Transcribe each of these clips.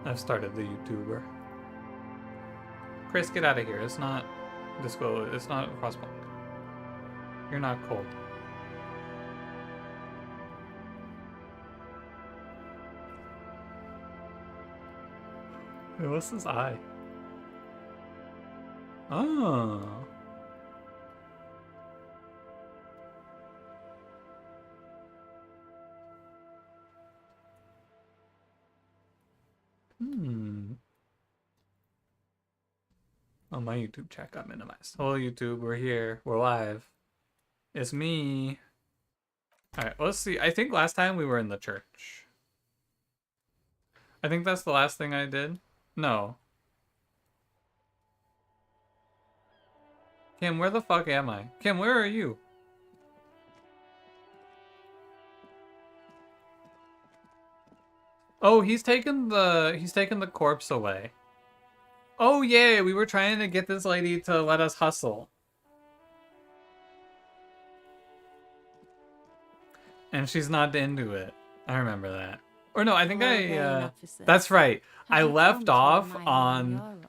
I've started the YouTuber. Chris, get out of here. It's not disco. It's not frostpunk. You're not cold. Wait, what's this eye? Oh. Oh, my YouTube chat got minimized. Hello, YouTube. We're here. We're live. It's me. Alright, let's see. I think last time we were in the church. I think that's the last thing I did. No. Kim, where the fuck am I? Kim, where are you? Oh, he's taken the corpse away. Oh yeah, we were trying to get this lady to let us hustle. And she's not into it. I remember that. Or no, I think that's right. I left off on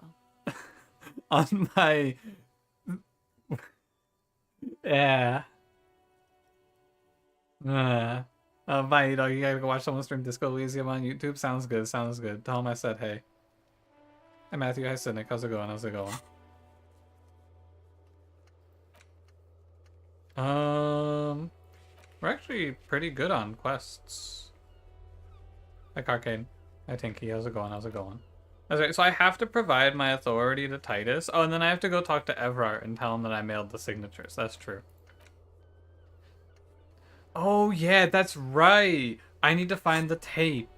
on my yeah. Bye, you know, you gotta go watch someone stream Disco Elysium on YouTube. Sounds good, sounds good. Tell him I said hey. Hi Matthew, hi Cynic, how's it going? How's it going? We're actually pretty good on quests. Like Arcade. Hi Tinky, how's it going? How's it going? That's right, so I have to provide my authority to Titus. Oh, and then I have to go talk to Evrart and tell him that I mailed the signatures. That's true. Oh yeah, that's right. I need to find the tape.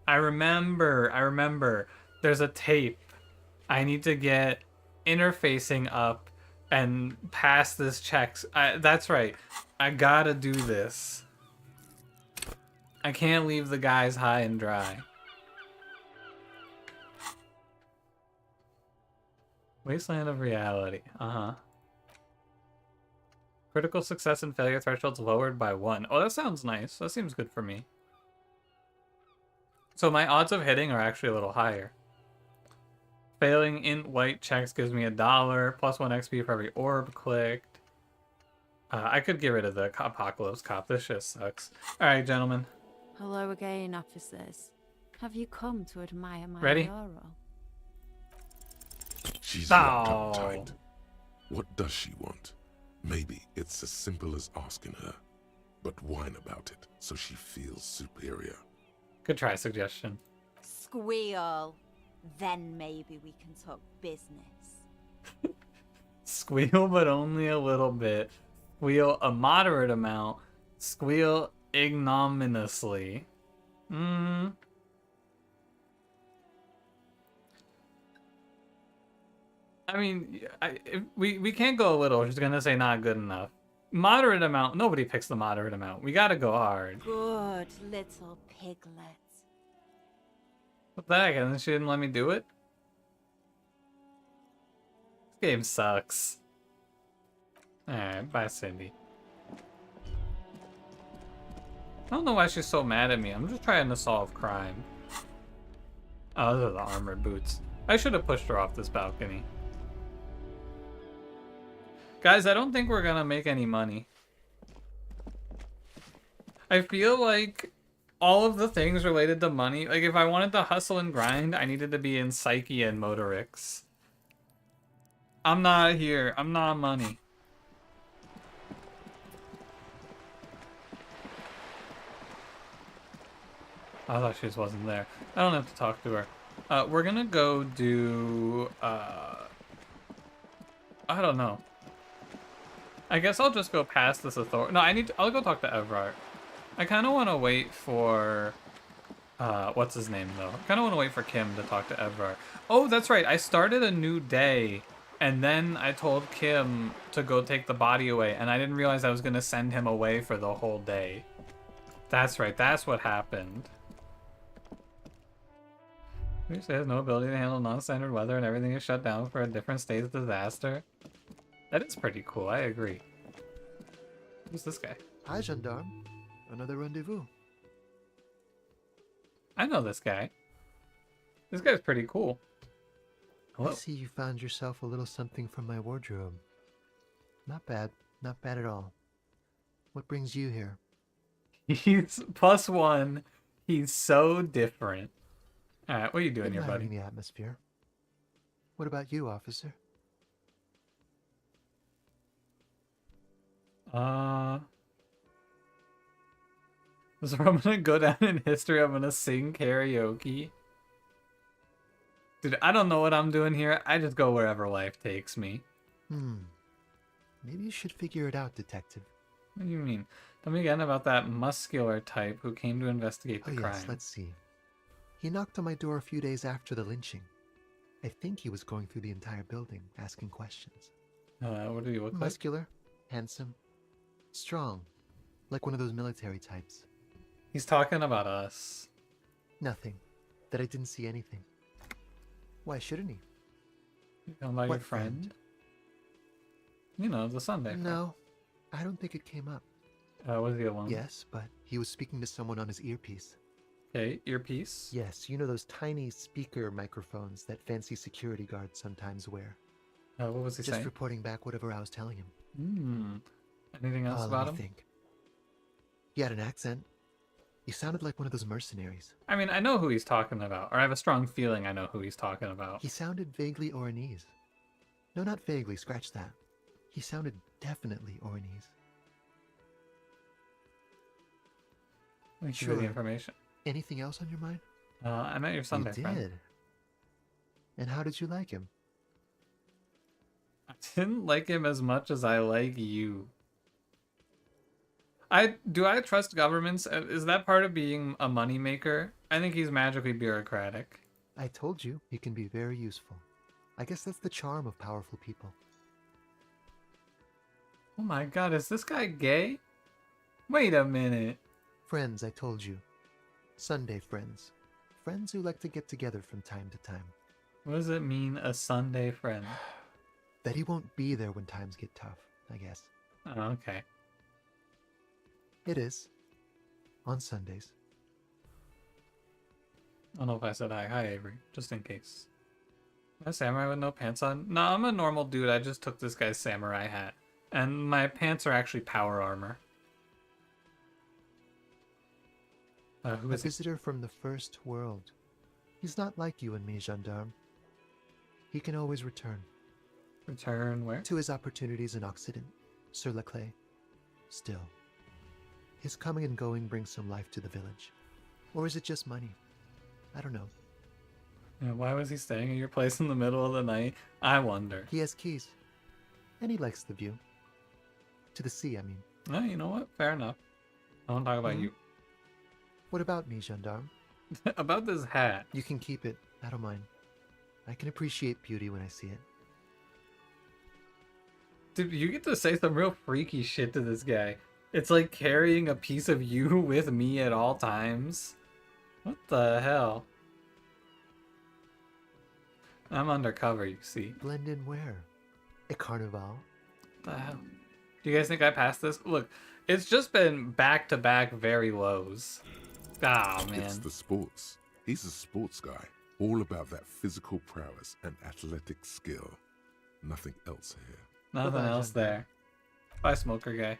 I remember. There's a tape. I need to get interfacing up and pass this checks. That's right. I gotta do this. I can't leave the guys high and dry. Wasteland of reality. Uh-huh. Critical success and failure thresholds lowered by 1. Oh, that sounds nice. That seems good for me. So my odds of hitting are actually a little higher. Failing in white checks gives me $1, plus 1 XP for every orb clicked. I could get rid of the Apocalypse Cop. This shit sucks. Alright, gentlemen. Hello again, officers. Have you come to admire my Ready? aura? She's locked up tight. What does she want? Maybe it's as simple as asking her, but whine about it so she feels superior. Good try, suggestion. Squeal. Then maybe we can talk business. Squeal, but only a little bit. Squeal a moderate amount. Squeal ignominiously. I mean, we can't go a little. She's gonna say not good enough. Moderate amount. Nobody picks the moderate amount. We gotta go hard. Good little piglet. What the heck? And then she didn't let me do it? This game sucks. Alright, bye Cindy. I don't know why she's so mad at me. I'm just trying to solve crime. Oh, those are the armored boots. I should have pushed her off this balcony. Guys, I don't think we're gonna make any money. I feel like all of the things related to money, like if I wanted to hustle and grind, I needed to be in Psyche and Motorix. I'm not here. I'm not money. I thought she just wasn't there. I don't have to talk to her. We're gonna go do, I don't know. I guess I'll just go past this authority. No, I'll go talk to Evrart. I kind of want to wait for, what's his name though? I kind of want to wait for Kim to talk to Evrart. Oh, that's right. I started a new day, and then I told Kim to go take the body away, and I didn't realize I was going to send him away for the whole day. That's right. That's what happened. He has no ability to handle non-standard weather, and everything is shut down for a different state of disaster. That is pretty cool. I agree. Who's this guy? Hi, gendarme. Another rendezvous. I know this guy. This guy's pretty cool. I Hello. see you found yourself a little something from my wardrobe. Not bad. Not bad at all. What brings you here? He's +1. He's so different. Alright, what are you doing here, Admiring buddy? the atmosphere. What about you, officer? So I'm gonna go down in history. I'm gonna sing karaoke. Dude, I don't know what I'm doing here. I just go wherever life takes me. Maybe you should figure it out, detective. What do you mean? Tell me again about that muscular type who came to investigate the Oh crime. yes, let's see. He knocked on my door a few days after the lynching. I think he was going through the entire building, asking questions. What do you look like? Muscular, handsome, strong, like one of those military types. He's talking about us. Nothing. That I didn't see anything. Why shouldn't he? You talking about your What friend? You know, the Sunday friend. No, I don't think it came up. Was he alone? Yes, but he was speaking to someone on his earpiece. Okay, earpiece. Yes, you know those tiny speaker microphones that fancy security guards sometimes wear. What was he Just saying? reporting back whatever I was telling him. Anything else Let about me him? think. He had an accent. He sounded like one of those mercenaries. I mean, I know who he's talking about, or I have a strong feeling I know who he's talking about. He sounded vaguely Oranese. No, not vaguely, scratch that. He sounded definitely Oranese. Thank you for the Sure. information. Anything else on your mind? I met your Sunday You friend. did. And how did you like him? I didn't like him as much as I like you. Do I trust governments? Is that part of being a moneymaker? I think he's magically bureaucratic. I told you, he can be very useful. I guess that's the charm of powerful people. Oh my god, is this guy gay? Wait a minute. Friends, I told you. Sunday friends. Friends who like to get together from time to time. What does it mean, a Sunday friend? That he won't be there when times get tough, I guess. Oh, okay. It is. On Sundays. I don't know if I said hi. Hi, Avery. Just in case. Am I a samurai with no pants on? No, I'm a normal dude. I just took this guy's samurai hat. And my pants are actually power armor. Who A is he? visitor from the first world. He's not like you and me, gendarme. He can always return. Return where? To his opportunities in Occident, sur la clé. Still, his coming and going brings some life to the village. Or is it just money? I don't know. Yeah, why was he staying at your place in the middle of the night? I wonder. He has keys. And he likes the view. To the sea, I mean. Oh, you know what? Fair enough. I want to talk about Mhm. you. What about me, gendarme? About this hat. You can keep it. I don't mind. I can appreciate beauty when I see it. Dude, you get to say some real freaky shit to this guy. It's like carrying a piece of you with me at all times. What the hell? I'm undercover, you see. Blend in where? A carnival? What the hell? Do you guys think I passed this? Look, it's just been back-to-back very lows. Ah, man. It's the sports. He's a sports guy, all about that physical prowess and athletic skill. Nothing else here. Nothing Bye-bye, else gentlemen. there. Bye, smoker guy.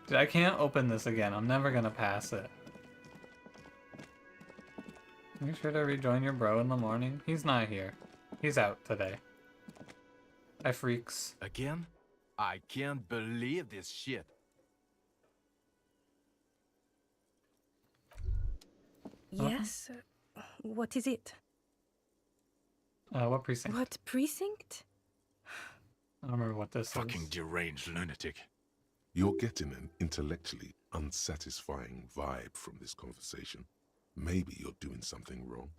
Dude, I can't open this again. I'm never gonna pass it. Make sure to rejoin your bro in the morning. He's not here. He's out today. Hi, freaks. Again? I can't believe this shit. Yes. What is it? What precinct? What precinct? I don't remember what this Fucking is. deranged lunatic. You're getting an intellectually unsatisfying vibe from this conversation. Maybe you're doing something wrong.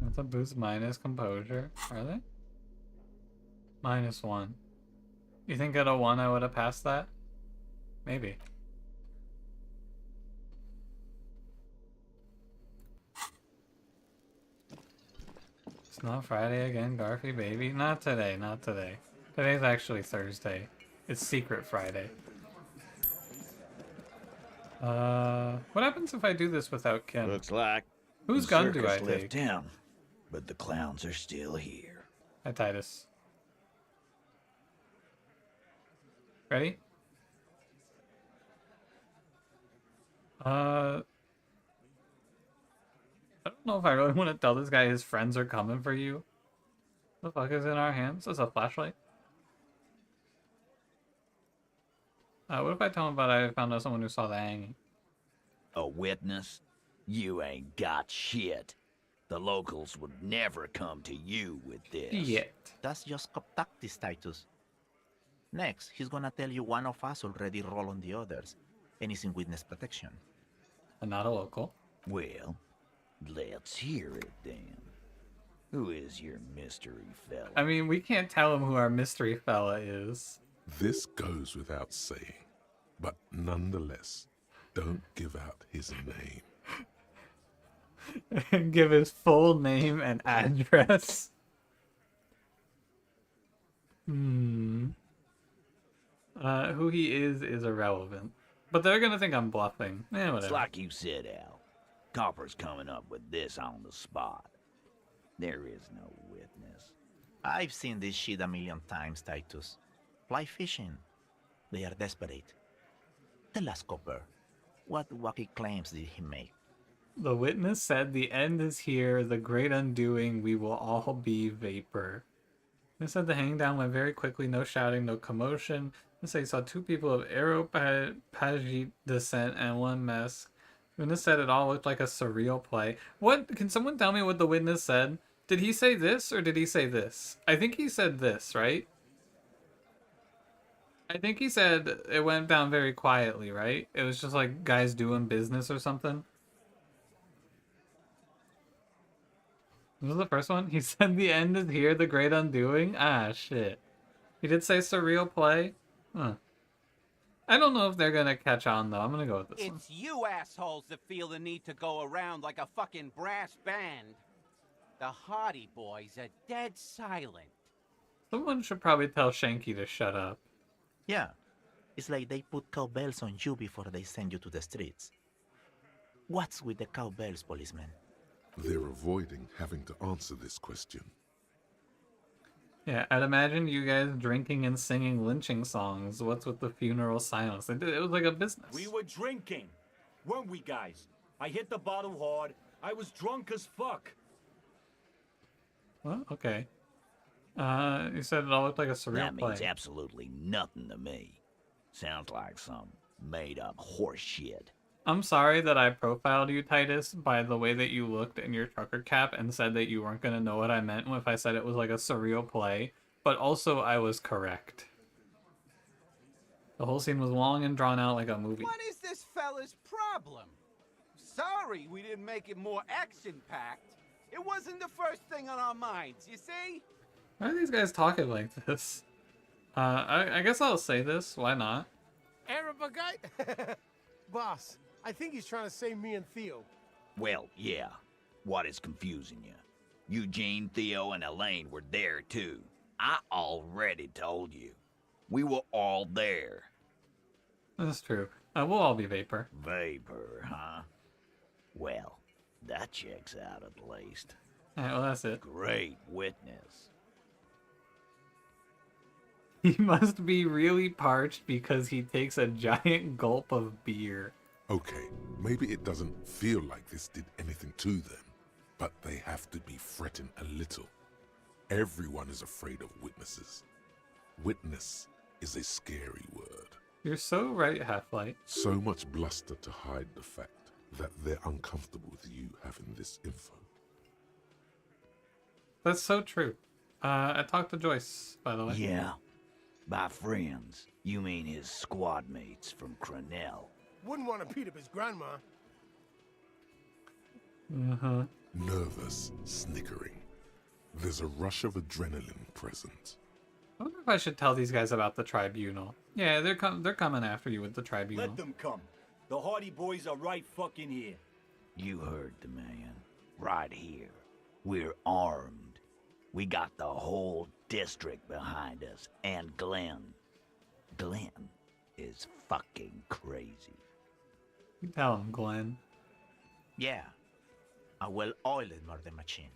That's a boost minus composure. Are they? -1. You think at a 1 I would have passed that? Maybe. It's not Friday again, Garfy baby. Not today, not today. Today's actually Thursday. It's Secret Friday. What happens if I do this without Kim? Looks like Whose the gun do I circus left take? town, but the clowns are still here. Hi, Titus. Ready? I don't know if I really want to tell this guy his friends are coming for you. The fuck is in our hands? Is this a flashlight? What if I tell him about I found out someone who saw the hanging? A witness? You ain't got shit. The locals would never come to you with this. Yet. That's just Titus, Titus. Next, he's gonna tell you one of us already roll on the others, and he's in witness protection. I'm not a local. Well, let's hear it then. Who is your mystery fella? I mean, we can't tell him who our mystery fella is. This goes without saying, but nonetheless, don't give out his name. Give his full name and address. Who he is irrelevant. But they're gonna think I'm bluffing. Whatever. It's like you said, Al. Copper's coming up with this on the spot. There is no witness. I've seen this shit a million times, Titus. Fly fishing. They are desperate. Tell us, Copper, what wacky claims did he make? The witness said the end is here, the great undoing, we will all be vapor. They said the hang down went very quickly, no shouting, no commotion. They said he saw two people of Aeropagite descent and one mess. The witness said it all looked like a surreal play. What? Can someone tell me what the witness said? Did he say this or did he say this? I think he said this, right? I think he said it went down very quietly, right? It was just like guys doing business or something. This was the first one? He said the end is here, the great undoing? Ah, shit. He did say surreal play? Huh. I don't know if they're gonna catch on, though. I'm gonna go with this one. It's you assholes that feel the need to go around like a fucking brass band. The Hardie boys are dead silent. Someone should probably tell Shanky to shut up. Yeah, it's like they put cowbells on you before they send you to the streets. What's with the cowbells, policeman? They're avoiding having to answer this question. Yeah, I'd imagine you guys drinking and singing lynching songs. What's with the funeral silence? It was like a business. We were drinking, weren't we, guys? I hit the bottle hard. I was drunk as fuck. Well, okay. You said it all looked like a surreal That play. means absolutely nothing to me. Sounds like some made-up horse shit. I'm sorry that I profiled you, Titus, by the way that you looked in your trucker cap and said that you weren't going to know what I meant if I said it was like a surreal play, but also I was correct. The whole scene was long and drawn out like a movie. What is this fella's problem? Sorry we didn't make it more action-packed. It wasn't the first thing on our minds, you see? Why are these guys talking like this? I guess I'll say this. Why not? Aeropagite? Boss, I think he's trying to say me and Theo. Well, yeah. What is confusing you? Eugene, Theo, and Elaine were there, too. I already told you. We were all there. That's true. We'll all be vapor. Vapor, huh? Well, that checks out at least. Alright, well that's it. Great witness. He must be really parched because he takes a giant gulp of beer. Okay, maybe it doesn't feel like this did anything to them, but they have to be fretting a little. Everyone is afraid of witnesses. Witness is a scary word. You're so right, Half-Light. So much bluster to hide the fact that they're uncomfortable with you having this info. That's so true. I talked to Joyce, by the way. Yeah. By friends, you mean his squad mates from Cronell. Wouldn't want to beat up his grandma. Uh-huh. Nervous, snickering. There's a rush of adrenaline present. I wonder if I should tell these guys about the tribunal. Yeah, they're coming after you with the tribunal. Let them come. The Hardie boys are right fucking here. You heard the man. Right here. We're armed. We got the whole district behind us. And Glenn. Glenn is fucking crazy. You tell him, Glenn. Yeah, a well-oiled murder machine.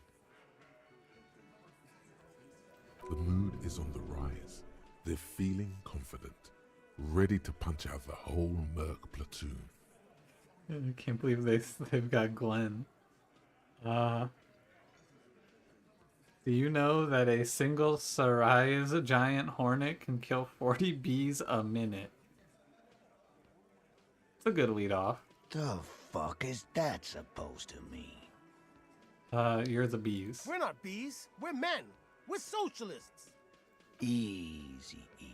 The mood is on the rise. They're feeling confident, ready to punch out the whole Merc platoon. I can't believe they've got Glenn. Do you know that a single Sarai's giant hornet can kill 40 bees a minute? It's a good lead off. The fuck is that supposed to mean? You're the bees. We're not bees. We're men. We're socialists. Easy E.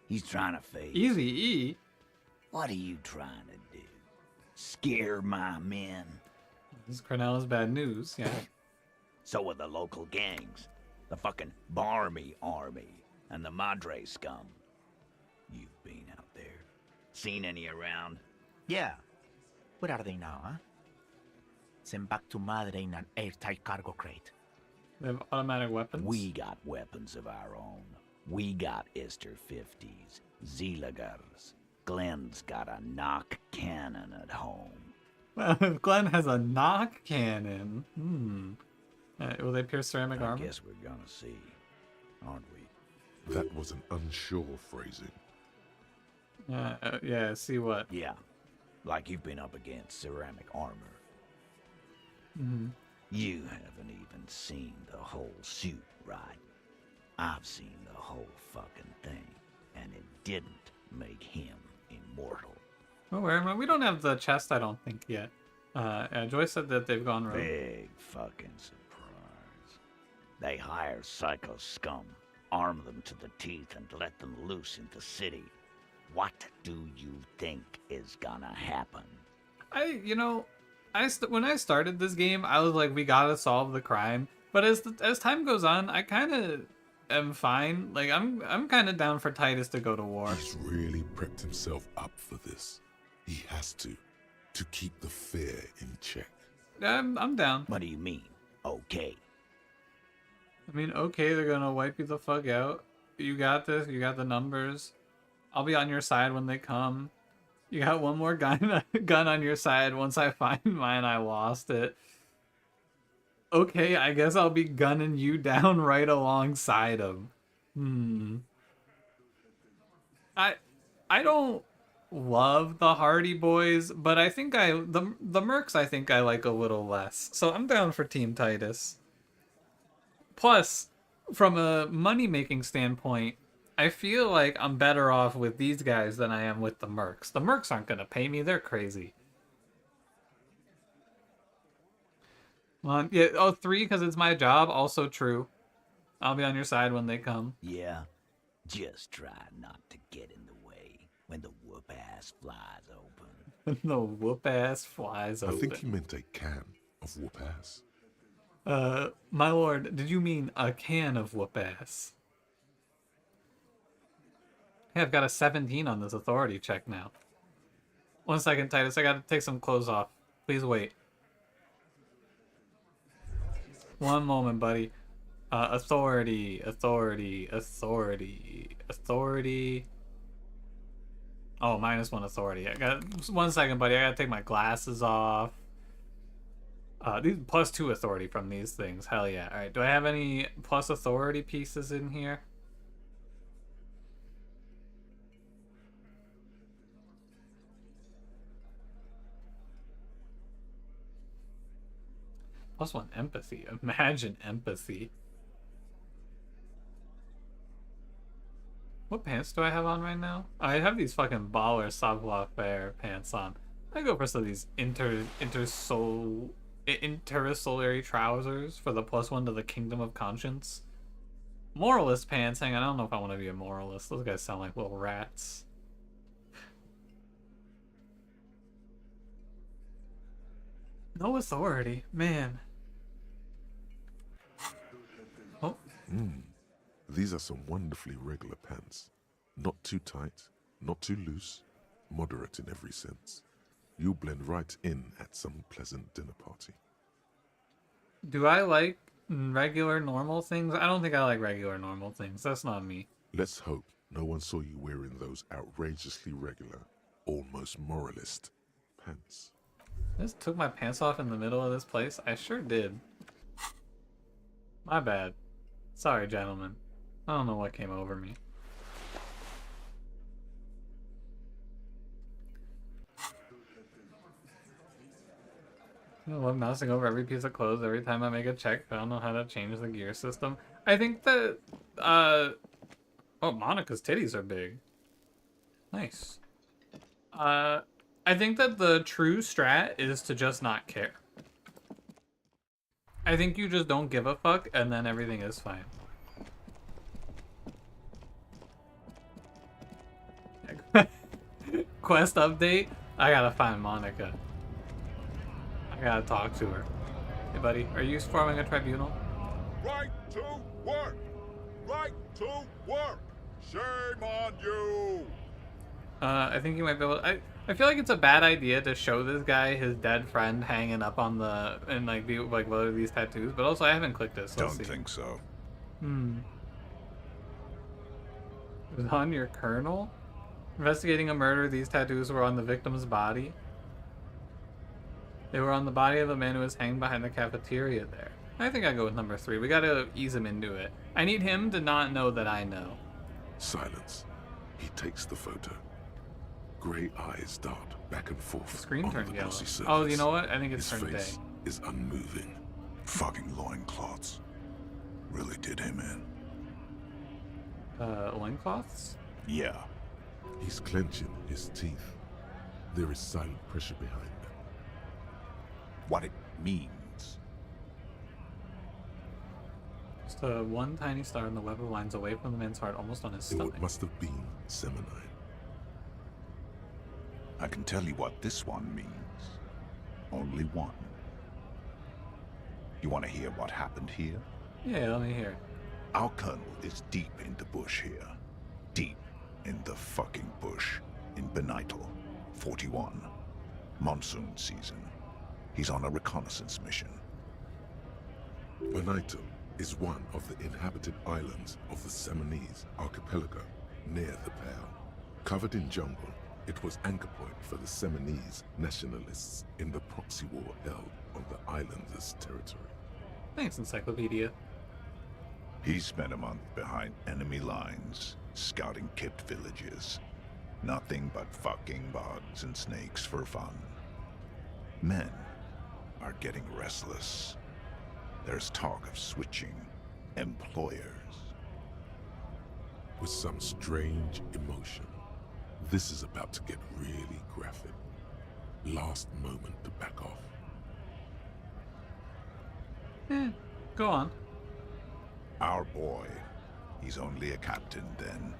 He's trying to phase. Easy E? What are you trying to do? Scare my men? This is Cornella's bad news, yeah. So are the local gangs. The fucking Barmy Army and the Madre scum. You've been out there. Seen any around? Yeah. Where are they now, huh? Sent back to Madre in an airtight cargo crate. They have automatic weapons? We got weapons of our own. We got Ester 50s, Zealagars. Glenn's got a knock cannon at home. Well, if Glenn has a knock cannon, will they pierce ceramic I armor? guess we're gonna see, aren't we? That was an unsure phrasing. Yeah, see what? Yeah, like you've been up against ceramic armor. Mm-hmm. You haven't even seen the whole suit, right? I've seen the whole fucking thing, and it didn't make him immortal. Oh, we don't have the chest, I don't think, yet. Joyce said that they've gone rogue. Big fucking surprise. They hire psycho scum, arm them to the teeth, and let them loose in the city. What do you think is gonna happen? When I started this game, I was like, we gotta solve the crime. But as time goes on, I kind of am fine. Like, I'm kind of down for Titus to go to war. He's really prepped himself up for this. He has to keep the fear in check. I'm down. What do you mean, okay? I mean, okay, they're gonna wipe you the fuck out. You got this. You got the numbers. I'll be on your side when they come. You got one more gun on your side. Once I find mine, I lost it. Okay, I guess I'll be gunning you down right alongside him. I don't love the Hardie boys, but I think the Mercs I think I like a little less. So I'm down for Team Titus. Plus, from a money-making standpoint, I feel like I'm better off with these guys than I am with the Mercs. The Mercs aren't going to pay me. They're crazy. Yeah, 3 because it's my job. Also true. I'll be on your side when they come. Yeah, just try not to get in the way when the whoop-ass flies open. The whoop-ass flies open. I think he meant a can of whoop-ass. My lord, did you mean a can of whoop-ass? Hey, I've got a 17 on this authority check now. 1 second, Titus. I gotta take some clothes off. Please wait. 1 moment, buddy. Authority. Oh, -1 authority. I got 1 second, buddy. I gotta take my glasses off. These +2 authority from these things. Hell yeah. Alright, do I have any plus authority pieces in here? +1 empathy. Imagine empathy. What pants do I have on right now? I have these fucking baller savoir-faire pants on. I go for some of these intersolary trousers for the +1 to the Kingdom of Conscience. Moralist pants. Hang on, I don't know if I want to be a moralist. Those guys sound like little rats. No authority, man. Oh. These are some wonderfully regular pants. Not too tight, not too loose, moderate in every sense. You'll blend right in at some pleasant dinner party. Do I like regular normal things? I don't think I like regular normal things. That's not me. Let's hope no one saw you wearing those outrageously regular, almost moralist pants. Just took my pants off in the middle of this place? I sure did. My bad. Sorry, gentlemen. I don't know what came over me. I love mousing over every piece of clothes every time I make a check. I don't know how to change the gear system. I think that, oh, Monica's titties are big. Nice. I think that the true strat is to just not care. I think you just don't give a fuck and then everything is fine. Quest update? I gotta find Monica. I gotta talk to her. Hey buddy, are you forming a tribunal? Right to work! Right to work! Shame on you! I think you might be able to, I feel like it's a bad idea to show this guy his dead friend hanging up on the, and like be like, what are these tattoos? But also I haven't clicked this. So Don't think so. It was on your colonel? Investigating a murder, these tattoos were on the victim's body. They were on the body of a man who was hanged behind the cafeteria there. I think I go with number 3. We gotta ease him into it. I need him to not know that I know. Silence. He takes the photo. Grey eyes dart back and forth. The screen on turned the yellow. glossy surface. Oh, you know what? I think it's His turned day. face is unmoving. Fucking loincloths. Really did him in. Loincloths? Yeah. He's clenching his teeth. There is silent pressure behind them. What it means. Just one tiny star in the web of lines away from the man's heart, almost on his stomach. It must have been Seminine. I can tell you what this one means. Only one. You want to hear what happened here? Yeah, let me hear. Our colonel is deep in the bush here. Deep in the fucking bush. In Benital, 41. Monsoon season. He's on a reconnaissance mission. Benital is one of the inhabited islands of the Seminese archipelago near the Pale. Covered in jungle, it was anchor point for the Seminese nationalists in the proxy war held on the islanders' territory. Thanks, Encyclopedia. He spent a month behind enemy lines, scouting kipped villages. Nothing but fucking bugs and snakes for fun. Men are getting restless. There's talk of switching employers. With some strange emotion, this is about to get really graphic. Last moment to back off. Go on. Our boy, he's only a captain then,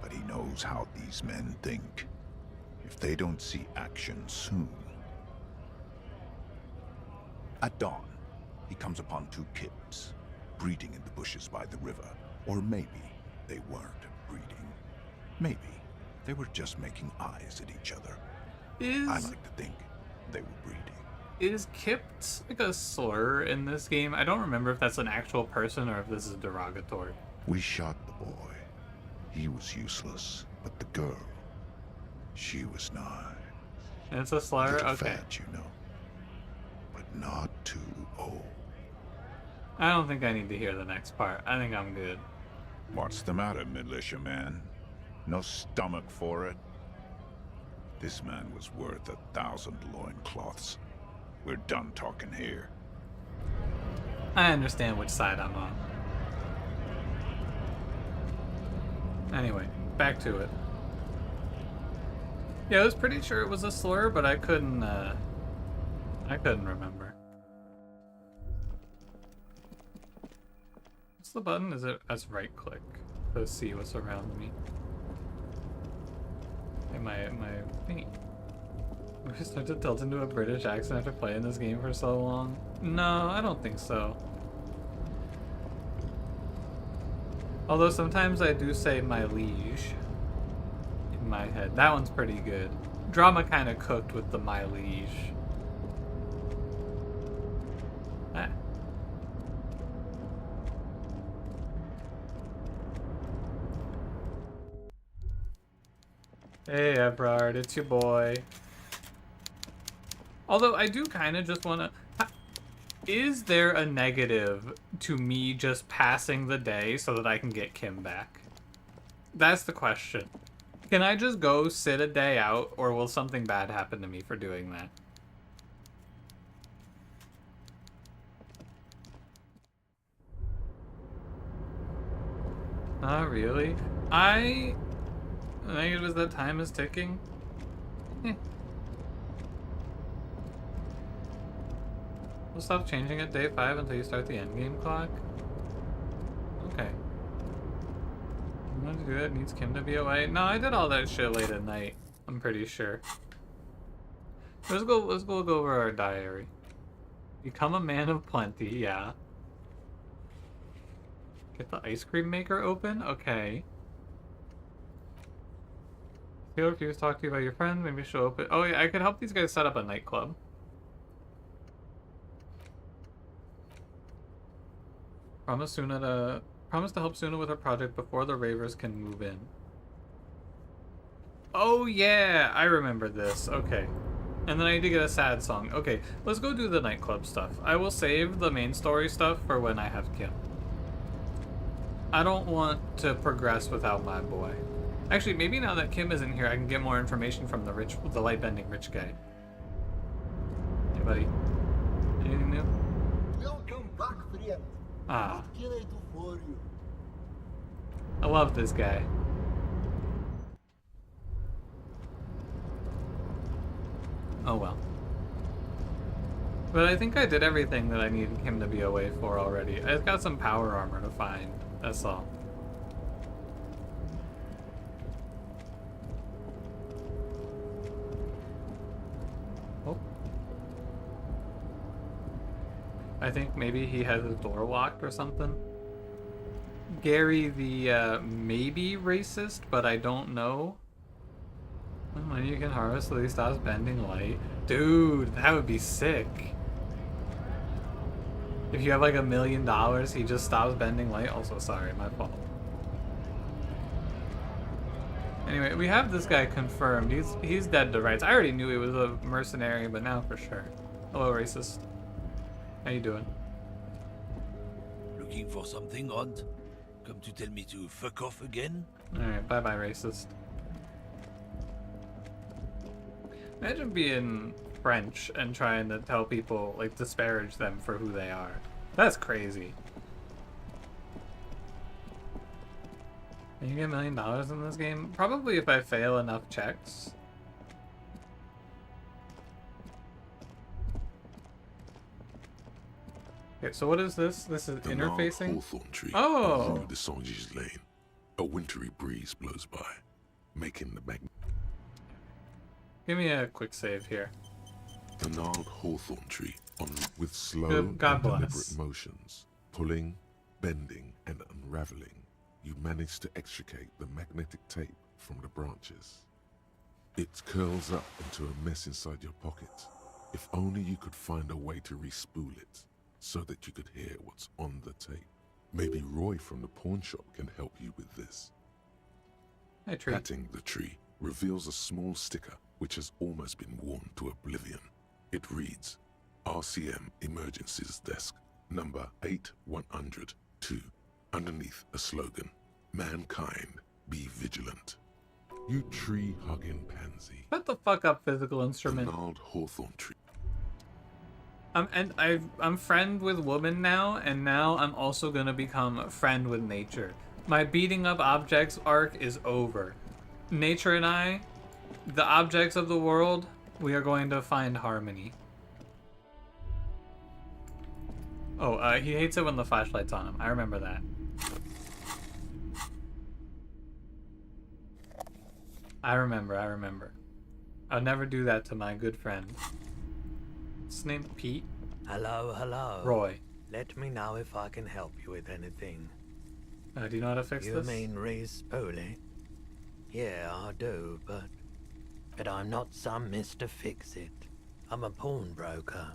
but he knows how these men think. If they don't see action soon. At dawn, he comes upon 2 kips, breeding in the bushes by the river. Or maybe they weren't breeding. Maybe they were just making eyes at each other. I like to think they were breeding. Is kipped like a slur in this game? I don't remember if that's an actual person or if this is derogatory. We shot the boy. He was useless, but the girl, she was nice. And it's a slur? Little Okay. fat, you know. But not too old. I don't think I need to hear the next part. I think I'm good. What's the matter, militiaman? No stomach for it? This man was worth 1,000 loincloths. We're done talking here. I understand which side I'm on. Anyway, back to it. Yeah, I was pretty sure it was a slur, but I couldn't remember. What's the button? Is it? That's right click to see what's around me. Hey, my thingy. We start to tilt into a British accent after playing this game for so long. No, I don't think so. Although sometimes I do say my liege in my head. That one's pretty good. Drama kind of cooked with the my liege. Ah. Hey Ebrard, it's your boy. Although I do kind of just want to... Is there a negative to me just passing the day so that I can get Kim back? That's the question. Can I just go sit a day out, or will something bad happen to me for doing that? Not really. The negative is that time is ticking. We'll stop changing at day 5 until you start the endgame clock. Okay. I'm gonna do it. Needs Kim to be away. No, I did all that shit late at night. I'm pretty sure. Let's go over our diary. Become a man of plenty, yeah. Get the ice cream maker open? Okay. Taylor refused to talk to you about your friend. Maybe she'll open. Oh yeah, I could help these guys set up a nightclub. Promise to help Suna with her project before the ravers can move in. Oh yeah, I remember this. Okay. And then I need to get a sad song. Okay, let's go do the nightclub stuff. I will save the main story stuff for when I have Kim. I don't want to progress without my boy. Actually, maybe now that Kim isn't here, I can get more information from the light-bending rich guy. Hey, buddy. Anything new? Welcome back, friend. Ah. What can I do for you? I love this guy. Oh well. But I think I did everything that I needed him to be away for already. I've got some power armor to find. That's all. Oh. I think maybe he has his door locked or something. Gary the maybe racist, but I don't know. When you can harvest so he stops bending light. Dude, that would be sick. If you have like $1 million, he just stops bending light. Also, sorry, my fault. Anyway, we have this guy confirmed. He's dead to rights. I already knew he was a mercenary, but now for sure. Hello, racist. How you doing? Looking for something odd? Come to tell me to fuck off again? Alright, bye-bye, racist. Imagine being French and trying to tell people, like, disparage them for who they are. That's crazy. Can you get $1 million in this game? Probably if I fail enough checks. Okay, so what is this? This is interfacing? Hawthorn tree. Oh! Rue de Saint-Gilles Lane. A wintry breeze blows by, making the Give me a quick save here. The gnarled hawthorn tree with slow Good God and bless. deliberate motions, pulling, bending, and unraveling, you manage to extricate the magnetic tape from the branches. It curls up into a mess inside your pocket. If only you could find a way to re-spool it, so that you could hear what's on the tape. Maybe Roy from the pawn shop can help you with this. Hey, tree. Patting the tree reveals a small sticker which has almost been worn to oblivion. It reads, RCM Emergencies Desk, number 8102, underneath a slogan, Mankind, be vigilant. You tree-hugging pansy. Shut the fuck up, physical instrument. The gnarled hawthorn tree. I'm friend with woman now, and now I'm also gonna become friend with nature. My beating up objects arc is over. Nature and I, the objects of the world, we are going to find harmony. Oh, he hates it when the flashlight's on him. I remember that. I remember. I'll never do that to my good friend. What's his name? Pete? Hello. Roy. Let me know if I can help you with anything. Do you know how to fix you this? You mean re-spooling? Yeah, I do, but I'm not some Mr. Fix-It. I'm a pawnbroker.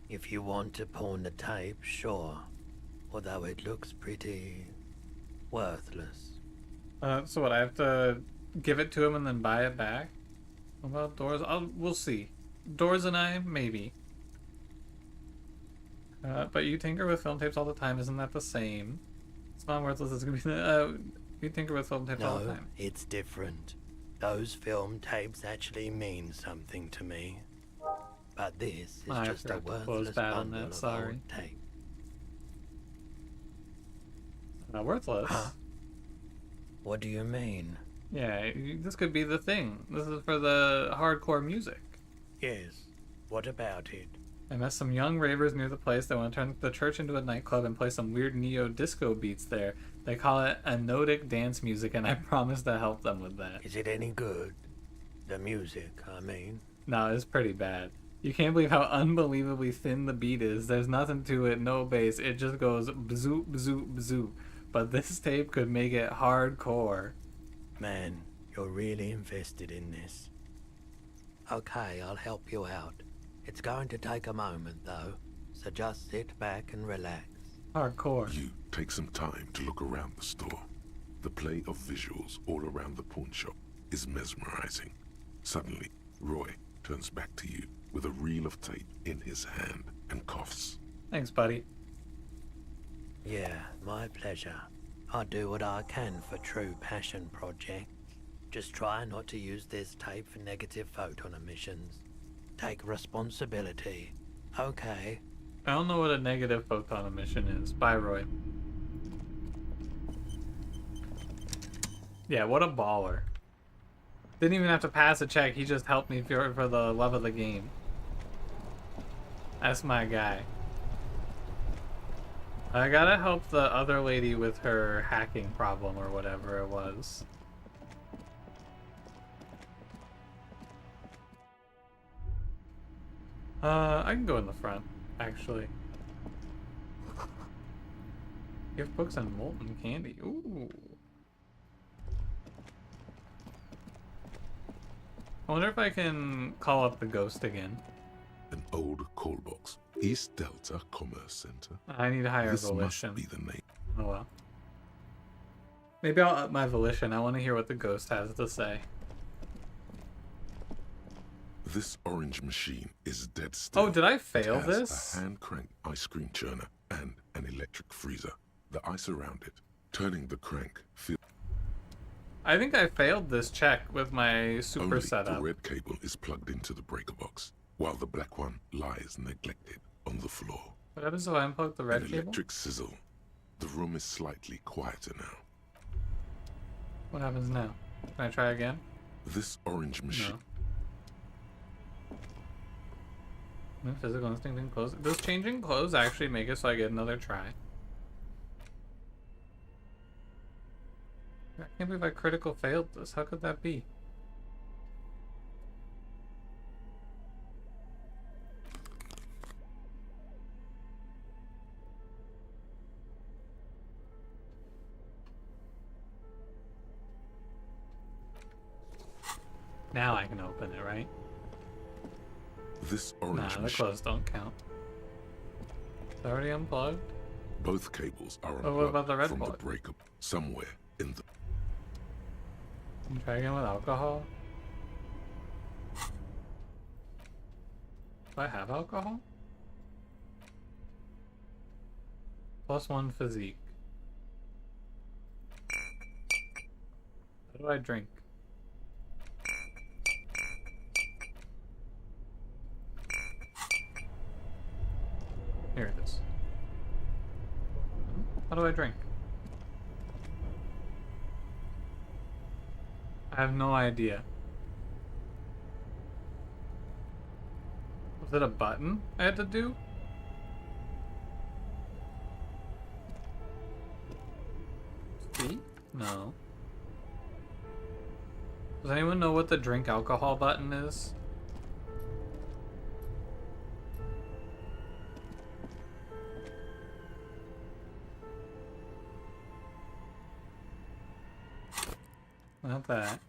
If you want to pawn the tape, sure. Although it looks pretty worthless. So what, I have to give it to him and then buy it back? What about doors? We'll see. Doors and I, maybe. But you tinker with film tapes all the time. Isn't that the same? It's not worthless. It's gonna be you tinker with film tapes all the No, time. it's different. Those film tapes actually mean something to me. But this is I just a forgot to close worthless that on bundle that, of sorry. old tape. Not worthless. Huh? What do you mean? Yeah, this could be the thing. This is for the hardcore music. Yes. What about it? I met some young ravers near the place. They want to turn the church into a nightclub and play some weird neo-disco beats there. They call it anotic dance music, and I promise to help them with that. Is it any good? The music, I mean. No, it's pretty bad. You can't believe how unbelievably thin the beat is. There's nothing to it, no bass. It just goes bzoo, bzoo, bzoo. But this tape could make it hardcore. Man, you're really invested in this. Okay, I'll help you out. It's going to take a moment, though, so just sit back and relax. Hardcore. You take some time to look around the store. The play of visuals all around the pawn shop is mesmerizing. Suddenly, Roy turns back to you with a reel of tape in his hand and coughs. Thanks, buddy. Yeah, my pleasure. I'll do what I can for true passion projects. Just try not to use this tape for negative photon emissions. Take responsibility. Okay. I don't know what a negative photon emission is. Bye, Roy. Yeah, what a baller. Didn't even have to pass a check. He just helped me for the love of the game. That's my guy. I gotta help the other lady with her hacking problem or whatever it was. I can go in the front, actually. Gift books and molten candy. Ooh. I wonder if I can call up the ghost again. An old call box. East Delta Commerce Center. I need a higher This volition. must be the name. Oh well. Maybe I'll up my volition. I want to hear what the ghost has to say. This orange machine is dead still. Oh, did I fail It has this? a hand-crank ice cream churner and an electric freezer. The ice around it, turning the crank, feel I think I failed this check with my super only setup. the red cable is plugged into the breaker box, while the black one lies neglected on the floor. What happens if I unplug the red An cable? electric sizzle. The room is slightly quieter now. What happens now? Can I try again? This orange machine. No. Physical instinct and clothes. Does changing clothes actually make it so I get another try? I can't believe I critical failed this. How could that be? Now I can open it, right? This orange Nah, the machine. clothes don't count. It's already unplugged. Both cables are Oh, what about unplugged the red from plug? the breaker somewhere in the. Can you try again with alcohol? Do I have alcohol? +1 physique. How do I drink? Here it is. How do I drink? I have no idea. Was it a button I had to do? See? No. Does anyone know what the drink alcohol button is? Not that.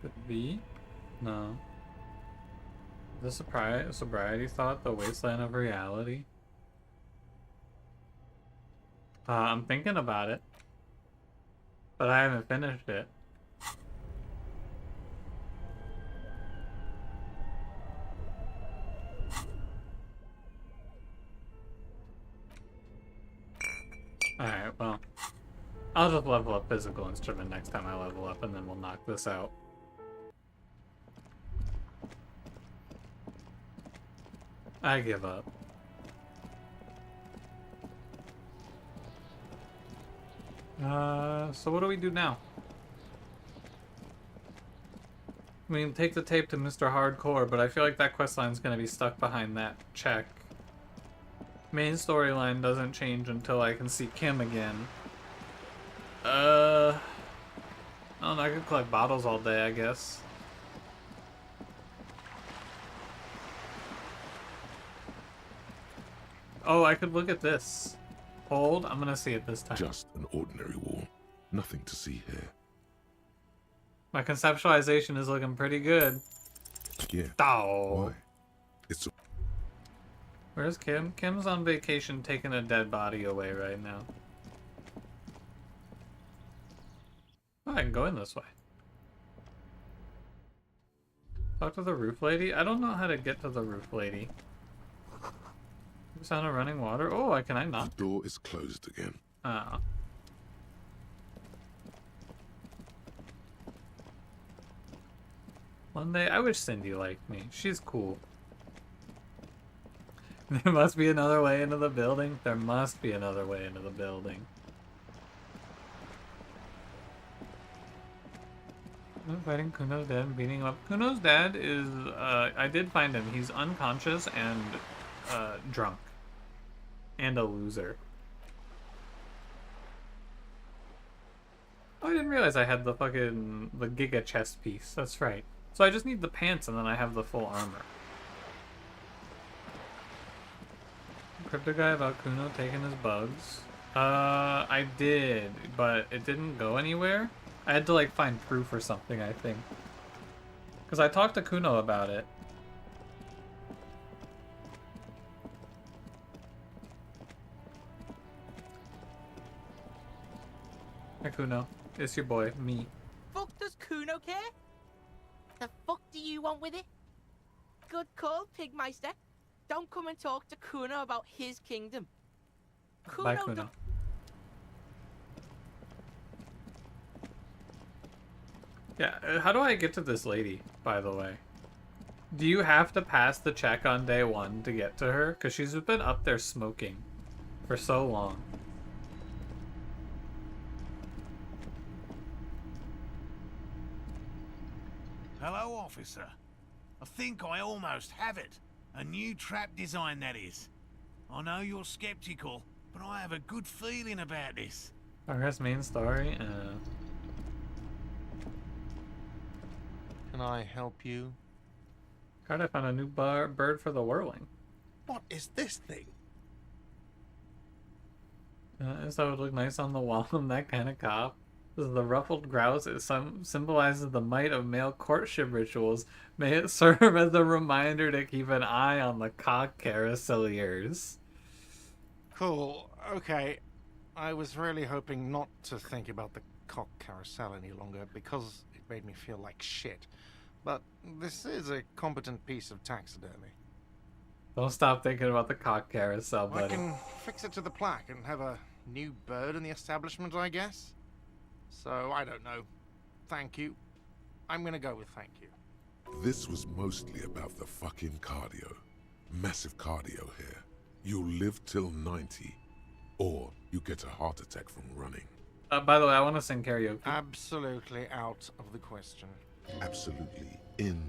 Could it be? No. The sobriety thought, the wasteland of reality. I'm thinking about it, but I haven't finished it. Alright, well. I'll just level up physical instrument next time I level up, and then we'll knock this out. I give up. So what do we do now? I mean, take the tape to Mr. Hardcore, but I feel like that questline's gonna be stuck behind that check. Main storyline doesn't change until I can see Kim again. I don't know, I could collect bottles all day, I guess. Oh, I could look at this. Hold, I'm gonna see it this time. Just an ordinary wall. Nothing to see here. My conceptualization is looking pretty good. Yeah. Oh. Why? It's a... Where's Kim? Kim's on vacation taking a dead body away right now. Oh, I can go in this way. Talk to the roof lady? I don't know how to get to the roof lady. Sound of running water? Oh, can I knock? The door is closed again. Oh. One day, I wish Cindy liked me. She's cool. There must be another way into the building. There must be another way into the building. I'm fighting Kuno's dad and beating him up. Kuno's dad is, I did find him. He's unconscious and, drunk. And a loser. Oh, I didn't realize I had the Giga chest piece. That's right. So I just need the pants and then I have the full armor. Crypto guy about Kuno taking his bugs. I did, but it didn't go anywhere. I had to like find proof or something, I think. Because I talked to Kuno about it. Hi Kuno, it's your boy, me. Fuck does Kuno care? The fuck do you want with it? Good call, Pigmeister. Don't come and talk to Kuno about his kingdom. Bye, Kuno. Yeah, how do I get to this lady, by the way? Do you have to pass the check on day 1 to get to her? Because she's been up there smoking for so long. Hello, officer. I think I almost have it. A new trap design, that is. I know you're skeptical, but I have a good feeling about this. Progress main story? Can I help you? God, I found a new bird for the Whirling. What is this thing? So it would look nice on the wall. I'm that kind of cop. This is the ruffled grouse. It symbolizes the might of male courtship rituals. May it serve as a reminder to keep an eye on the cock carouseliers. Cool. Okay. I was really hoping not to think about the cock carousel any longer because it made me feel like shit. But this is a competent piece of taxidermy. Don't stop thinking about the cock carousel, buddy. I can fix it to the plaque and have a new bird in the establishment, I guess. So, I don't know. Thank you. I'm gonna go with thank you. This was mostly about the fucking cardio. Massive cardio here. You'll live till 90, or you get a heart attack from running. By the way, I want to sing karaoke. Absolutely out of the question. Absolutely in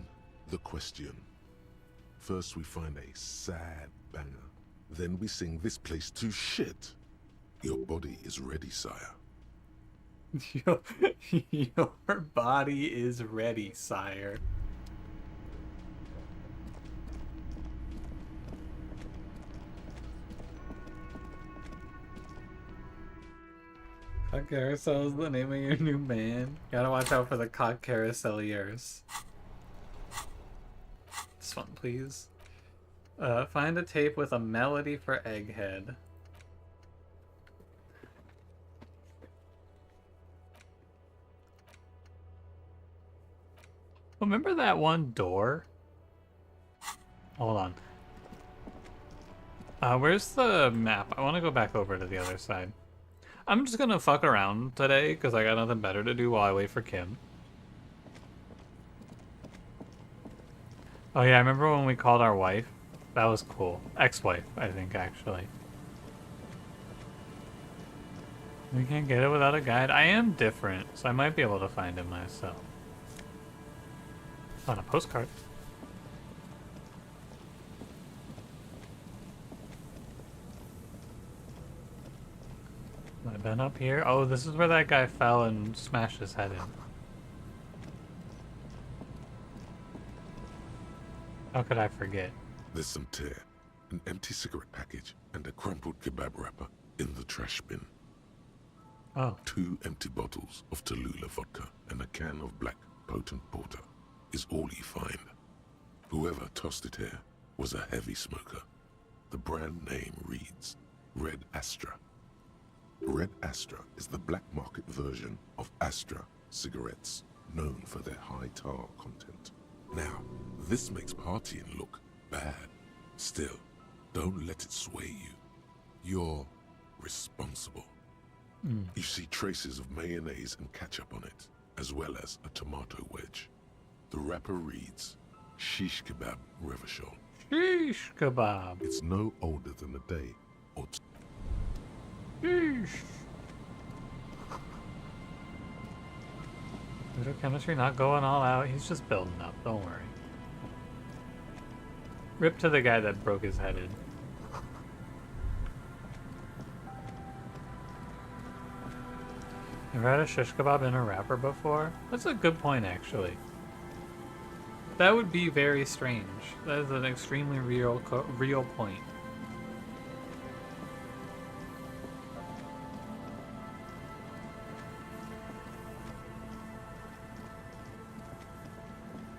the question. First we find a sad banger. Then we sing this place to shit. Your body is ready, sire. Your body is ready, sire. Cock carousel is the name of your new band. Gotta watch out for the cock carouseliers. This one, please. Find a tape with a melody for Egghead. Remember that one door? Hold on. Where's the map? I want to go back over to the other side. I'm just gonna fuck around today because I got nothing better to do while I wait for Kim. Oh yeah, I remember when we called our wife? That was cool. Ex-wife, I think, actually. We can't get it without a guide. I am different, so I might be able to find it myself. On a postcard. Have I been up here? Oh, this is where that guy fell and smashed his head in. How could I forget? There's some tear, an empty cigarette package, and a crumpled kebab wrapper in the trash bin. Oh. 2 empty bottles of Tallulah vodka and a can of black potent porter is all you find. Whoever tossed it here was a heavy smoker. The brand name reads Red Astra. Red Astra is the black market version of Astra cigarettes, known for their high tar content. Now, this makes partying look bad. Still, don't let it sway you. You're responsible. You see traces of mayonnaise and ketchup on it, as well as a tomato wedge. The wrapper reads, Shish Kebab Revachol. Shish Kebab. It's no older than a day or two. Sheesh. Chemistry not going all out. He's just building up. Don't worry. Rip to the guy that broke his head in. Ever had a shish kebab in a wrapper before? That's a good point, actually. That would be very strange. That is an extremely real point.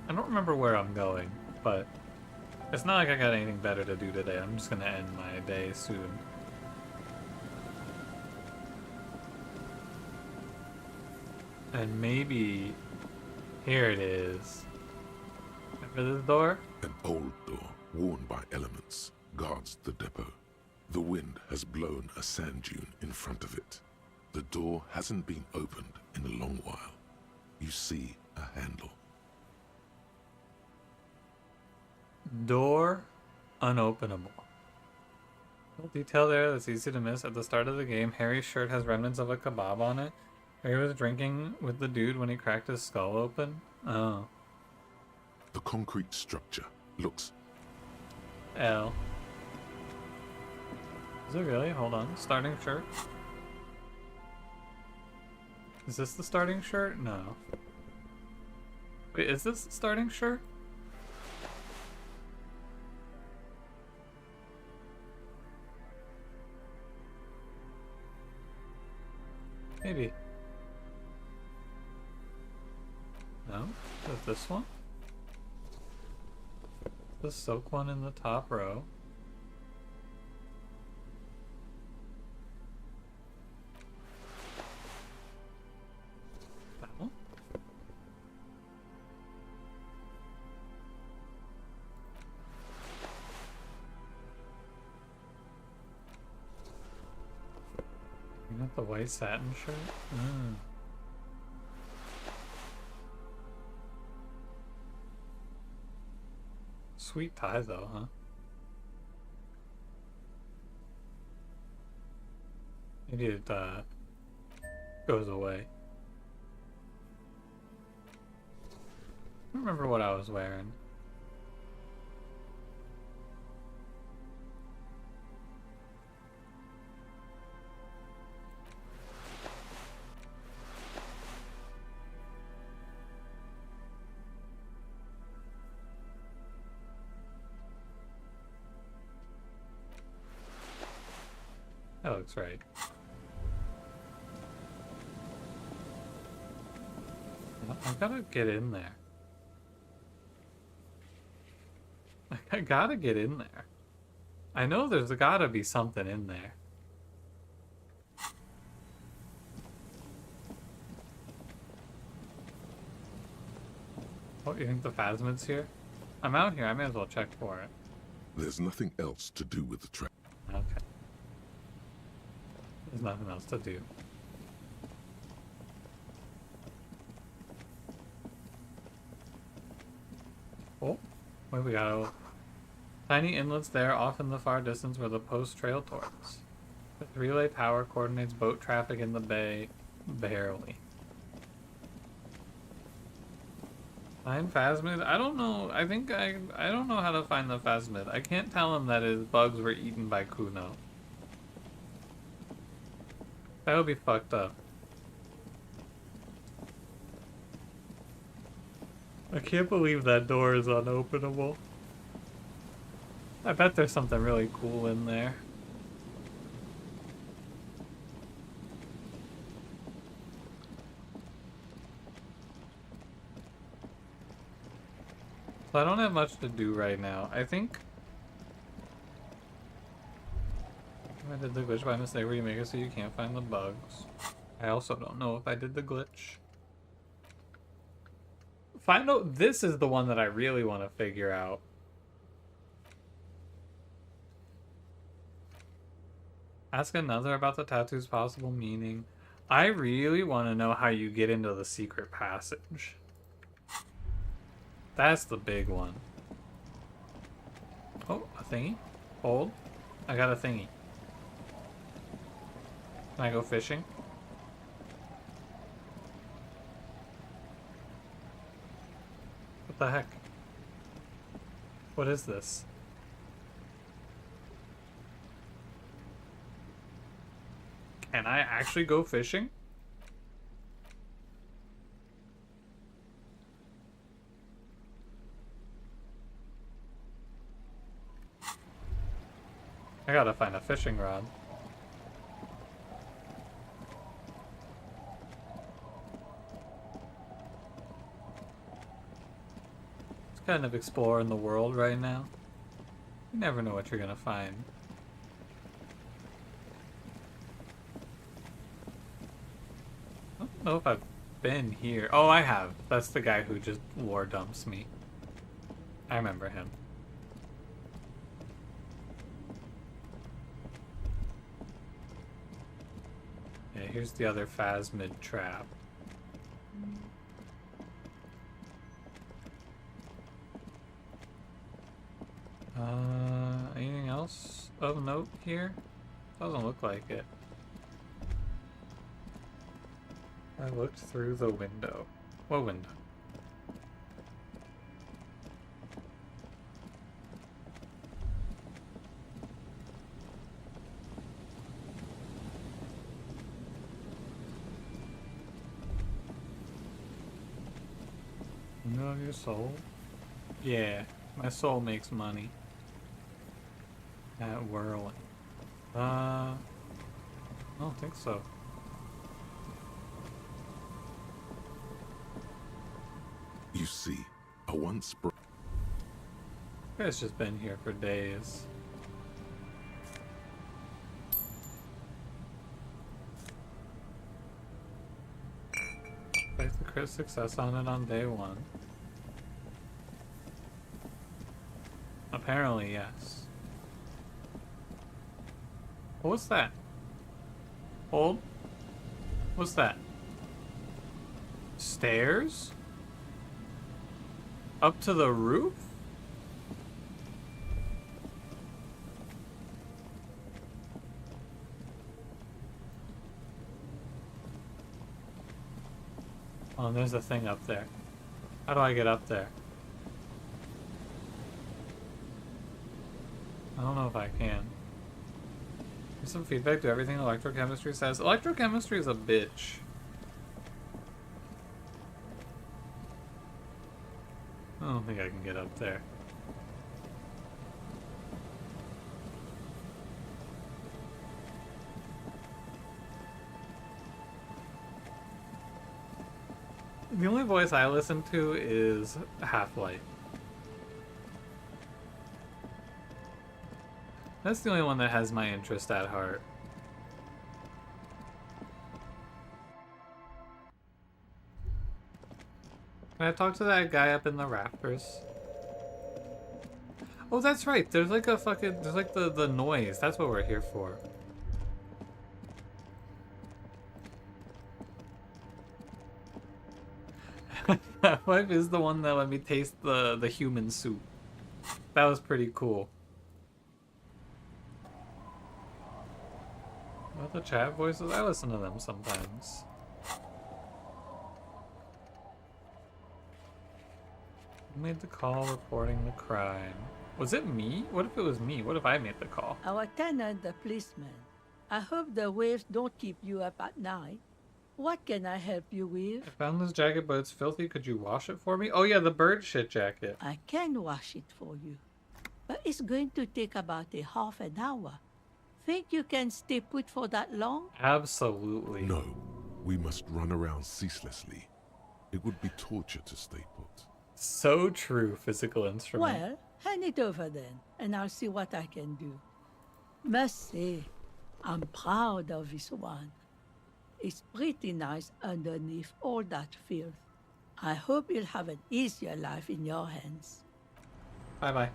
I don't remember where I'm going, but it's not like I got anything better to do today. I'm just gonna end my day soon. And maybe here it is. Remember this door? An old door, worn by elements, guards the depot. The wind has blown a sand dune in front of it. The door hasn't been opened in a long while. You see a handle. Door unopenable. Little detail there that's easy to miss. At the start of the game, Harry's shirt has remnants of a kebab on it. Harry was drinking with the dude when he cracked his skull open. Oh. The concrete structure looks... L. Is it really? Hold on. Starting shirt? Is this the starting shirt? No. Wait, is this the starting shirt? Maybe. No? Is it this one? The silk one in the top row. That one? You got the white satin shirt? Mm. Sweet tie though, huh? Maybe it goes away. I don't remember what I was wearing. That looks right. I gotta get in there. I gotta get in there. I know there's gotta be something in there. Oh, you think the Phasmid's here? I'm out here. I may as well check for it. There's nothing else to do with the trap. Okay. There's nothing else to do. Oh, where we go? Tiny inlets there, off in the far distance where the post trail towards. The relay tower coordinates boat traffic in the bay, barely. Find Phasmid? I don't know. I think I don't know how to find the Phasmid. I can't tell him that his bugs were eaten by Kuno. That would be fucked up. I can't believe that door is unopenable. I bet there's something really cool in there. So I don't have much to do right now. I think I did the glitch by mistake where you make it so you can't find the bugs. I also don't know if I did the glitch. Find out. This is the one that I really want to figure out. Ask another about the tattoo's possible meaning. I really want to know how you get into the secret passage. That's the big one. Oh, a thingy. Hold. I got a thingy. Can I go fishing? What the heck? What is this? Can I actually go fishing? I gotta find a fishing rod. Just kind of exploring the world right now. You never know what you're gonna find. I don't know if I've been here. Oh, I have. That's the guy who just war dumps me. I remember him. Yeah, here's the other Phasmid trap. Anything else of note here? Doesn't look like it. I looked through the window. What window? You know your soul? Yeah, my soul makes money. At Whirling. I don't think so. You see, I once You guys just been here for days. Place the crit success on it on day one. Apparently, yes. What's that? Hold. What's that? Stairs? Up to the roof? Oh, and there's a thing up there. How do I get up there? I don't know if I can. Here's some feedback to everything electrochemistry says. Electrochemistry is a bitch. I don't think I can get up there. The only voice I listen to is Half-Light. That's the only one that has my interest at heart. Can I talk to that guy up in the rafters? Oh, that's right. There's like a fucking... There's like the noise. That's what we're here for. That wife is the one that let me taste the human soup. That was pretty cool. What the chat voices? I listen to them sometimes. Who made the call reporting the crime? Was it me? What if it was me? What if I made the call? Our tenant, the policeman. I hope the waves don't keep you up at night. What can I help you with? I found this jacket, but it's filthy. Could you wash it for me? Oh yeah, the bird shit jacket. I can wash it for you, but it's going to take about a half an hour. Think you can stay put for that long? Absolutely. No, we must run around ceaselessly. It would be torture to stay put. So true, physical instrument. Well, hand it over then, and I'll see what I can do. Must say, I'm proud of this one. It's pretty nice underneath all that filth. I hope you'll have an easier life in your hands. Bye-bye.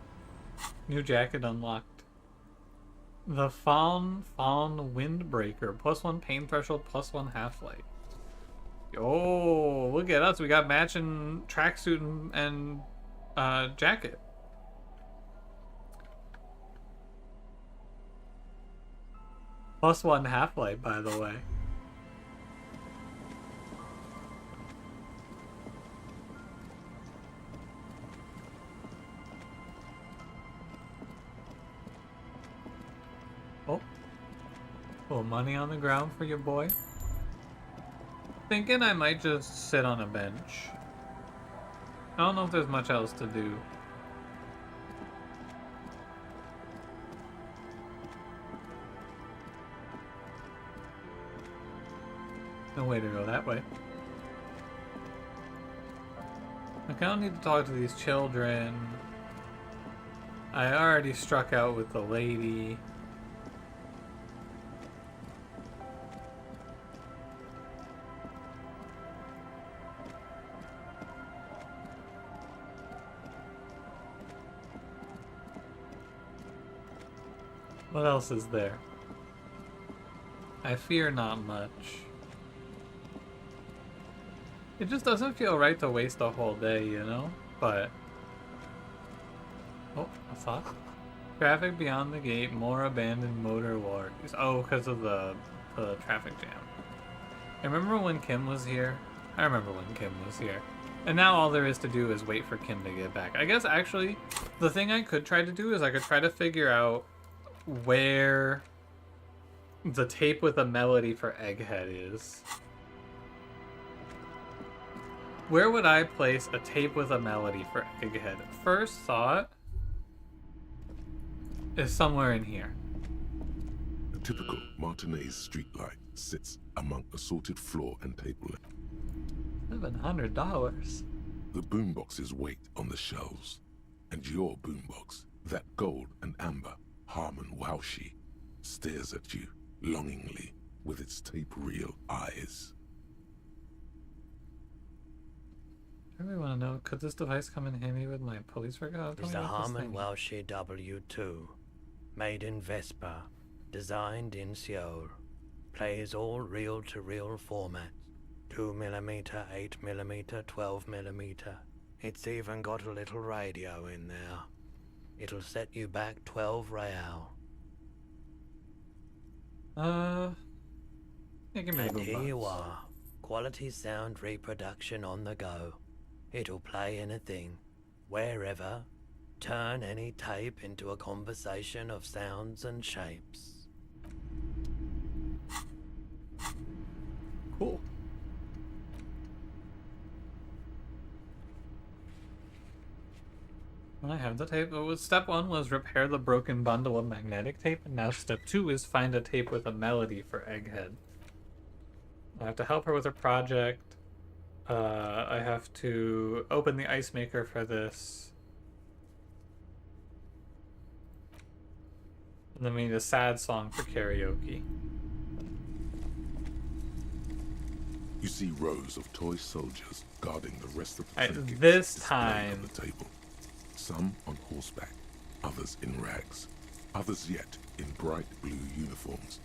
New jacket unlocked. The Fawn Windbreaker. +1 pain threshold, +1 half-life. Oh, look at us. We got matching tracksuit and jacket. +1 half-life, by the way. Oh. Little money on the ground for your boy. Thinking I might just sit on a bench. I don't know if there's much else to do. No way to go that way. I kind of need to talk to these children. I already struck out with the lady. What else is there? I fear not much. It just doesn't feel right to waste a whole day, you know? But... Oh, what's that? Traffic beyond the gate, more abandoned motor lorries. Oh, because of the traffic jam. I remember when Kim was here. I remember when Kim was here. And now all there is to do is wait for Kim to get back. I guess actually, the thing I could try to do is I could try to figure out where the tape with a melody for Egghead is. Where would I place a tape with a melody for Egghead? First thought is somewhere in here. A typical Martinez streetlight sits among assorted floor and table. $700. The boomboxes wait on the shelves, and your boombox, that gold and amber Harmon Waushi, stares at you longingly with its tape-reel eyes. I really want to know, could this device come in handy with my police record? It's the Harmon Waushi W2, made in Vespa, designed in Seoul, plays all reel-to-reel formats, 2mm, 8mm, 12mm. It's even got a little radio in there. It'll set you back 12 real. Yeah, give me and a here you boombox. are, quality sound reproduction on the go. It'll play anything, wherever, turn any tape into a conversation of sounds and shapes. Cool. I have the tape. Step 1 was repair the broken bundle of magnetic tape, and now step 2 is find a tape with a melody for Egghead. I have to help her with her project. I have to open the ice maker for this. And then we need a sad song for karaoke. You see rows of toy soldiers guarding the rest of the trinkets This displayed on time, the table. Some on horseback, others in rags, others yet in bright blue uniforms.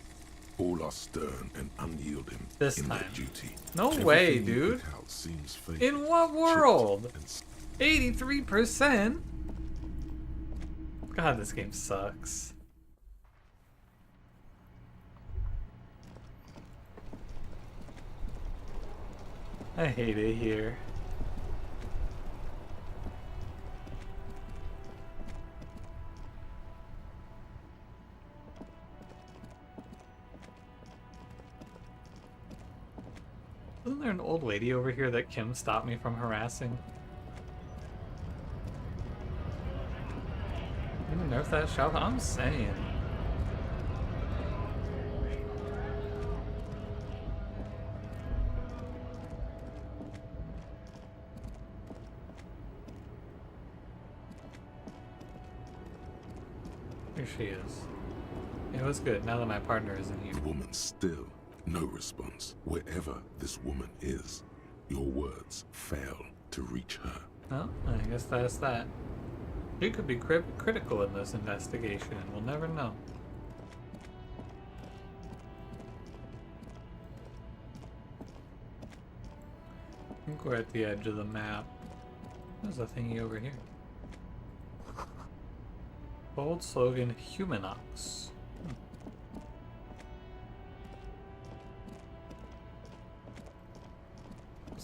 All are stern and unyielding This in time. their duty. No way, Everything you dude. pick out seems fake, In what world? tricked, and 83%? God, this game sucks. I hate it here. Isn't there an old lady over here that Kim stopped me from harassing? You nerf that shop? I'm saying. Here she is. It was good now that my partner isn't here. the woman still no response. Wherever this woman is, your words fail to reach her. Well, I guess that's that. She could be critical in this investigation, and we'll never know. I think we're at the edge of the map. There's a thingy over here. Bold slogan, Humanox.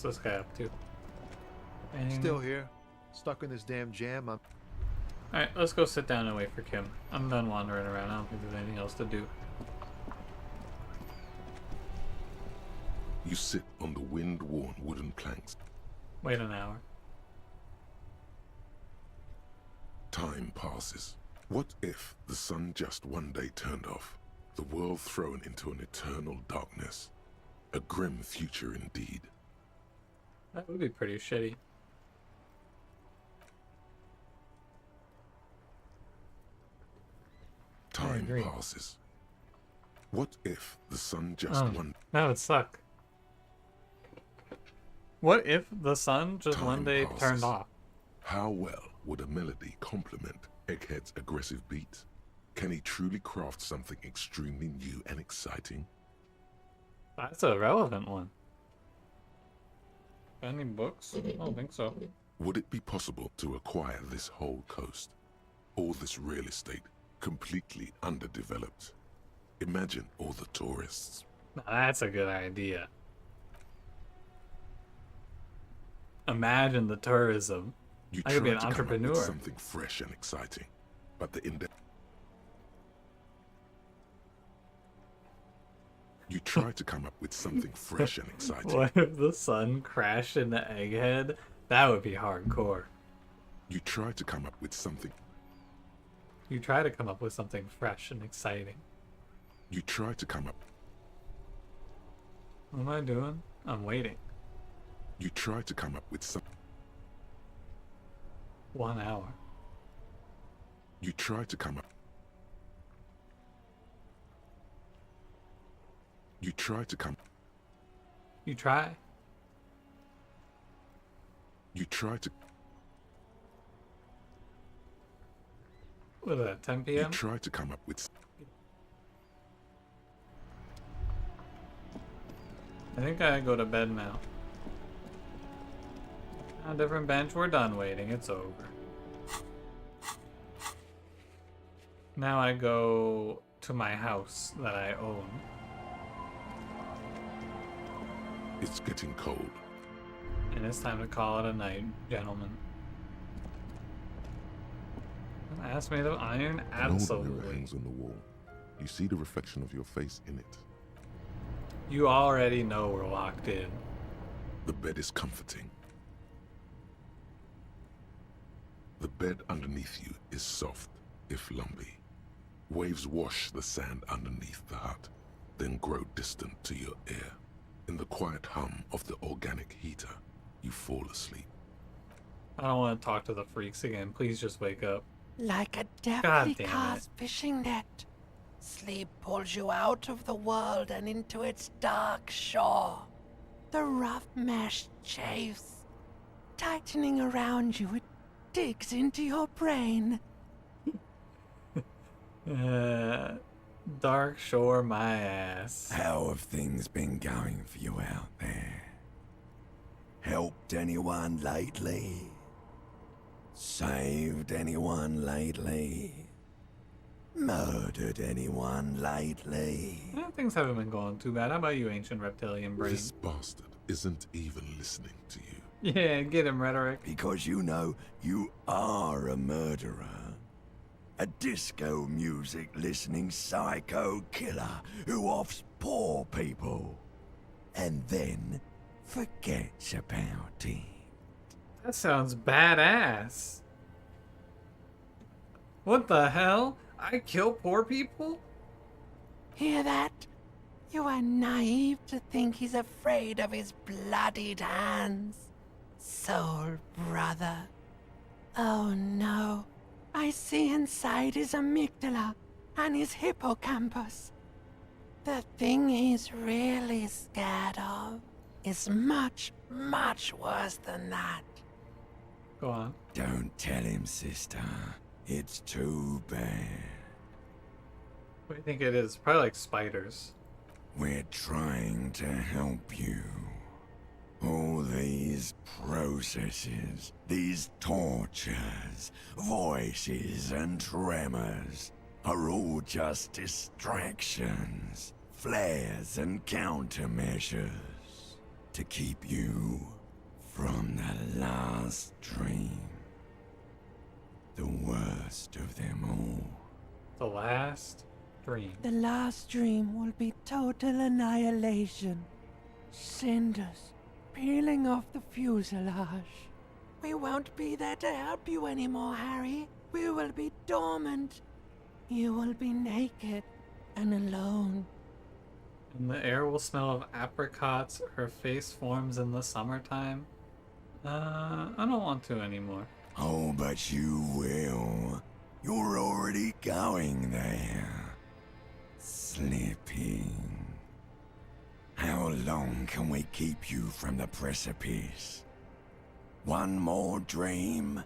What's this guy up to? Still here. Stuck in this damn jam. Alright, let's go sit down and wait for Kim. I'm done wandering around. I don't think there's anything else to do. You sit on the wind-worn wooden planks. Wait an hour. Time passes. What if the sun just one day turned off? The world thrown into an eternal darkness. A grim future indeed. That would be pretty shitty. Time passes. What if the sun just one... That would suck. What if the sun just one day passes. turned off? How well would a melody complement Egghead's aggressive beats? Can he truly craft something extremely new and exciting? That's a relevant one. Any books? I don't think so. Would it be possible to acquire this whole coast? All this real estate, completely underdeveloped? Imagine all the tourists. Now that's a good idea. Imagine the tourism. You I could be an try to come up with entrepreneur. something fresh and exciting, but the You try to come up with something fresh and exciting. What if the sun crashed into Egghead? That would be hardcore. You try to come up with something. You try to come up with something fresh and exciting. You try to come up. What am I doing? I'm waiting. You try to come up with some. 1 hour. You try to come up. You try to come. You try? You try to. What is that, 10 p.m.? You try to come up with. I think I go to bed now. On a different bench, we're done waiting. It's over. Now I go to my house that I own. It's getting cold. And it's time to call it a night, gentlemen. Ask me the iron? An old mirror Absolutely. hangs on the wall. You see the reflection of your face in it. You already know we're locked in. The bed is comforting. The bed underneath you is soft, if lumpy. Waves wash the sand underneath the hut, then grow distant to your ear. In the quiet hum of the organic heater, you fall asleep. I don't want to talk to the freaks again. Please just wake up. Like a God deftly damn it. cast fishing net, sleep pulls you out of the world and into its dark shore. The rough mesh chafes, tightening around you, it digs into your brain. Dark Shore my ass. How have things been going for you out there? Helped anyone lately? Saved anyone lately? Murdered anyone lately? Things haven't been going too bad. How about you, ancient reptilian brain? This bastard isn't even listening to you. Yeah, get him, rhetoric. Because you know you are a murderer. A disco music listening psycho killer who offs poor people. And then forgets about it. That sounds badass. What the hell? I kill poor people? Hear that? You are naive to think he's afraid of his bloodied hands. Soul brother. Oh no. I see inside his amygdala and his hippocampus. The thing he's really scared of is much, much worse than that. Go on. Don't tell him, sister. It's too bad. What do you think it is? Probably like spiders. We're trying to help you. All these processes, these tortures, voices and tremors are all just distractions, flares and countermeasures to keep you from the last dream. The worst of them all. The last dream. The last dream will be total annihilation. Cinders peeling off the fuselage. We won't be there to help you anymore, Harry. We will be dormant. You will be naked and alone. And the air will smell of apricots. Her face forms in the summertime. I don't want to anymore. Oh, but you will. You're already going there. Slipping. How long can we keep you from the precipice? One more dream?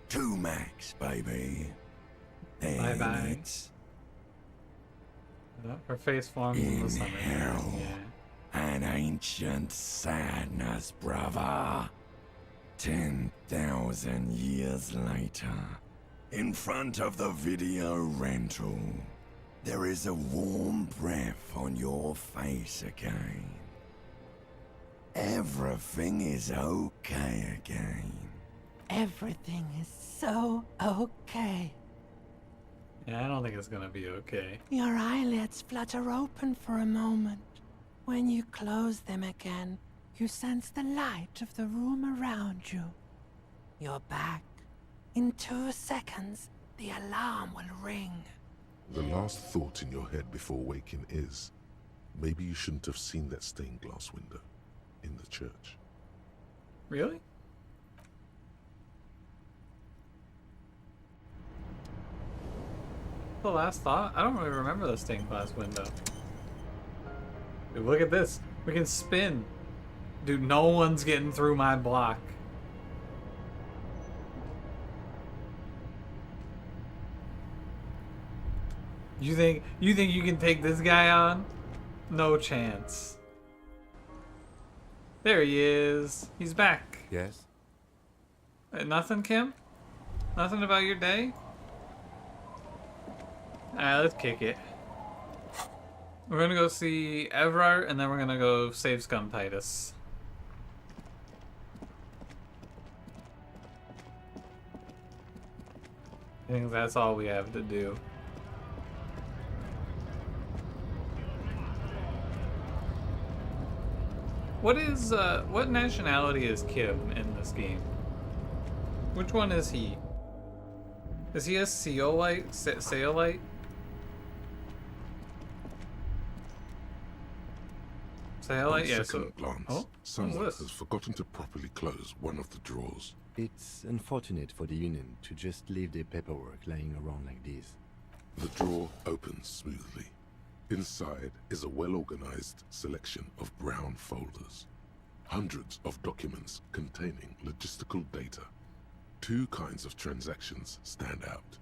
2 max, baby. Then Bye-bye. it's Her face forms in the summer. hell. Yeah. An ancient sadness, brother. 10,000 years later, in front of the video rental, there is a warm breath on your face again. Everything is okay again. Everything is so okay. Yeah, I don't think it's gonna be okay. Your eyelids flutter open for a moment. When you close them again, you sense the light of the room around you. You're back. In 2 seconds, the alarm will ring. The last thought in your head before waking is, maybe you shouldn't have seen that stained glass window in the church. Really? The last thought? I don't really remember the stained glass window. Dude, look at this. We can spin. Dude, no one's getting through my block. You think you can take this guy on? No chance. There he is. He's back. Yes? Nothing, Kim? Nothing about your day? Alright, let's kick it. We're gonna go see Everard, and then we're gonna go save Scum Titus. I think that's all we have to do. What nationality is Kim in this game? Which one is he? Is he a Seolite? Seolite? Seolite? On Yeah, second glance, oh, someone what's this? has forgotten to properly close one of the drawers. It's unfortunate for the Union to just leave their paperwork lying around like this. The drawer opens smoothly. Inside is a well-organized selection of brown folders. Hundreds of documents containing logistical data. 2 kinds of transactions stand out.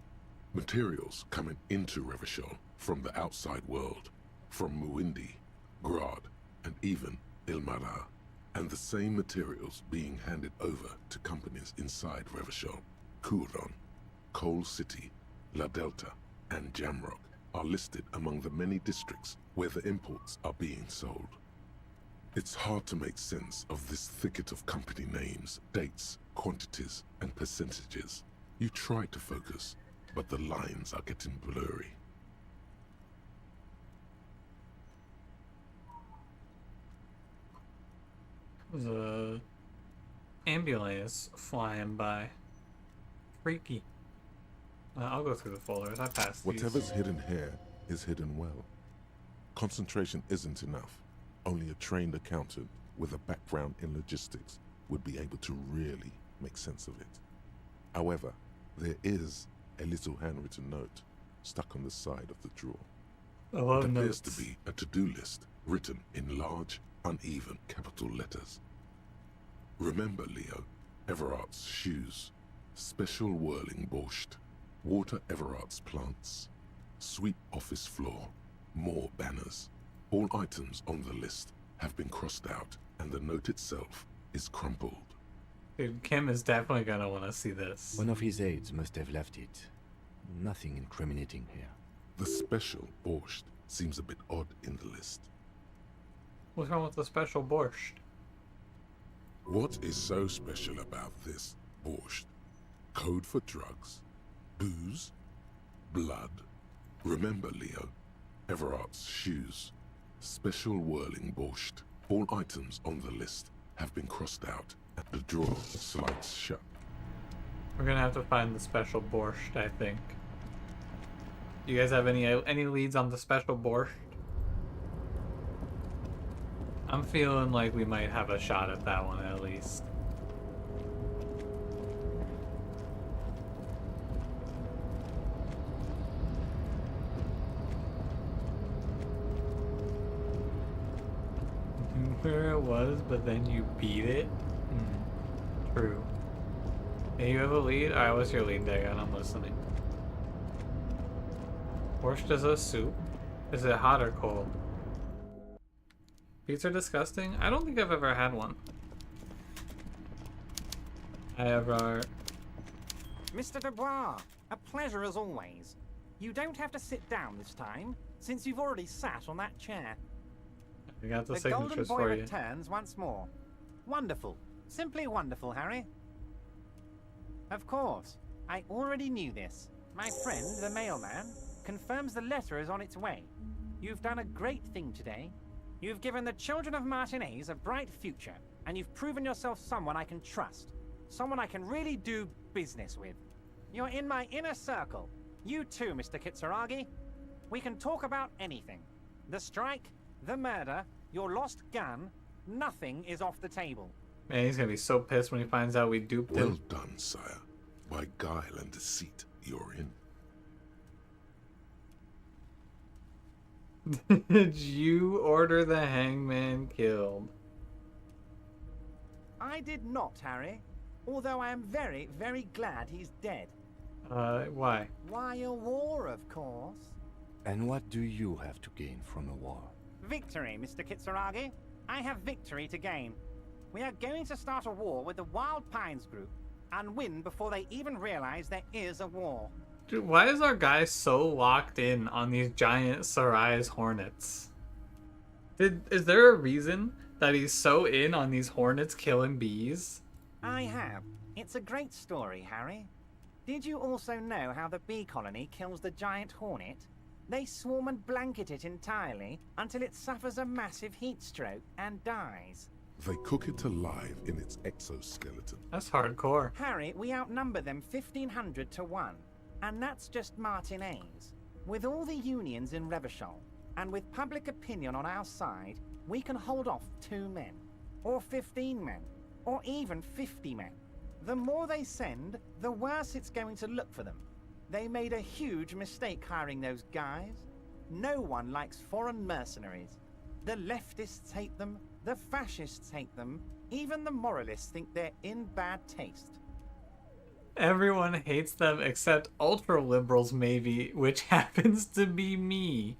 Materials coming into Revachol from the outside world, from Muindi, Grad, and even Ilmara, and the same materials being handed over to companies inside Revachol. Kuron, Coal City, La Delta, and Jamrock are listed among the many districts where the imports are being sold. It's hard to make sense of this thicket of company names, dates, quantities, and percentages. You try to focus, but the lines are getting blurry. There's a ambulance flying by. Freaky. I'll go through the folders. I passed these. Whatever's hidden here is hidden well. Concentration isn't enough. Only a trained accountant with a background in logistics would be able to really make sense of it. However, there is a little handwritten note stuck on the side of the drawer. I love It appears notes. to be a to-do list written in large, uneven capital letters. Remember, Leo, Everard's shoes, special whirling borscht, water Everard's plants, sweep office floor, more banners. All items on the list have been crossed out, and the note itself is crumpled. Dude, Kim is definitely gonna want to see this. One of his aides must have left it. Nothing incriminating here. The special borscht seems a bit odd in the list. What's wrong with the special borscht? What is so special about this borscht? Code for drugs? Booze? Blood? Remember, Leo, Everard's shoes, special whirling borscht. All items on the list have been crossed out, and the drawer slides shut. We're gonna have to find the special borscht, I think. You guys have any leads on the special borscht? I'm feeling like we might have a shot at that one at least. Where it was, but then you beat it? True. Hey, you have a lead? Alright, what's your lead, Dagon? I'm listening. Borscht is a soup? Is it hot or cold? Beets are disgusting? I don't think I've ever had one. I ever... Mr. Dubois, a pleasure as always. You don't have to sit down this time, since you've already sat on that chair. I got the Golden signatures Boy for you. returns once more. Wonderful. Simply wonderful, Harry. Of course. I already knew this. My friend, the mailman, confirms the letter is on its way. You've done a great thing today. You've given the children of Martinez a bright future, and you've proven yourself someone I can trust. Someone I can really do business with. You're in my inner circle. You too, Mr. Kitsuragi. We can talk about anything. The strike, the murder, your lost gun, nothing is off the table. Man, he's gonna be so pissed when he finds out we duped Well him. done, sire. By guile and deceit, you're in. Did you order the hangman killed? I did not, Harry. Although I am very, very glad he's dead. Why? Why, a war, of course. And what do you have to gain from a war? Victory, Mr. Kitsuragi. I have victory to gain. We are going to start a war with the Wild Pines group and win before they even realize there is a war. Dude, why is our guy so locked in on these giant Sarai's hornets? Is there a reason that he's so in on these hornets killing bees? I have. It's a great story, Harry. Did you also know how the bee colony kills the giant hornet? They swarm and blanket it entirely until it suffers a massive heat stroke and dies. They cook it alive in its exoskeleton. That's hardcore. Harry, we outnumber them 1,500 to 1. And that's just Martinez. With all the unions in Revachol, and with public opinion on our side, we can hold off 2 men, or 15 men, or even 50 men. The more they send, the worse it's going to look for them. They made a huge mistake hiring those guys. No one likes foreign mercenaries. The leftists hate them, the fascists hate them, even the moralists think they're in bad taste. Everyone hates them except ultra-liberals, maybe, which happens to be me.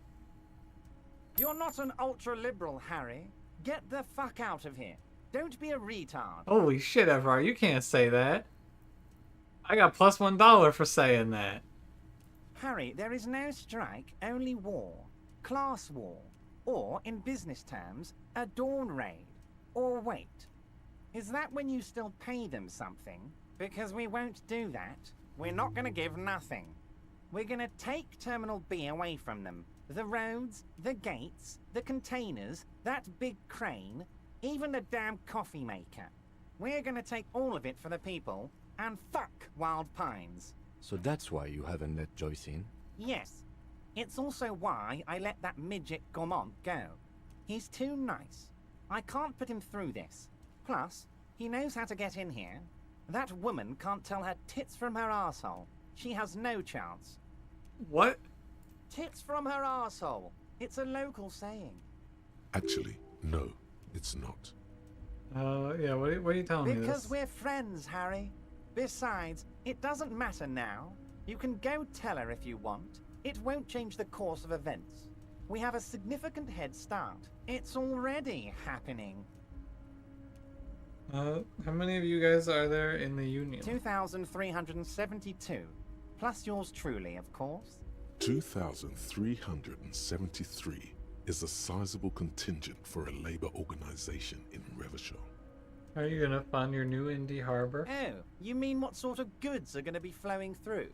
You're not an ultra-liberal, Harry. Get the fuck out of here. Don't be a retard. Holy shit, Everard, you can't say that. I got plus $1 for saying that. Harry, there is no strike, only war. Class war. Or, in business terms, a dawn raid. Or wait. Is that when you still pay them something? Because we won't do that. We're not gonna give nothing. We're gonna take Terminal B away from them. The roads, the gates, the containers, that big crane, even the damn coffee maker. We're gonna take all of it for the people, and fuck Wild Pines. So that's why you haven't let Joyce in? Yes. It's also why I let that midget Gaumont go. He's too nice. I can't put him through this. Plus, he knows how to get in here. That woman can't tell her tits from her arsehole. She has no chance. What? Tits from her arsehole. It's a local saying. Actually, no, it's not. Yeah, what are you telling me this? Because we're friends, Harry. Besides, it doesn't matter now. You can go tell her if you want. It won't change the course of events. We have a significant head start. It's already happening. How many of you guys are there in the Union? 2,372. Plus yours truly, of course. 2,373 is a sizable contingent for a labor organization in Revachol. Are you gonna fund your new indie harbor? Oh, you mean what sort of goods are gonna be flowing through?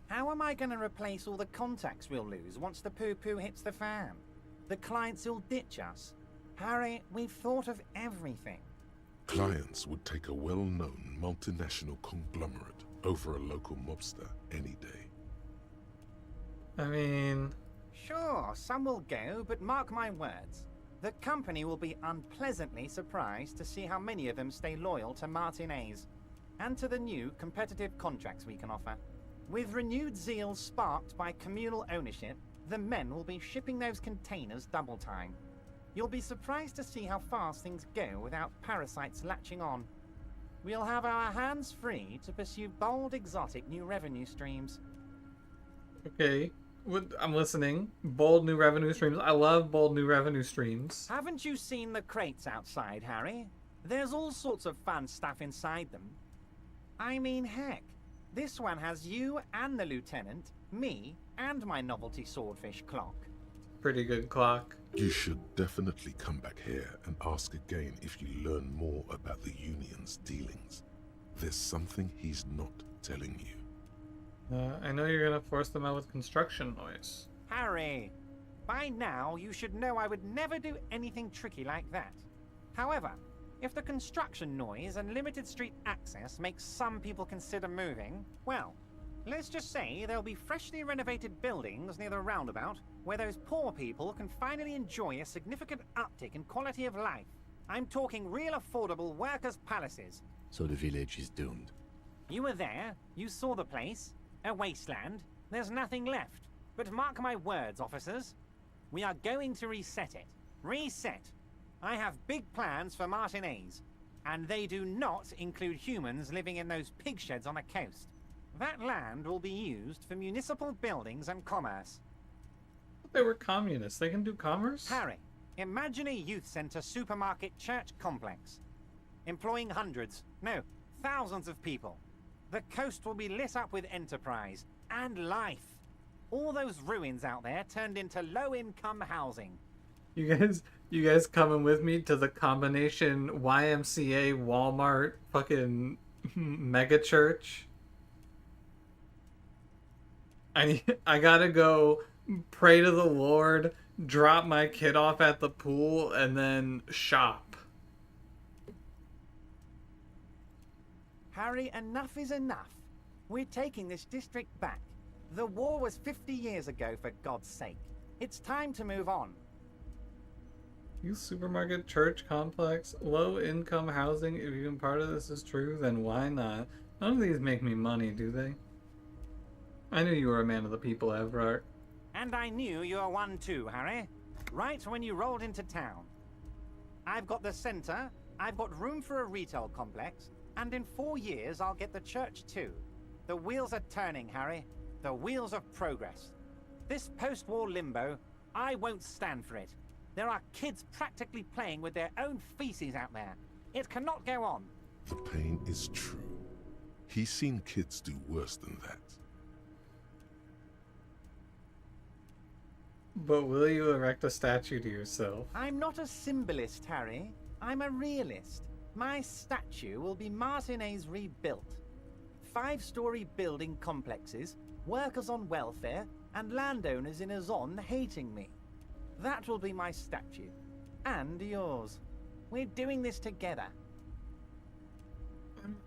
How am I gonna replace all the contacts we'll lose once the poo-poo hits the fan? The clients will ditch us. Harry, we've thought of everything. Clients would take a well-known multinational conglomerate over a local mobster any day. I mean... Sure, some will go, but mark my words. The company will be unpleasantly surprised to see how many of them stay loyal to Martinez, and to the new competitive contracts we can offer. With renewed zeal sparked by communal ownership, the men will be shipping those containers double time. You'll be surprised to see how fast things go without parasites latching on. We'll have our hands free to pursue bold, exotic new revenue streams. Okay, I'm listening. Bold new revenue streams. I love bold new revenue streams. Haven't you seen the crates outside, Harry? There's all sorts of fun stuff inside them. I mean, heck, this one has you and the lieutenant, me, and my novelty swordfish clock. Pretty good clock. You should definitely come back here and ask again if you learn more about the Union's dealings. There's something he's not telling you. I know you're gonna force them out with construction noise. Harry, by now you should know I would never do anything tricky like that. However, if the construction noise and limited street access makes some people consider moving, well, let's just say there'll be freshly renovated buildings near the roundabout where those poor people can finally enjoy a significant uptick in quality of life. I'm talking real affordable workers' palaces. So the village is doomed. You were there, you saw the place. A wasteland. There's nothing left. But mark my words, officers. We are going to reset it. Reset. I have big plans for Martinez. And they do not include humans living in those pig sheds on the coast. That land will be used for municipal buildings and commerce. But they were communists. They can do commerce? Harry, imagine a youth center supermarket church complex. Employing hundreds, no, thousands of people. The coast will be lit up with enterprise and life. All those ruins out there turned into low-income housing. You guys coming with me to the combination YMCA, Walmart, fucking mega church? I gotta go pray to the Lord, drop my kid off at the pool, and then shop. Harry, enough is enough. We're taking this district back. The war was 50 years ago, for God's sake. It's time to move on. You supermarket, church complex, low-income housing, if even part of this is true, then why not? None of these make me money, do they? I knew you were a man of the people, Everard. And I knew you were one too, Harry. Right when you rolled into town. I've got the center, I've got room for a retail complex, and in 4 years I'll get the church too. The wheels are turning, Harry. The wheels of progress. This post-war limbo, I won't stand for it. There are kids practically playing with their own feces out there. It cannot go on. The pain is true. He's seen kids do worse than that. But will you erect a statue to yourself? I'm not a symbolist, Harry. I'm a realist. My statue will be Martinez rebuilt. 5-story building complexes, workers on welfare, and landowners in Azon hating me. That will be my statue. And yours. We're doing this together.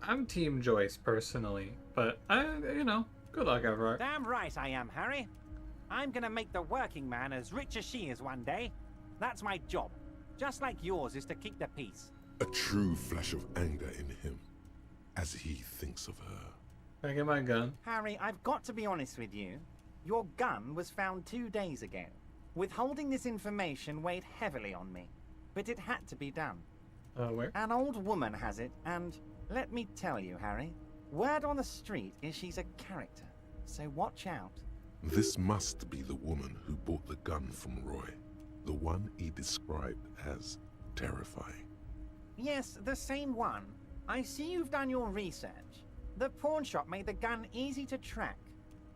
I'm Team Joyce, personally. But, good luck, Everard. Damn right I am, Harry. I'm gonna make the working man as rich as she is one day. That's my job. Just like yours is to keep the peace. A true flash of anger in him, as he thinks of her. Can I get my gun? Harry, I've got to be honest with you. Your gun was found 2 days ago. Withholding this information weighed heavily on me. But it had to be done. Where? An old woman has it, and let me tell you, Harry, word on the street is she's a character. So watch out. This must be the woman who bought the gun from Roy. The one he described as terrifying. Yes, the same one. I see you've done your research. The pawn shop made the gun easy to track.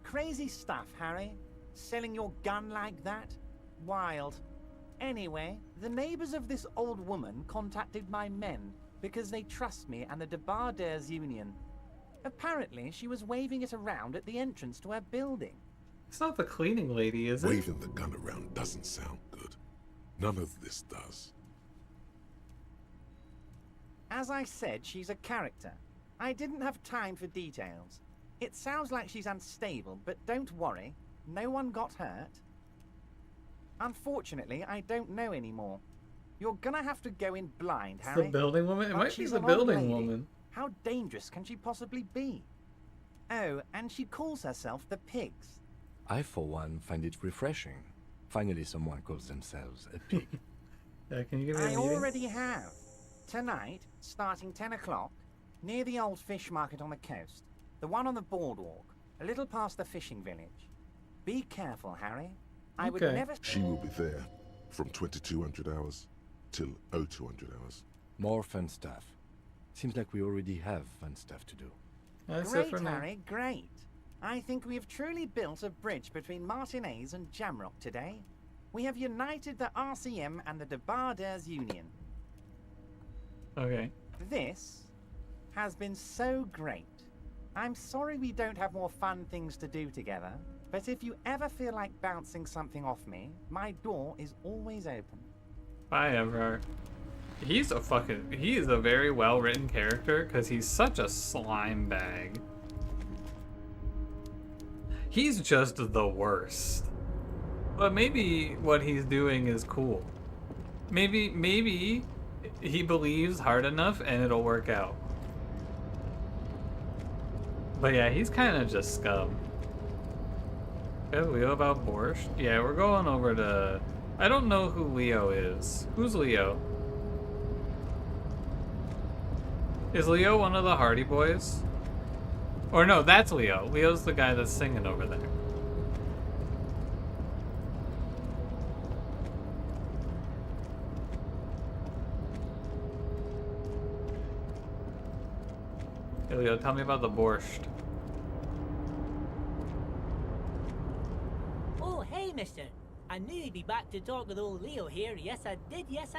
Crazy stuff, Harry. Selling your gun like that? Wild. Anyway, the neighbors of this old woman contacted my men because they trust me and the Debarders Union. Apparently, she was waving it around at the entrance to her building. It's not the cleaning lady, is it? Waving the gun around doesn't sound good. None of this does. As I said, she's a character. I didn't have time for details. It sounds like she's unstable, but don't worry. No one got hurt. Unfortunately, I don't know anymore. You're gonna have to go in blind, It's Harry. the building woman? It But might be she's the an old building lady. woman. How dangerous can she possibly be? Oh, and she calls herself the Pigs. I, for one, find it refreshing. Finally, someone calls themselves a pig. Can you give me a I meeting? already have. Tonight, starting 10 o'clock, near the old fish market on the coast. The one on the boardwalk, a little past the fishing village. Be careful, Harry. I would never... She will be there from 2200 hours till 0200 hours. More fun stuff. Seems like we already have fun stuff to do. That's Great, it for now. Harry, great. I think we have truly built a bridge between Martinez and Jamrock today. We have united the RCM and the Debarders Union. Okay. This has been so great. I'm sorry we don't have more fun things to do together, but if you ever feel like bouncing something off me, my door is always open. Bye, Everard. He is a very well-written character because he's such a slime bag. He's just the worst. But maybe what he's doing is cool. Maybe he believes hard enough and it'll work out. But yeah, he's kind of just scum. Okay, Leo about Borscht? Yeah, we're going over to... I don't know who Leo is. Who's Leo? Is Leo one of the Hardie boys? Or no, that's Leo. Leo's the guy that's singing over there. Hey Leo, tell me about the borscht. Oh, hey, mister. I knew you'd be back to talk with old Leo here. Yes, I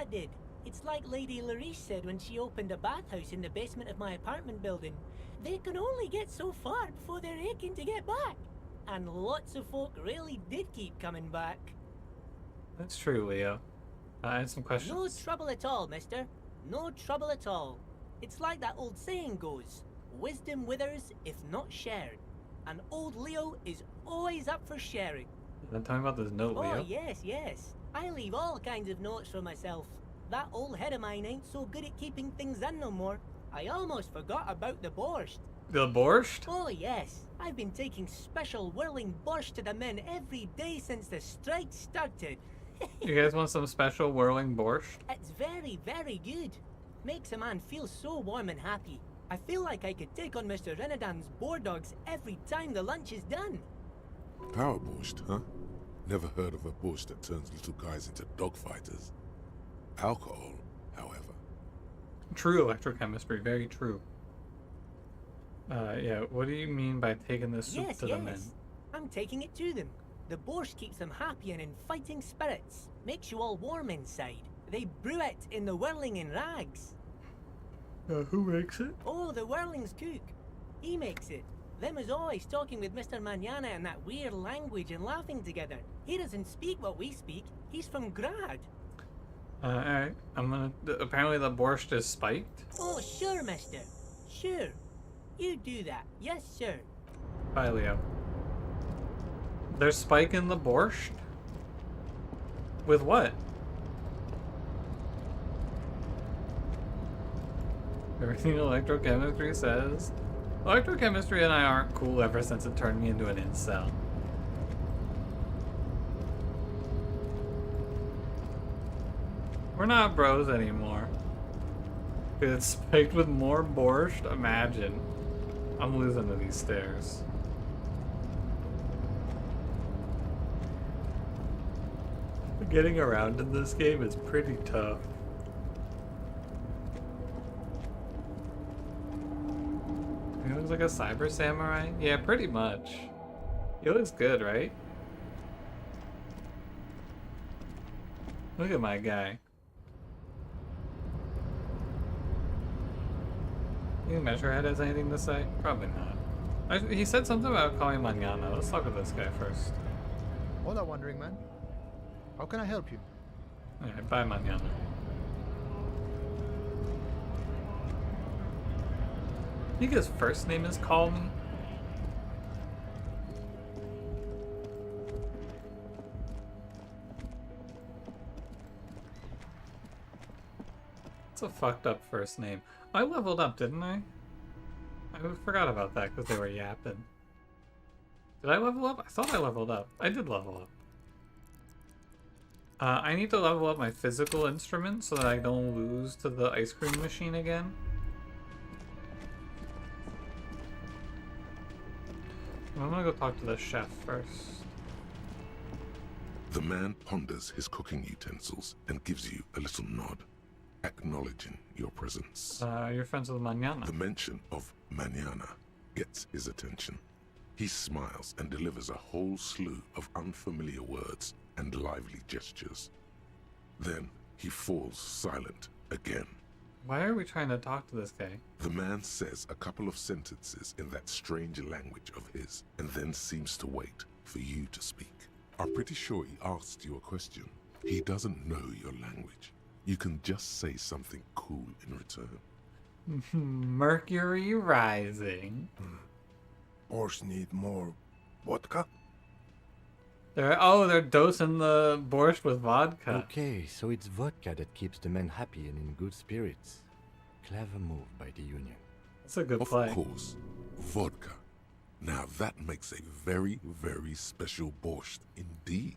did. It's like Lady Larice said when she opened a bathhouse in the basement of my apartment building. They can only get so far before they're aching to get back. And lots of folk really did keep coming back. That's true, Leo. I had some questions. No trouble at all, mister. No trouble at all. It's like that old saying goes, wisdom withers if not shared. And old Leo is always up for sharing. Tell me about this note, Leo. Oh, yes. I leave all kinds of notes for myself. That old head of mine ain't so good at keeping things in no more. I almost forgot about the borscht. The borscht? Oh, yes. I've been taking special whirling borscht to the men every day since the strike started. You guys want some special whirling borscht? It's very, very good. Makes a man feel so warm and happy. I feel like I could take on Mr. Renedan's boar dogs every time the lunch is done. Power borscht, huh? Never heard of a borscht that turns little guys into dogfighters. Alcohol, however. True electrochemistry, very true. Yeah, what do you mean by taking this soup Yes, to the men? yes. I'm taking it to them. The borscht keeps them happy and in fighting spirits. Makes you all warm inside. They brew it in the Whirling in rags. Who makes it? Oh, the Whirling's cook. He makes it. Them is always talking with Mr. Manana in that weird language and laughing together. He doesn't speak what we speak. He's from Grad. Alright. I'm gonna... Apparently the borscht is spiked. Oh, sure, mister. Sure. You do that. Yes, sir. Bye, Leo. They're spiking the borscht? With what? Everything electrochemistry says. Electrochemistry and I aren't cool ever since it turned me into an incel. We're not bros anymore. It's spiked with more borscht? Imagine. I'm losing to these stairs. Getting around in this game is pretty tough. He looks like a cyber samurai? Yeah, pretty much. He looks good, right? Look at my guy. You think Measurehead has anything to say? Probably not. He said something about calling Manana. Let's talk with this guy first. Hola, wandering man. How can I help you? Alright, bye, Manana. I think his first name is Call Me. It's a fucked up first name. I leveled up, didn't I? I forgot about that because they were yapping. Did I level up? I thought I leveled up. I did level up. I need to level up my physical instrument so that I don't lose to the ice cream machine again. I'm gonna go talk to the chef first. The man ponders his cooking utensils and gives you a little nod, acknowledging your presence. You're friends with Manana. The mention of Manana gets his attention. He smiles and delivers a whole slew of unfamiliar words and lively gestures. Then he falls silent again. Why are we trying to talk to this guy? The man says a couple of sentences in that strange language of his, and then seems to wait for you to speak. I'm pretty sure he asked you a question. He doesn't know your language. You can just say something cool in return. Mercury rising. Borscht need more vodka? They're dosing the borscht with vodka. Okay, so it's vodka that keeps the men happy and in good spirits. Clever move by the Union. That's a good Of play. course, vodka. Now that makes a very, very special borscht indeed.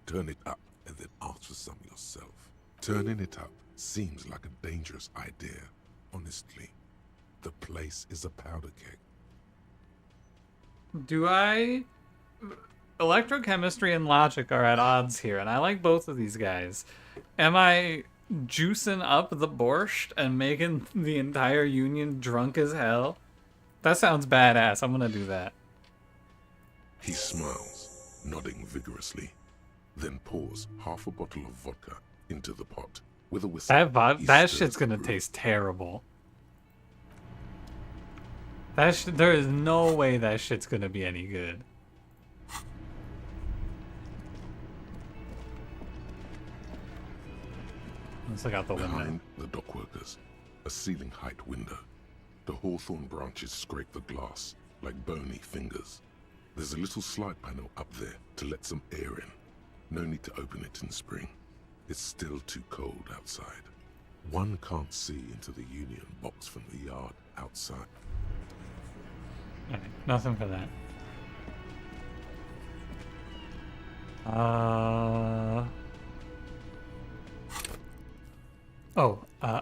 Turn it up and then ask for some yourself. Turning it up seems like a dangerous idea, honestly. The place is a powder keg. Do I... Electrochemistry and logic are at odds here, and I like both of these guys. Am I juicing up the borscht and making the entire Union drunk as hell? That sounds badass. I'm gonna do that. He smiles, nodding vigorously, then pours half a bottle of vodka into the pot with a whistle. That shit's gonna taste terrible. There is no way that shit's gonna be any good. Let's look out the window. Behind the dockworkers, a ceiling-height window. The hawthorn branches scrape the glass like bony fingers. There's a little slide panel up there to let some air in. No need to open it in spring. It's still too cold outside. One can't see into the Union box from the yard outside. Alright, nothing for that.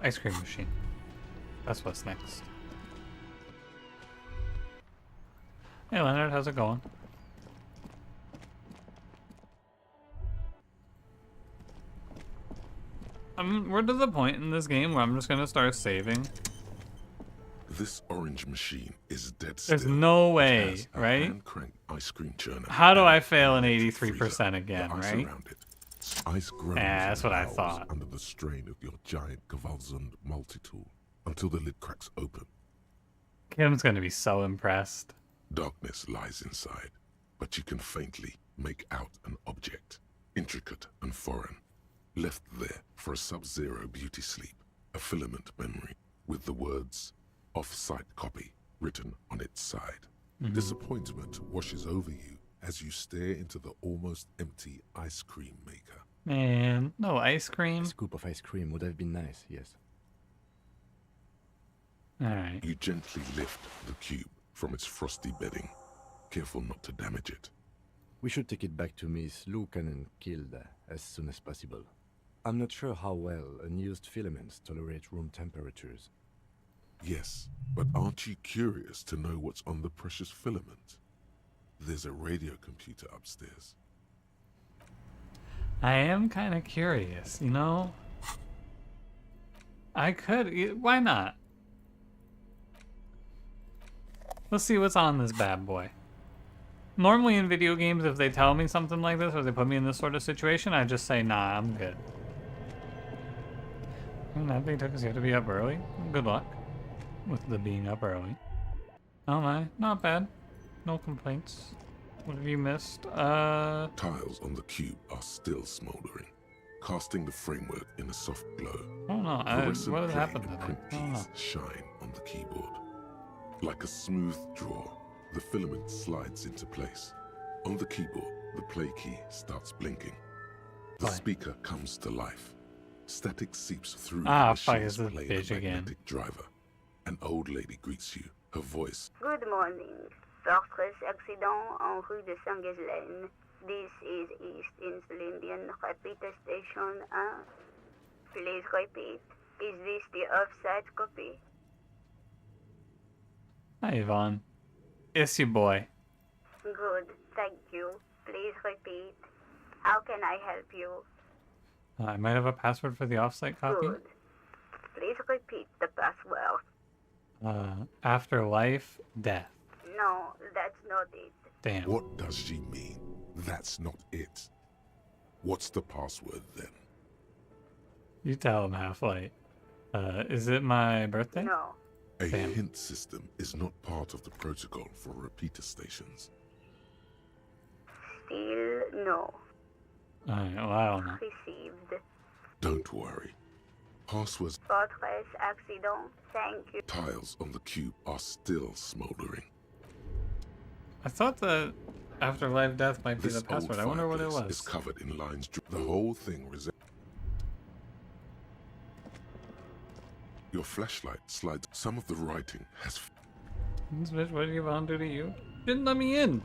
Ice cream machine. That's what's next. Hey Leonard, how's it going? We're to the point in this game where I'm just gonna start saving. This orange machine is dead still. There's no way, It has a right? hand-cranked ice cream churner. How do and I fail an electric 83% freezer. again, The ice right? around it. Ice grows Yeah, that's what I and thought. under the strain of your giant Gewaltsund multi-tool until the lid cracks open. Kim's gonna be so impressed. Darkness lies inside, but you can faintly make out an object, intricate and foreign, left there for a sub-zero beauty sleep, a filament memory with the words offsite copy written on its side. Disappointment washes over you as you stare into the almost empty ice cream maker. Man, no ice cream. A scoop of ice cream would have been nice, yes. Alright. You gently lift the cube from its frosty bedding, careful not to damage it. We should take it back to Miss Lucan and killed as soon as possible. I'm not sure how well unused filaments tolerate room temperatures. Yes, but aren't you curious to know what's on the precious filament? There's a radio computer upstairs. I am kind of curious, you know? I could, why not? Let's see what's on this bad boy. Normally in video games, if they tell me something like this, or they put me in this sort of situation, I just say, nah, I'm good. That thing took us, you have to be up early. Good luck with the being up early. Oh my, not bad. No complaints. What have you missed? Tiles on the cube are still smoldering, casting the framework in a soft glow. Oh no, Fluorescent what has plane happened and to print that? I don't keys know. shine on the keyboard. Like a smooth draw, the filament slides into place. On the keyboard, the play key starts blinking. The speaker comes to life. Static seeps through the Fuck, machine's it's this plain bitch again. magnetic driver. An old lady greets you, her voice Good morning. Fortress accident en rue de Saint-Ghislaine. This is East Insulindian repeater station 1. Please repeat. Is this the offsite copy? Hi, Yvonne. It's your boy. Good, thank you. Please repeat. How can I help you? I might have a password for the offsite copy. Good. Please repeat the password. Afterlife, death. No, that's not it. Damn. What does she mean? That's not it. What's the password then? You tell him, Half-Light. Is it my birthday? No. A Damn. hint system is not part of the protocol for repeater stations. Still no. Alright, well, I don't know. Received. Don't worry. Passwords. Fortress accident. Thank you. Tiles on the cube are still smoldering. I thought that afterlife death might be This the password. I old wonder what it fireplace was. is covered in lines. The whole thing resembles. Your flashlight slides. Some of the writing has. This bitch, what did Yvonne do to you? Didn't let me in.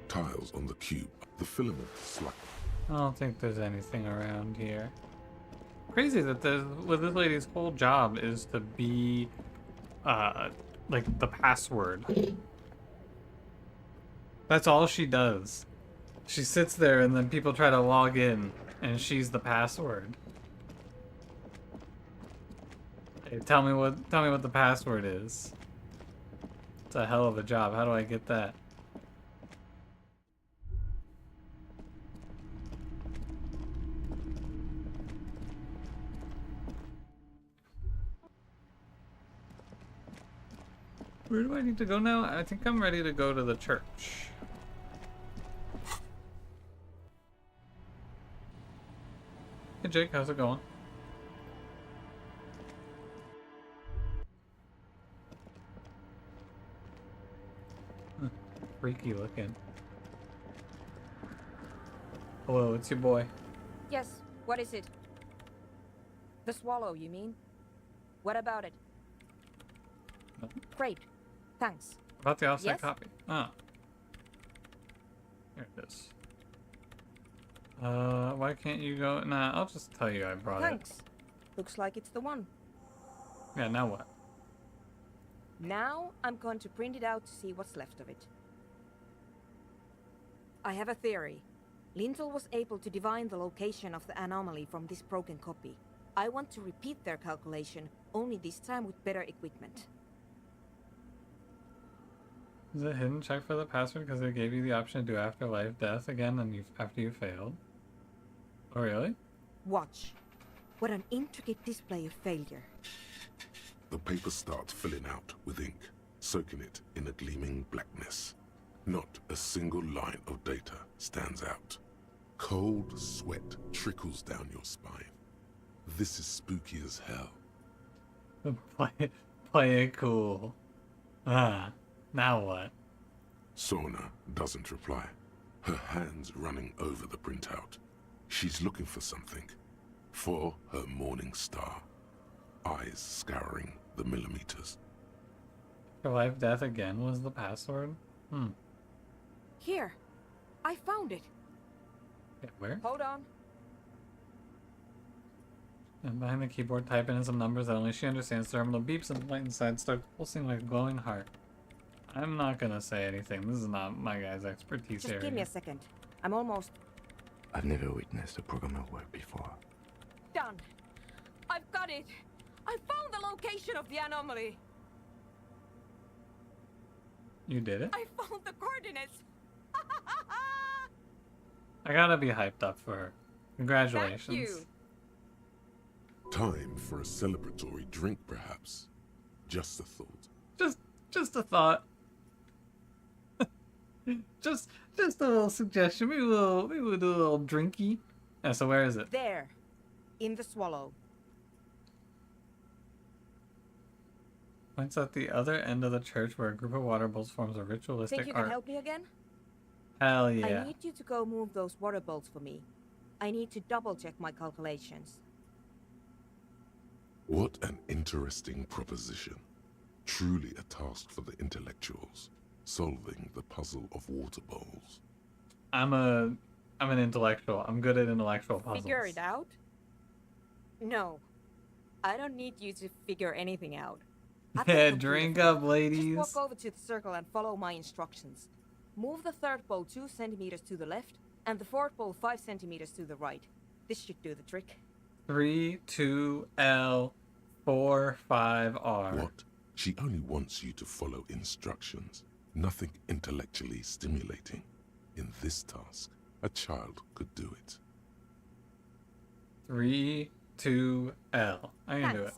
Tiles on the cube. The filament slide. I don't think there's anything around here. Crazy that this lady's whole job is to be, like the password. That's all she does. She sits there and then people try to log in and she's the password. Hey, tell me what the password is. It's a hell of a job. How do I get that? Where do I need to go now? I think I'm ready to go to the church. Hey Jake, how's it going? Freaky looking. Hello, it's your boy. Yes, what is it? The swallow, you mean? What about it? Great. Thanks. About the offsite Yes? copy. Ah. Here it is. Why can't you go? Nah, I'll just tell you I brought Thanks. Looks like it's the one. it. Yeah, now what? Now I'm going to print it out to see what's left of it. I have a theory. Lintel was able to divine the location of the anomaly from this broken copy. I want to repeat their calculation, only this time with better equipment. Is it hidden? Check for the password because it gave you the option to do afterlife death again and after you failed. Oh, really? Watch. What an intricate display of failure. The paper starts filling out with ink, soaking it in a gleaming blackness. Not a single line of data stands out. Cold sweat trickles down your spine. This is spooky as hell. Play it cool. Now what? Sorna doesn't reply, her hands running over the printout. She's looking for something. For her morning star. Eyes scouring the millimeters. For life death again was the password? Here. I found it. Yeah, where? Hold on. And behind the keyboard typing in some numbers that only she understands. The terminal beeps and the light inside starts pulsing like a glowing heart. I'm not gonna say anything. This is not my guy's expertise area. Just give me a second. I'm almost I've never witnessed a programmer work before. done. I've got it. I found the location of the anomaly. You did it? I found the coordinates. I gotta be hyped up for her. Congratulations. Thank you. Time for a celebratory drink, perhaps. Just a thought. Just a thought. just a little suggestion. Maybe we'll do a little drinky. Yeah, so where is it? There. In the swallow. Points at the other end of the church where a group of water bowls forms a ritualistic Think you art. can help me again? Hell yeah. I need you to go move those water bowls for me. I need to double check my calculations. What an interesting proposition. Truly a task for the intellectuals, solving the puzzle of water bowls. I'm an intellectual. I'm good at intellectual puzzles. Figure it out? No. I don't need you to figure anything out. Yeah, drink up, ladies. Just walk over to the circle and follow my instructions. Move the third bowl 2 centimeters to the left, and the fourth bowl 5 centimeters to the right. This should do the trick. 3, 2, L, 4, 5, R. What? She only wants you to follow instructions. Nothing intellectually stimulating. In this task, a child could do it. 3, 2, L. I can do it.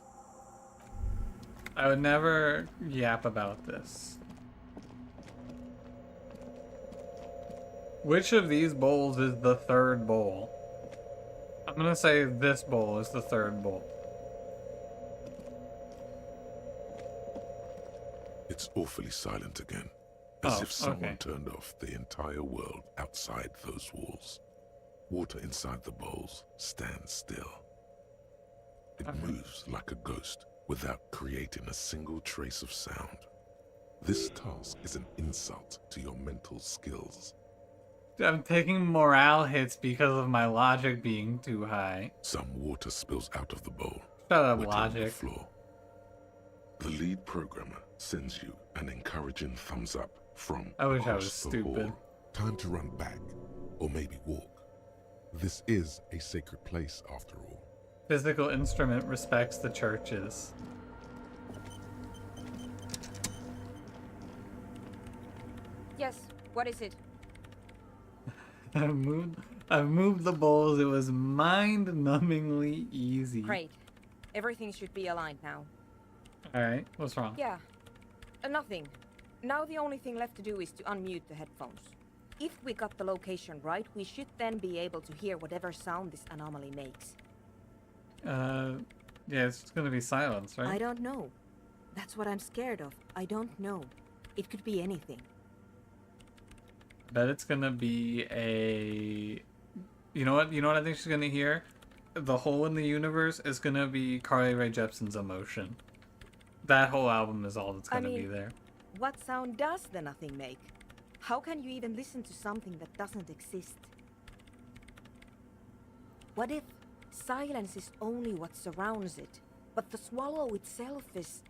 I would never yap about this. Which of these bowls is the third bowl? I'm gonna say this bowl is the third bowl. It's awfully silent again, as Oh, if someone okay. turned off the entire world outside those walls. Water inside the bowls stands still. It moves like a ghost without creating a single trace of sound. This task is an insult to your mental skills. I'm taking morale hits because of my logic being too high. Some water spills out of the bowl. Shut up, wetting the logic. floor. The lead programmer sends you an encouraging thumbs up from I wish I across was the stupid. hall. Time to run back, or maybe walk. This is a sacred place after all. Physical instrument respects the churches. Yes, what is it? I've moved the bowls. It was mind-numbingly easy. Great. Everything should be aligned now. Alright, what's wrong? Yeah. Nothing. Now the only thing left to do is to unmute the headphones. If we got the location right, we should then be able to hear whatever sound this anomaly makes. Yeah, it's gonna be silence, right? I don't know. That's what I'm scared of. I don't know. It could be anything. Bet it's gonna be a... You know what I think she's gonna hear? The Hole in the Universe is gonna be Carly Rae Jepsen's Emotion. That whole album is all that's gonna be there. What sound does the nothing make? How can you even listen to something that doesn't exist? What if silence is only what surrounds it, but the swallow itself is...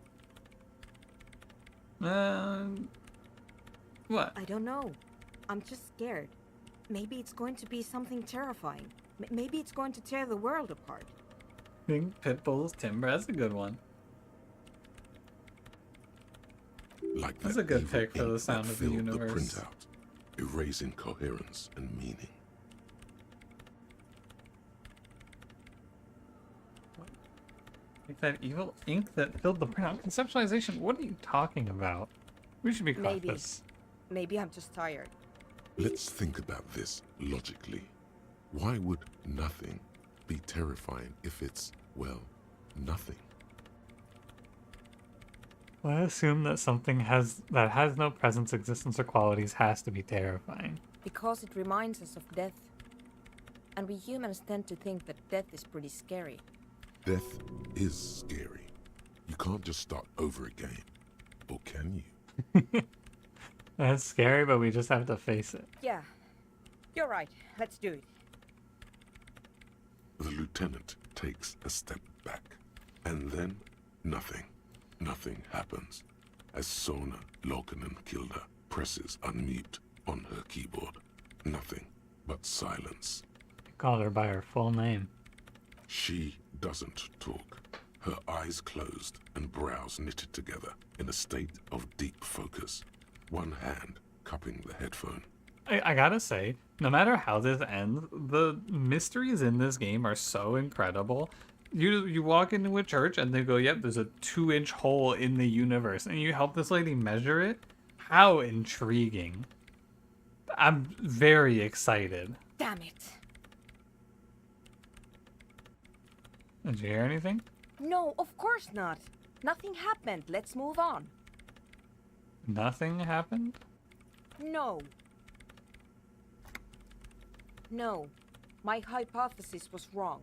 What? I don't know. I'm just scared. Maybe it's going to be something terrifying. Maybe it's going to tear the world apart. I think Pitbull's timber. That's a good one. Like That's that a good evil pick for the ink sound that of the filled universe. printout, erasing coherence and meaning. Like that evil ink that filled the printout. Conceptualization? What are you talking about? We should be cautious. Maybe I'm just tired. Let's think about this logically. Why would nothing be terrifying if it's, well, nothing? Well, I assume that something that has no presence, existence, or qualities has to be terrifying. Because it reminds us of death. And we humans tend to think that death is pretty scary. Death is scary. You can't just start over again. Or can you? That's scary, but we just have to face it. Yeah. You're right. Let's do it. The lieutenant takes a step back. And then nothing. Nothing happens. As Sona Lokanen-Kilda presses unmute on her keyboard. Nothing but silence. Called her by her full name. She doesn't talk. Her eyes closed and brows knitted together in a state of deep focus. One hand cupping the headphone. I gotta say, no matter how this ends, the mysteries in this game are so incredible. You walk into a church and they go, yep, there's a 2-inch hole in the universe, and you help this lady measure it? How intriguing. I'm very excited. Damn it. Did you hear anything? No, of course not. Nothing happened. Let's move on. Nothing happened? No. No. My hypothesis was wrong.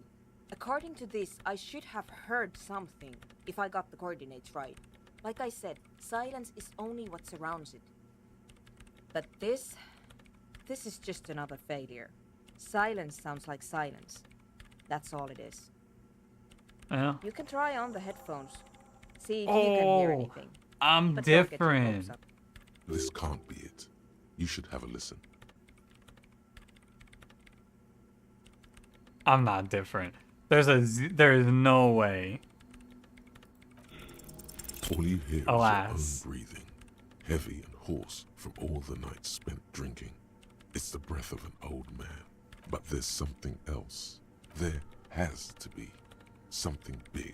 According to this, I should have heard something, if I got the coordinates right. Like I said, silence is only what surrounds it. But this is just another failure. Silence sounds like silence. That's all it is. Yeah. You can try on the headphones. See if you can hear anything. I'm But don't get your hopes different. up. This can't be it. You should have a listen. I'm not different. There is no way. All you hear Alas. is your own breathing, heavy and hoarse from all the nights spent drinking. It's the breath of an old man. But there's something else. There has to be. Something big.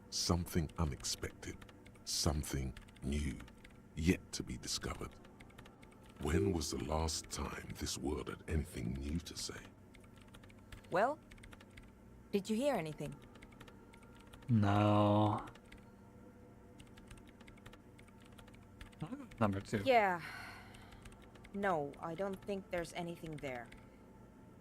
Something unexpected. Something new. Yet to be discovered. When was the last time this world had anything new to say? Well, did you hear anything? No. Number 2. Yeah. No, I don't think there's anything there.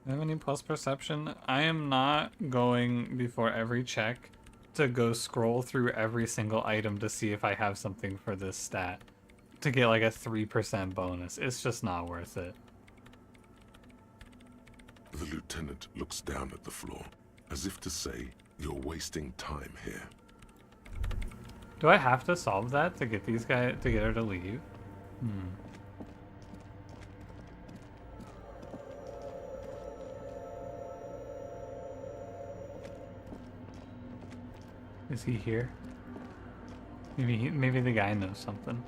Do you have any plus perception? I am not going before every check to go scroll through every single item to see if I have something for this stat. To get like a 3% bonus. It's just not worth it. The lieutenant looks down at the floor, as if to say, you're wasting time here. Do I have to solve that to get these guys to get her to leave? Is he here? Maybe the guy knows something.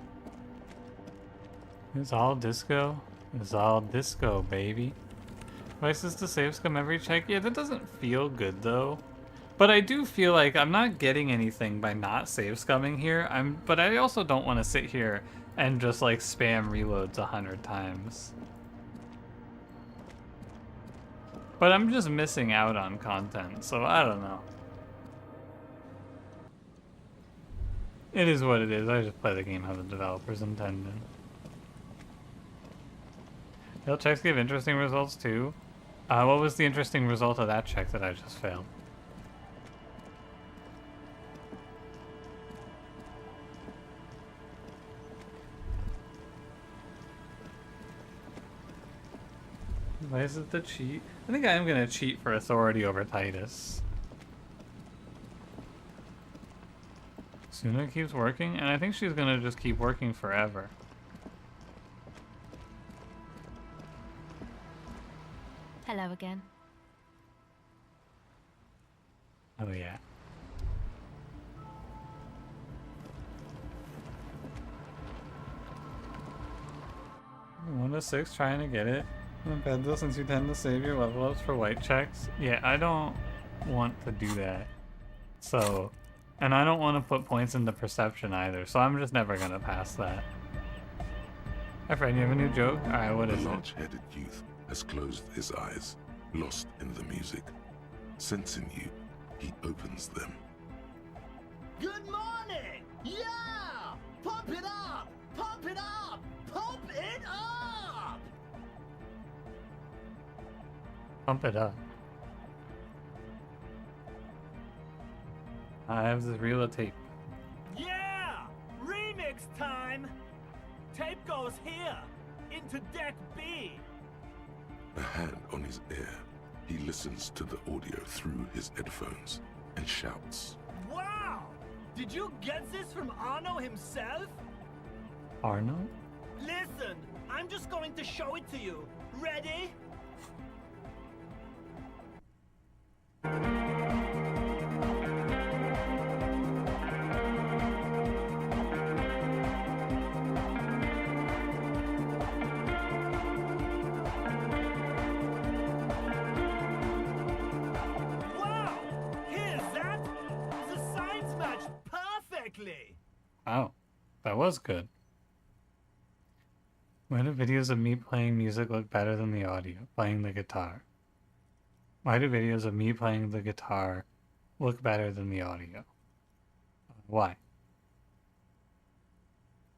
It's all disco. It's all disco, baby. Devices to save scum every check. Yeah, that doesn't feel good though. But I do feel like I'm not getting anything by not save scumming here. But I also don't want to sit here and just like spam reloads 100 times. But I'm just missing out on content, so I don't know. It is what it is. I just play the game how the developers intended. Failed checks give interesting results too. What was the interesting result of that check that I just failed? Why is it the cheat? I think I am gonna cheat for authority over Titus. Suna keeps working, and I think she's gonna just keep working forever. Hello again. Oh yeah. 1 to 6 trying to get it. Bendel, since you tend to save your level ups for white checks. Yeah, I don't want to do that. So, and I don't want to put points into perception either, so I'm just never gonna pass that. Hi friend, you have a new joke? Alright, what is it? The large-headed youth has closed his eyes, lost in the music. Sensing you, he opens them. Good morning! Yeah! Pump it up! Pump it up! Pump it up! Pump it up. I have this reel of tape. Yeah! Remix time! Tape goes here, into deck B. A hand on his ear, he listens to the audio through his headphones and shouts. Wow! Did you get this from Arno himself? Arno? Listen, I'm just going to show it to you. Ready? Wow! Here's that! The signs match perfectly! Oh, that was good. Why do videos of me playing music look better than the audio, playing the guitar? Why do videos of me playing the guitar look better than the audio? Why?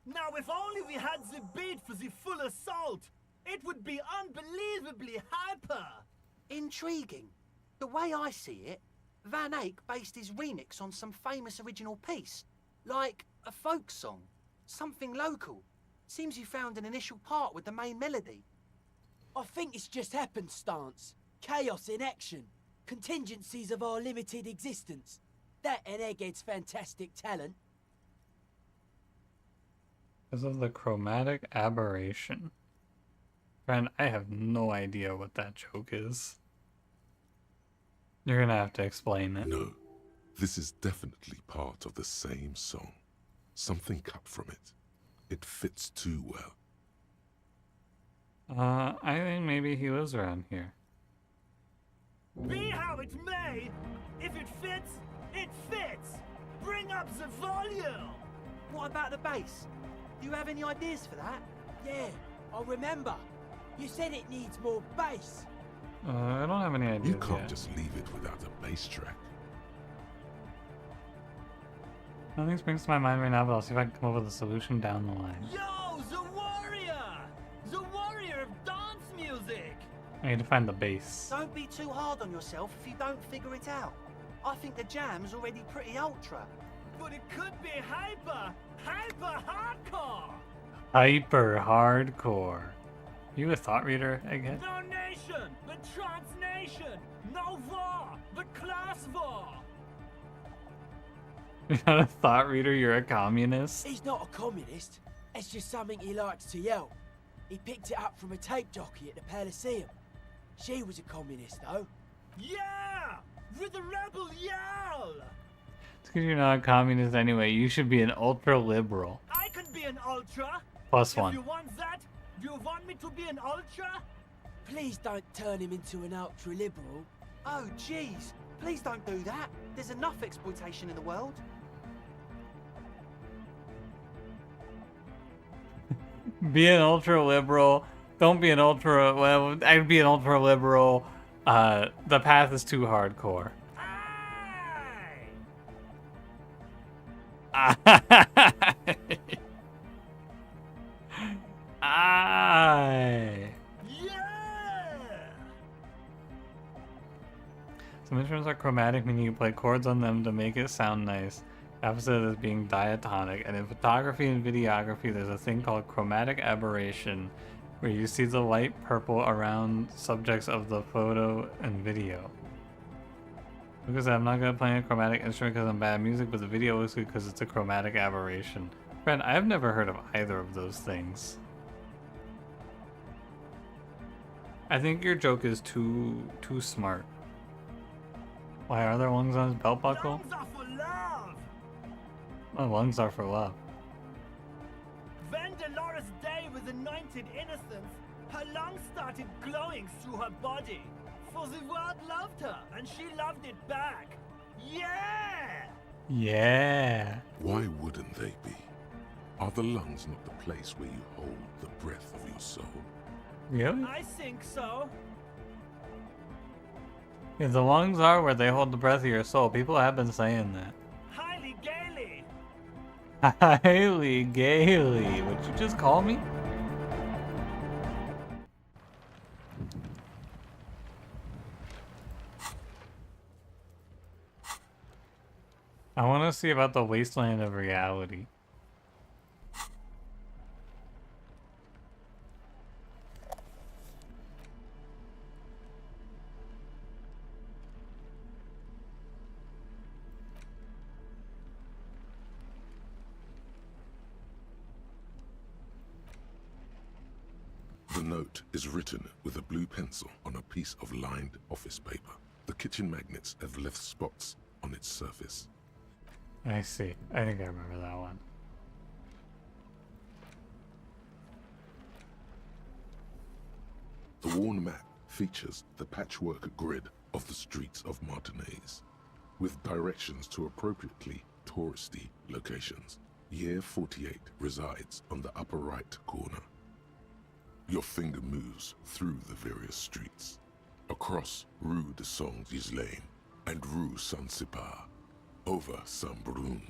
Now, if only we had the beat for the full assault, it would be unbelievably hyper! Intriguing. The way I see it, Van Eyck based his remix on some famous original piece, like a folk song, something local. Seems you found an initial part with the main melody. I think it's just happenstance. Chaos in action. Contingencies of our limited existence. That and Egghead's fantastic talent. Because of the chromatic aberration. Friend, I have no idea what that joke is. You're gonna have to explain it. No, this is definitely part of the same song. Something cut from it. It fits too well. I think maybe he lives around here. Be how it may, if it fits, it fits! Bring up the volume! What about the bass? Do you have any ideas for that? Yeah, I remember. You said it needs more bass. I don't have any ideas You can't yet. just leave it without a bass track. Nothing springs to my mind right now, but I'll see if I can come up with a solution down the line. Yo, the warrior! The warrior of dance music! I need to find the bass. Don't be too hard on yourself if you don't figure it out. I think the jam's already pretty ultra. But it could be hyper hardcore! Hyper hardcore. You a thought reader, Egghead? No nation, but trans nation! No war, but class war! You're not a thought reader, you're a communist? He's not a communist. It's just something he likes to yell. He picked it up from a tape jockey at the Elysium. She was a communist, though. Yeah! With a rebel yell! It's because you're not a communist anyway. You should be an ultra-liberal. I can be an ultra! +1. If you want that, do you want me to be an ultra? Please don't turn him into an ultra-liberal. Oh, jeez. Please don't do that. There's enough exploitation in the world. Be an ultra-liberal. Don't be an ultra... Well, I'd be an ultra-liberal. The path is too hardcore. Aye. Some instruments are chromatic, meaning you play chords on them to make it sound nice. The opposite is being diatonic. And in photography and videography, there's a thing called chromatic aberration, where you see the light purple around subjects of the photo and video. Because I'm not gonna play a chromatic instrument because I'm bad at music, but the video looks good because it's a chromatic aberration. Friend, I've never heard of either of those things. I think your joke is too smart. Why are there lungs on his belt buckle? Lungs are for love! My lungs are for love. When Dolores Day was anointed innocence, her lungs started glowing through her body. For the world loved her, and she loved it back. Yeah! Yeah. Why wouldn't they be? Are the lungs not the place where you hold the breath of your soul? Really? I think so. If the lungs are where they hold the breath of your soul, people have been saying that. Highly gaily. Highly gaily. Would you just call me? I want to see about the wasteland of reality. The note is written with a blue pencil on a piece of lined office paper. The kitchen magnets have left spots on its surface. I see. I think I remember that one. The worn map features the patchwork grid of the streets of Martinez, with directions to appropriately touristy locations. Year 48 resides on the upper right corner. Your finger moves through the various streets, across Rue de Saint-Ghislain and Rue Saint-Sipar, over Saint-Brun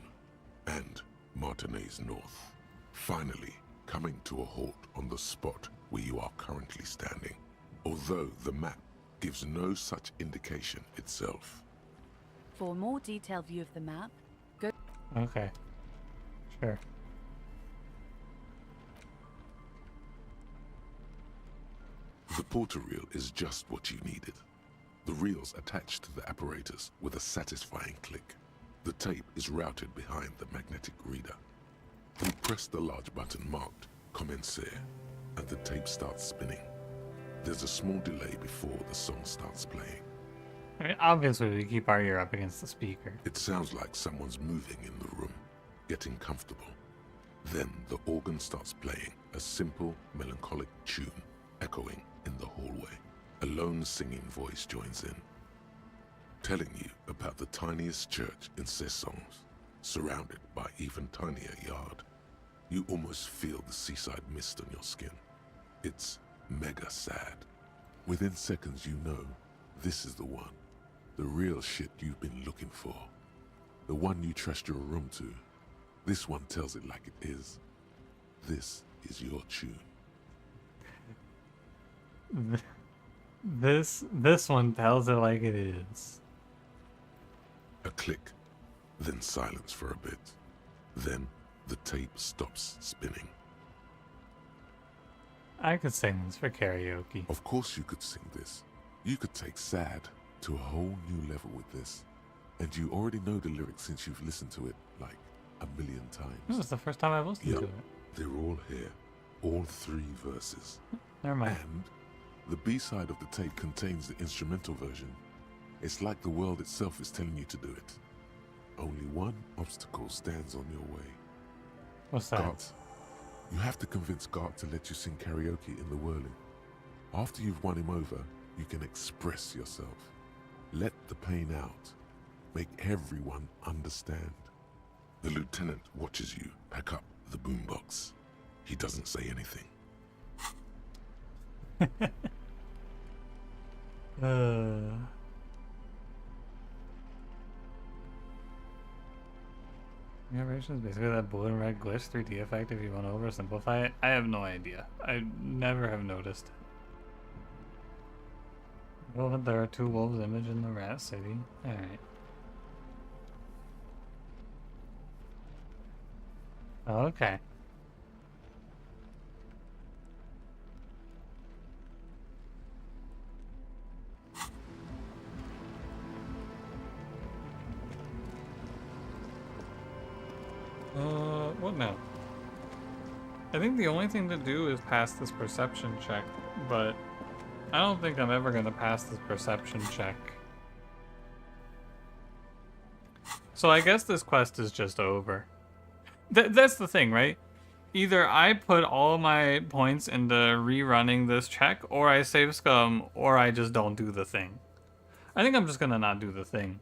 and Martinez North, finally coming to a halt on the spot where you are currently standing, although the map gives no such indication itself. For a more detailed view of the map, go... Okay. Sure. The porter reel is just what you needed. The reels attached to the apparatus with a satisfying click. The tape is routed behind the magnetic reader. Then press the large button marked Commencer, and the tape starts spinning. There's a small delay before the song starts playing. I mean, obviously we keep our ear up against the speaker. It sounds like someone's moving in the room, getting comfortable. Then the organ starts playing a simple, melancholic tune, echoing in the hallway. A lone singing voice joins in, telling you about the tiniest church in Cessons, surrounded by even tinier yard. You almost feel the seaside mist on your skin. It's mega sad. Within seconds you know this is the one. The real shit you've been looking for. The one you trust your room to. This one tells it like it is. This is your tune. This one tells it like it is. A click, then silence for a bit. Then the tape stops spinning. I could sing this for karaoke. Of course you could sing this. You could take sad to a whole new level with this. And you already know the lyrics since you've listened to it like a million times. This is the first time I've listened to it. They're all here. All 3 verses. Never mind. And the B-side of the tape contains the instrumental version. It's like the world itself is telling you to do it. Only one obstacle stands on your way. What's that? Gart. You have to convince Gart to let you sing karaoke in the Whirling. After you've won him over, you can express yourself. Let the pain out. Make everyone understand. The lieutenant watches you pack up the boombox. He doesn't say anything. Reaction is basically that blue and red glitch 3D effect if you want to oversimplify it. I have no idea. I never have noticed. Well, but there are 2 wolves image in the rat city. Alright. Okay. know. I think the only thing to do is pass this perception check, but I don't think I'm ever gonna pass this perception check. So I guess this quest is just over. That's the thing, right? Either I put all my points into rerunning this check, or I save scum, or I just don't do the thing. I think I'm just gonna not do the thing.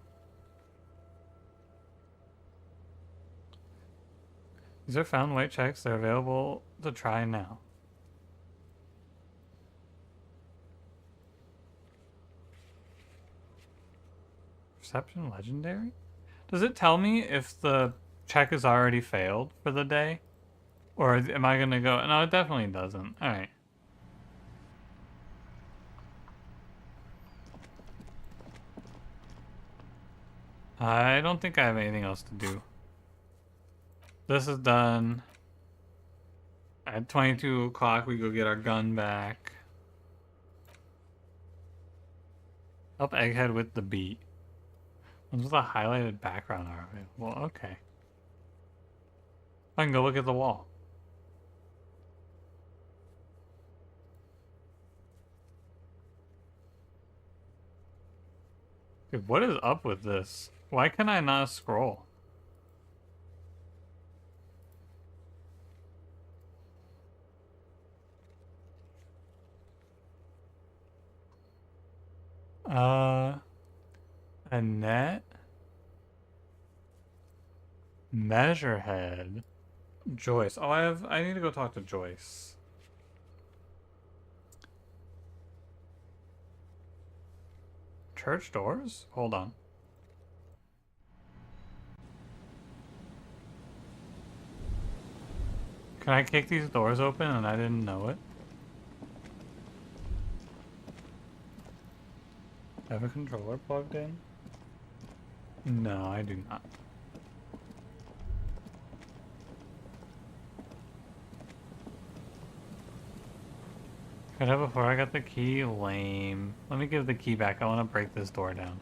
These are found white checks. They're available to try now. Perception legendary? Does it tell me if the check is already failed for the day? Or am I gonna go? No, it definitely doesn't. Alright. I don't think I have anything else to do. This is done. At 22 o'clock, we go get our gun back. Help Egghead with the beat. Ones with a highlighted background are available. Okay. I can go look at the wall. Dude, what is up with this? Why can I not scroll? Annette? Measurehead? Joyce. Oh, I need to go talk to Joyce. Church doors? Hold on. Can I kick these doors open and I didn't know it? Have a controller plugged in? No, I do not. Could have before I got the key? Lame. Let me give the key back. I want to break this door down.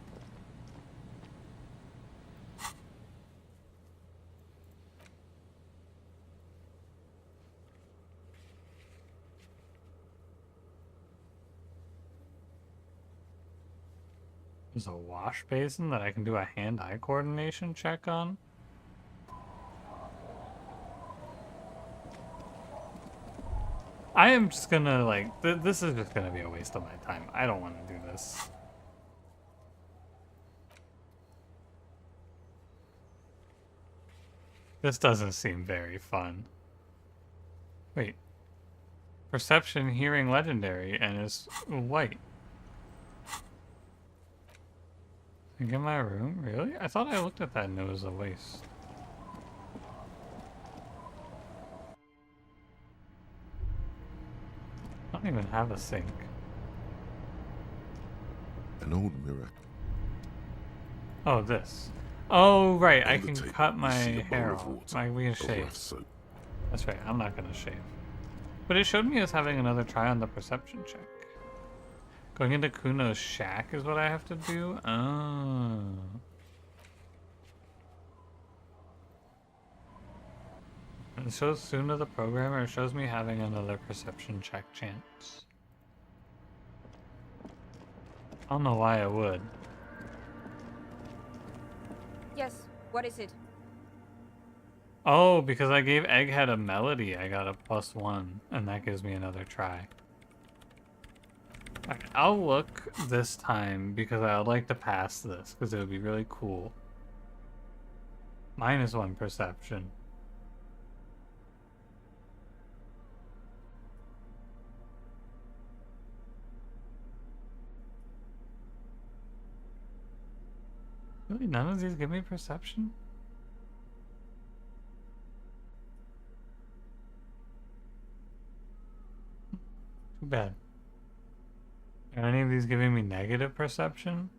There's a wash basin that I can do a hand-eye coordination check on. I am just gonna, like, this is just gonna be a waste of my time. I don't want to do this. This doesn't seem very fun. Wait. Perception, hearing, legendary, and is white. Think in my room? Really? I thought I looked at that and it was a waste. I don't even have a sink. An old mirror. Oh, this. Oh, right. I can cut my hair off. We can shave. That's right. I'm not going to shave. But it showed me as having another try on the perception check. Going into Kuno's shack is what I have to do? Oh. It shows soon to the programmer. It shows me having another perception check chance. I don't know why I would. Yes, what is it? Oh, because I gave Egghead a melody, I got a +1, and that gives me another try. Alright, I'll look this time because I would like to pass this, because it would be really cool. -1 perception. Really, none of these give me perception? Too bad. Are any of these giving me negative perception?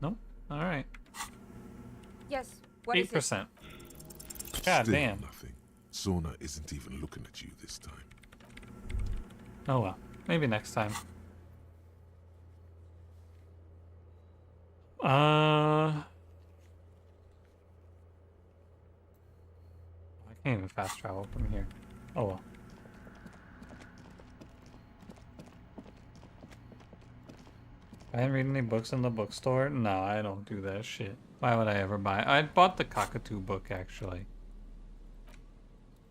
Nope. Alright. Yes, what is it? 8%. God Still damn. nothing. Sorna isn't even looking at you this time. Oh well. Maybe next time. Can't even fast travel from here. Oh well. I didn't read any books in the bookstore. No, I don't do that shit. Why would I ever buy? I bought the Cockatoo book actually.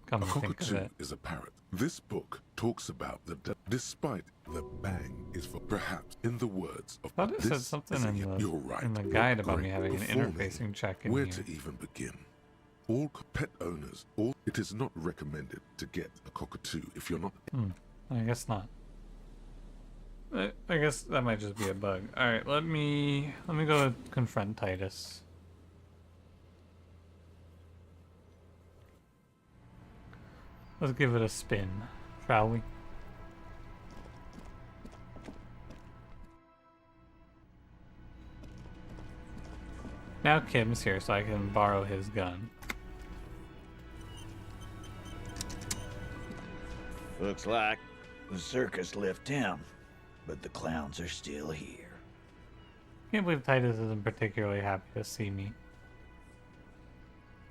Come A to think of cockatoo it. is a parrot. This book talks about despite the bang is for perhaps in the words of I thought it said this something is a- in the you're right. in the guide about me Great. having an Before interfacing check in where here. to even begin? All pet owners, it is not recommended to get a cockatoo if you're not. I guess not. I guess that might just be a bug. All right, let me go confront Titus. Let's give it a spin, shall we? Now Kim's here, so I can borrow his gun. Looks like the circus left town, but the clowns are still here. Can't believe Titus isn't particularly happy to see me.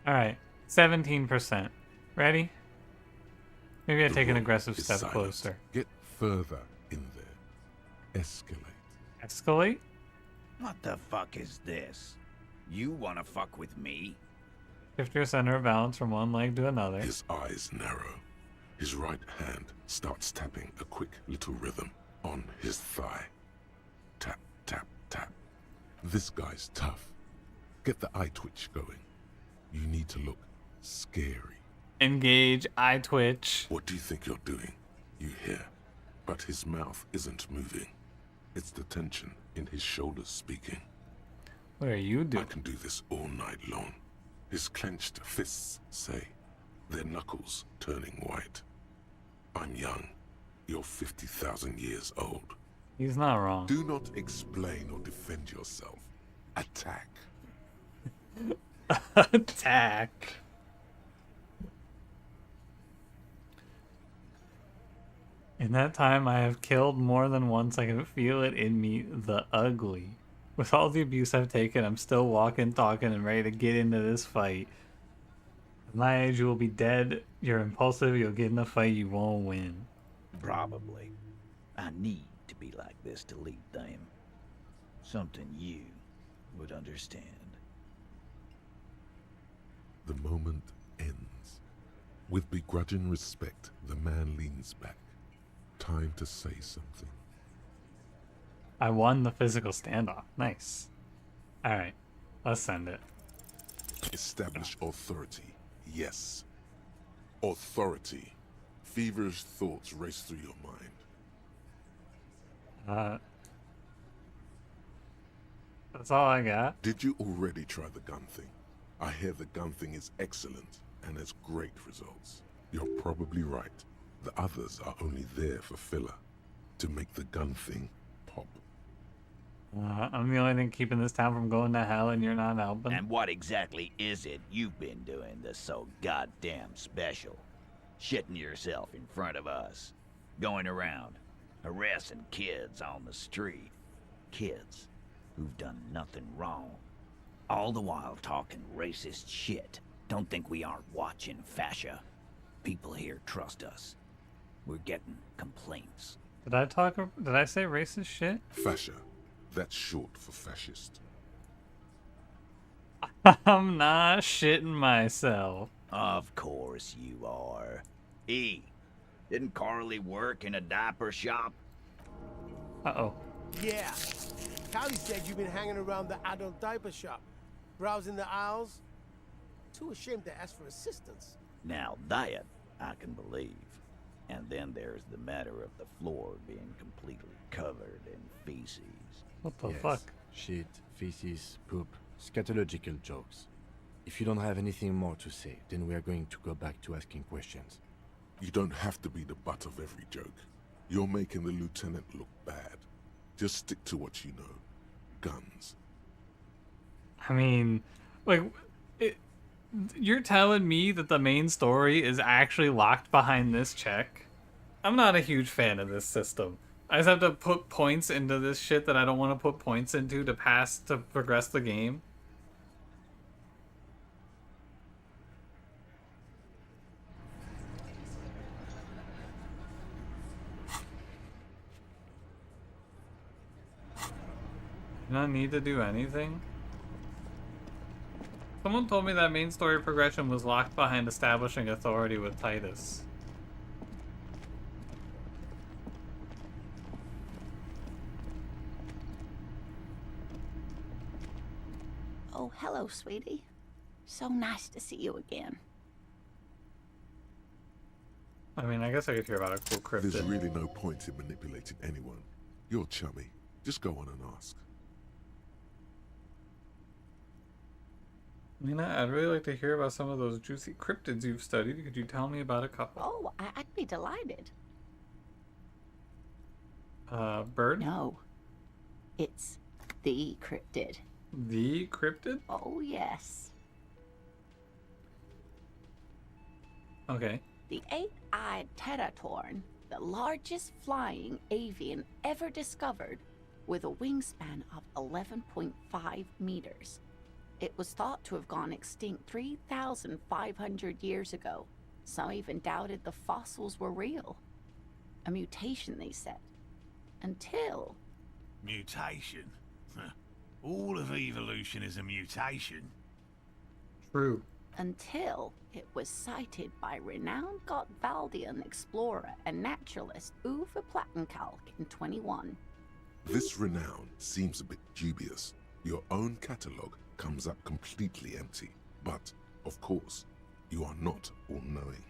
Alright, 17%. Ready? Maybe I take an aggressive is step silent. closer. Get further in there. Escalate. Escalate? What the fuck is this? You wanna fuck with me? Shift your center of balance from one leg to another. His eyes narrow. His right hand starts tapping a quick little rhythm on his thigh. Tap, tap, tap. This guy's tough. Get the eye twitch going. You need to look scary. Engage, eye twitch. What do you think you're doing? You hear, but his mouth isn't moving. It's the tension in his shoulders speaking. What are you doing? I can do this all night long. His clenched fists say, their knuckles turning white. I'm young. You're 50,000 years old. He's not wrong. Do not explain or defend yourself. Attack. Attack. In that time, I have killed more than once. I can feel it in me, the ugly. With all the abuse I've taken, I'm still walking, talking, and ready to get into this fight. At my age, you will be dead. You're impulsive. You'll get in a fight. You won't win. Probably. I need to be like this to lead them. Something you would understand. The moment ends. With begrudging respect, the man leans back. Time to say something. I won the physical standoff. Nice. Alright. Let's send it. Establish authority. Yes. Authority. Feverish thoughts race through your mind. That's all I got. Did you already try the gun thing? I hear the gun thing is excellent and has great results. You're probably right. The others are only there for filler. To make the gun thing pop. I'm the only thing keeping this town from going to hell, and you're not helping. And what exactly is it you've been doing that's so goddamn special? Shitting yourself in front of us. Going around, harassing kids on the street. Kids who've done nothing wrong. All the while talking racist shit. Don't think we aren't watching, fascia. People here trust us. We're getting complaints. Did I say racist shit? Fascia. That's short for fascist. I'm not shitting myself. Of course you are. E, didn't Carly work in a diaper shop? Uh-oh. Yeah. Callie said you've been hanging around the adult diaper shop, browsing the aisles. Too ashamed to ask for assistance. Now that I can believe. And then there's the matter of the floor being completely covered in feces. What the Yes, fuck? Shit, feces, poop, scatological jokes. If you don't have anything more to say, then we are going to go back to asking questions. You don't have to be the butt of every joke. You're making the lieutenant look bad. Just stick to what you know. Guns. I mean, like, you're telling me that the main story is actually locked behind this check? I'm not a huge fan of this system. I just have to put points into this shit that I don't want to put points into to progress the game. You don't need to do anything? Someone told me that main story progression was locked behind establishing authority with Titus. Oh, hello, sweetie. So nice to see you again. I mean, I guess I could hear about a cool cryptid. There's really no point in manipulating anyone. You're chummy. Just go on and ask. Lena, I'd really like to hear about some of those juicy cryptids you've studied. Could you tell me about a couple? Oh, I'd be delighted. Bird? No. It's the cryptid. The cryptid? Oh, yes. Okay. The eight-eyed teratorn, the largest flying avian ever discovered, with a wingspan of 11.5 meters. It was thought to have gone extinct 3,500 years ago. Some even doubted the fossils were real. A mutation, they said. Until... Mutation? All of evolution is a mutation. True. Until it was cited by renowned Gottwaldian explorer and naturalist Uwe Plattenkalk in 21. This renown seems a bit dubious. Your own catalogue comes up completely empty. But, of course, you are not all-knowing.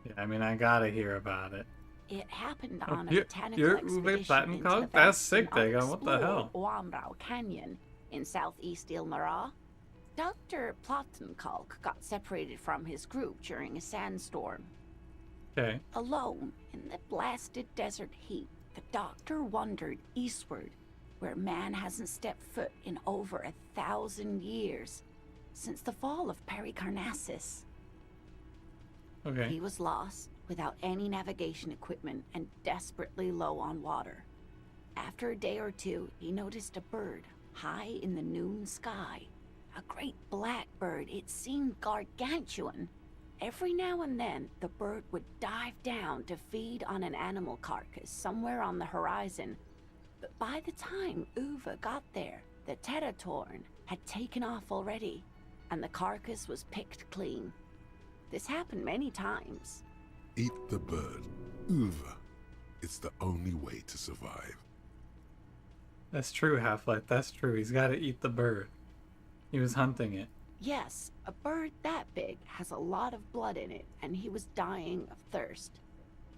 Yeah, I mean, I gotta hear about it. It happened on a You're botanical Uwe expedition into the Plattenkalk? That's sick, vast Dagon. What the hell? Wamrau Canyon in southeast Ilmara. Dr. Plattenkalk got separated from his group during a sandstorm. Okay. Alone in the blasted desert heat, the doctor wandered eastward, where man hasn't stepped foot in over 1,000 years, since the fall of Pericarnassus. Okay. He was lost, without any navigation equipment, and desperately low on water. After a day or two, he noticed a bird high in the noon sky. A great black bird. It seemed gargantuan. Every now and then, the bird would dive down to feed on an animal carcass somewhere on the horizon. But by the time Uwe got there, the teratorn had taken off already, and the carcass was picked clean. This happened many times. Eat the bird. Uwe. It's the only way to survive. That's true, Half-Life. That's true. He's gotta eat the bird. He was hunting it. Yes, a bird that big has a lot of blood in it, and he was dying of thirst.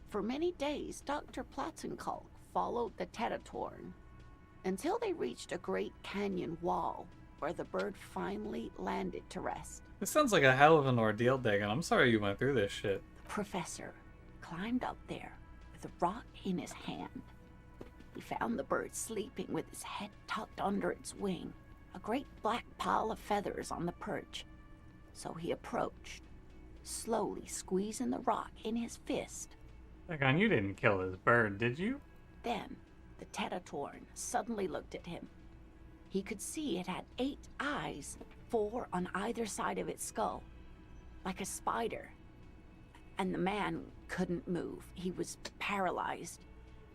For many days, Dr. Plattenkalk followed the teratorn until they reached a great canyon wall where the bird finally landed to rest. This sounds like a hell of an ordeal, Dagon. I'm sorry you went through this shit. The professor climbed up there with a rock in his hand. He found the bird sleeping with his head tucked under its wing, a great black pile of feathers on the perch. So he approached, slowly squeezing the rock in his fist. Dagon, you didn't kill this bird, did you? Then, the teratorn suddenly looked at him. He could see it had 8 eyes, 4 on either side of its skull, like a spider. And the man couldn't move. He was paralyzed,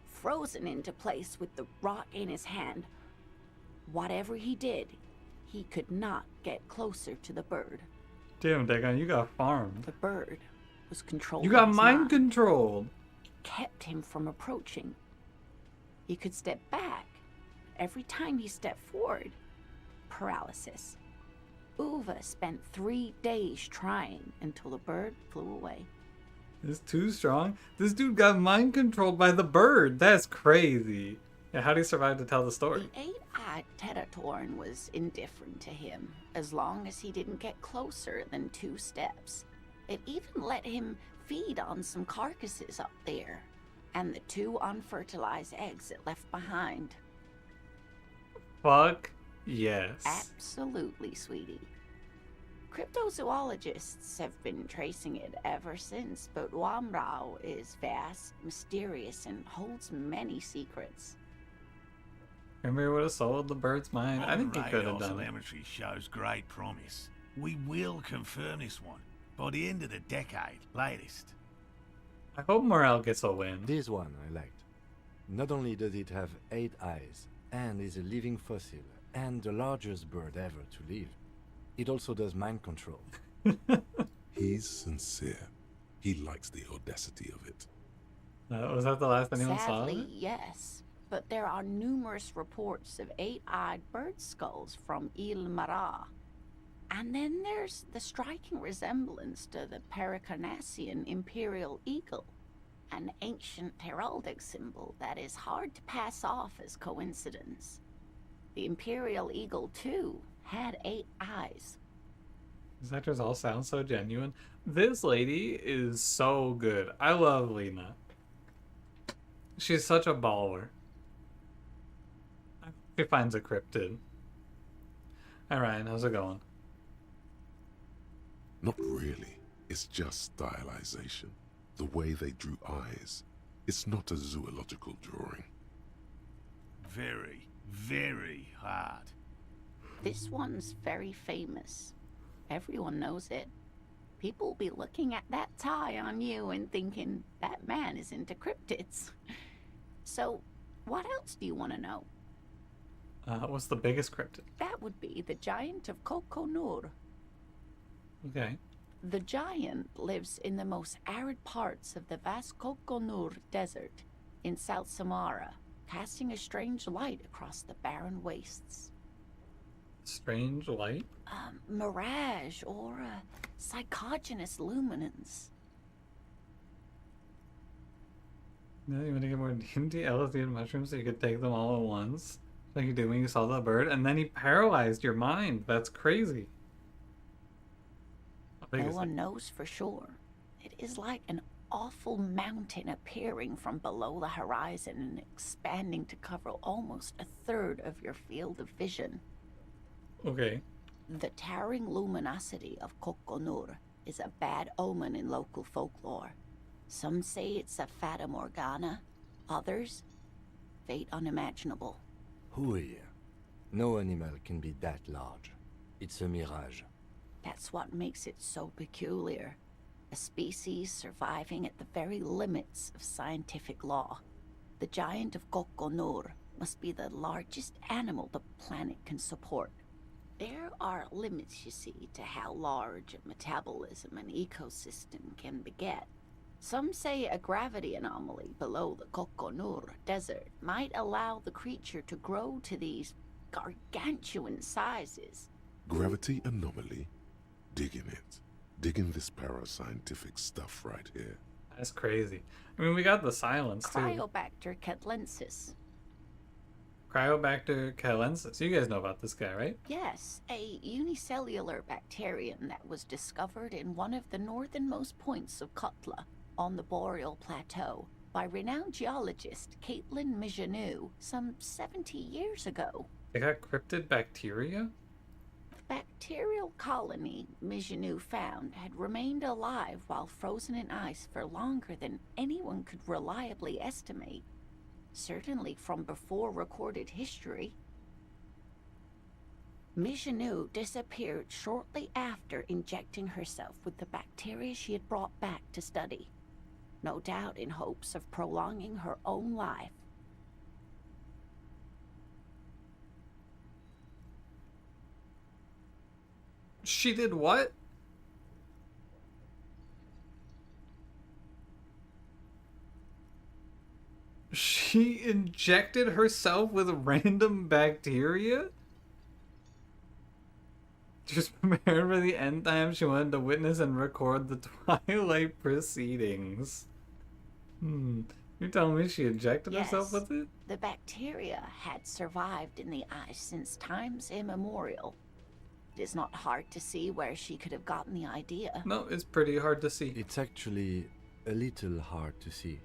frozen into place with the rock in his hand. Whatever he did, he could not get closer to the bird. Damn, Dagon, you got farmed. The bird was controlled. You got by his mind controlled. It kept him from approaching. He could step back. Every time he stepped forward, paralysis. Uwe spent 3 days trying until the bird flew away. It's too strong. This dude got mind controlled by the bird. That's crazy. Yeah, how did he survive to tell the story? The 8-eyed teratorn was indifferent to him, as long as he didn't get closer than 2 steps. It even let him feed on some carcasses up there, and the 2 unfertilized eggs it left behind. Fuck yes. Absolutely, sweetie. Cryptozoologists have been tracing it ever since, but Wamrau is vast, mysterious, and holds many secrets. Maybe would have sold the bird's mind. I think he could have done it. Telemetry shows great promise. We will confirm this one by the end of the decade, latest. I hope Morale gets a win. This one I liked. Not only does it have 8 eyes, and is a living fossil, and the largest bird ever to live. It also does mind control. He's sincere. He likes the audacity of it. Was that the last anyone saw? Sadly, yes. But there are numerous reports of 8-eyed bird skulls from Il Mara. And then there's the striking resemblance to the Pericarnassian imperial eagle, an ancient heraldic symbol that is hard to pass off as coincidence. The imperial eagle, too, had 8 eyes. These actors all sound so genuine. This lady is so good. I love Lena. She's such a baller. She finds a cryptid. Hi Ryan, how's it going? Not really. It's just stylization. The way they drew eyes. It's not a zoological drawing. Very, very hard. This one's very famous. Everyone knows it. People will be looking at that tie on you and thinking, that man is into cryptids. So, what else do you want to know? What's the biggest cryptid? That would be the giant of Kokonur. Okay. The giant lives in the most arid parts of the vast Kokonur Desert in South Samara, casting a strange light across the barren wastes. Strange light? Mirage or psychogenous luminance. No, you want to get more DMT, LSD, and mushrooms so you could take them all at once? Like you did when you saw the bird, and then he paralyzed your mind. That's crazy. No one knows for sure. It is like an awful mountain appearing from below the horizon and expanding to cover almost a third of your field of vision. Okay. The towering luminosity of Kokonur is a bad omen in local folklore. Some say it's a fata morgana, others, fate unimaginable. Hooey. No animal can be that large. It's a mirage. That's what makes it so peculiar. A species surviving at the very limits of scientific law. The giant of Kokonur must be the largest animal the planet can support. There are limits, you see, to how large a metabolism an ecosystem can beget. Some say a gravity anomaly below the Kokonur Desert might allow the creature to grow to these gargantuan sizes. Gravity anomaly? Digging it. Digging this parascientific stuff right here. That's crazy. I mean, we got the silence, too. Cryobacter catlensis. Cryobacter calensis. You guys know about this guy, right? Yes, a unicellular bacterium that was discovered in one of the northernmost points of Kotla on the Boreal Plateau by renowned geologist Caitlin Mijanou some 70 years ago. They got cryptid bacteria? The bacterial colony Mijanou found had remained alive while frozen in ice for longer than anyone could reliably estimate. Certainly from before recorded history. Mijanou disappeared shortly after injecting herself with the bacteria she had brought back to study, no doubt in hopes of prolonging her own life. She did what? She injected herself with random bacteria? Just prepared for the end time she wanted to witness and record the Twilight proceedings. You're telling me she injected herself with it? The bacteria had survived in the ice since times immemorial. It is not hard to see where she could have gotten the idea. No, it's pretty hard to see. It's actually a little hard to see.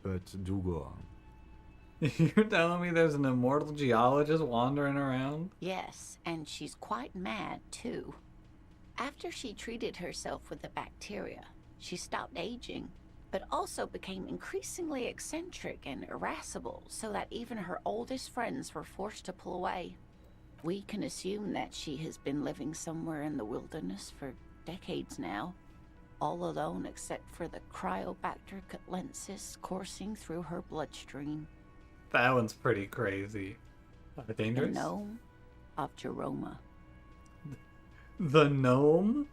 But do go on. You're telling me there's an immortal geologist wandering around? Yes, and she's quite mad, too. After she treated herself with the bacteria, she stopped aging, but also became increasingly eccentric and irascible, so that even her oldest friends were forced to pull away. We can assume that she has been living somewhere in the wilderness for decades now, all alone except for the Cryobacter catlensis coursing through her bloodstream. That one's pretty crazy. The dangerous? gnome of Jeroma. The gnome?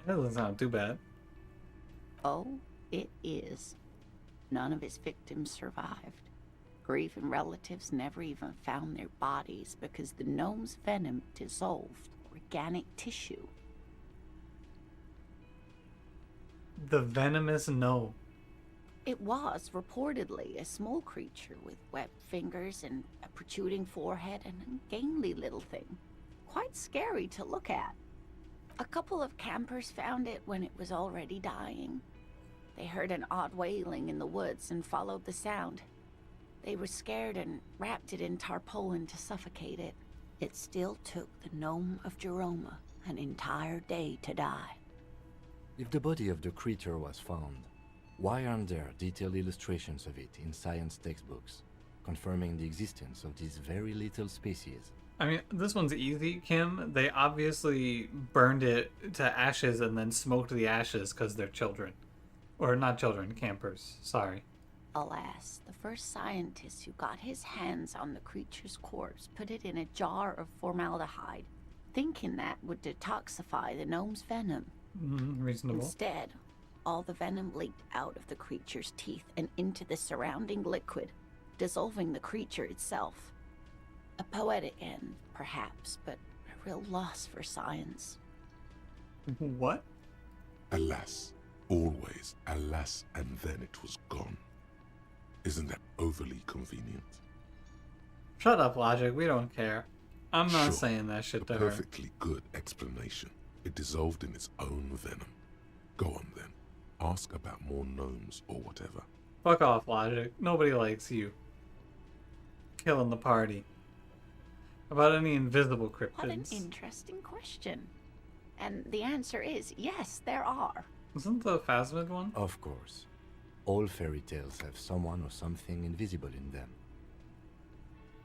That doesn't sound too bad. Oh, it is. None of his victims survived. Grieving relatives never even found their bodies because the gnome's venom dissolved organic tissue. The venomous gnome. It was reportedly a small creature with webbed fingers and a protruding forehead and a gangly little thing. Quite scary to look at. A couple of campers found it when it was already dying. They heard an odd wailing in the woods and followed the sound. They were scared and wrapped it in tarpaulin to suffocate it. It still took the gnome of Jeroma an entire day to die. If the body of the creature was found, why aren't there detailed illustrations of it in science textbooks, confirming the existence of this very little species? I mean, this one's easy, Kim. They obviously burned it to ashes and then smoked the ashes because they're children. Or not children, campers. Sorry. Alas, the first scientist who got his hands on the creature's corpse put it in a jar of formaldehyde, thinking that would detoxify the gnome's venom. Reasonable. Instead, all the venom leaked out of the creature's teeth and into the surrounding liquid, dissolving the creature itself. A poetic end, perhaps, but a real loss for science. What? Alas. Always, alas, and then it was gone. Isn't that overly convenient? Shut up, Logic. We don't care. I'm not Sure, saying that shit to a her. perfectly good explanation. It dissolved in its own venom. Go on then. Ask about more gnomes or whatever. Fuck off, Logic. Nobody likes you. Killing the party. About any invisible cryptids? What an interesting question. And the answer is yes, there are. Isn't the Phasmid one? Of course. All fairy tales have someone or something invisible in them.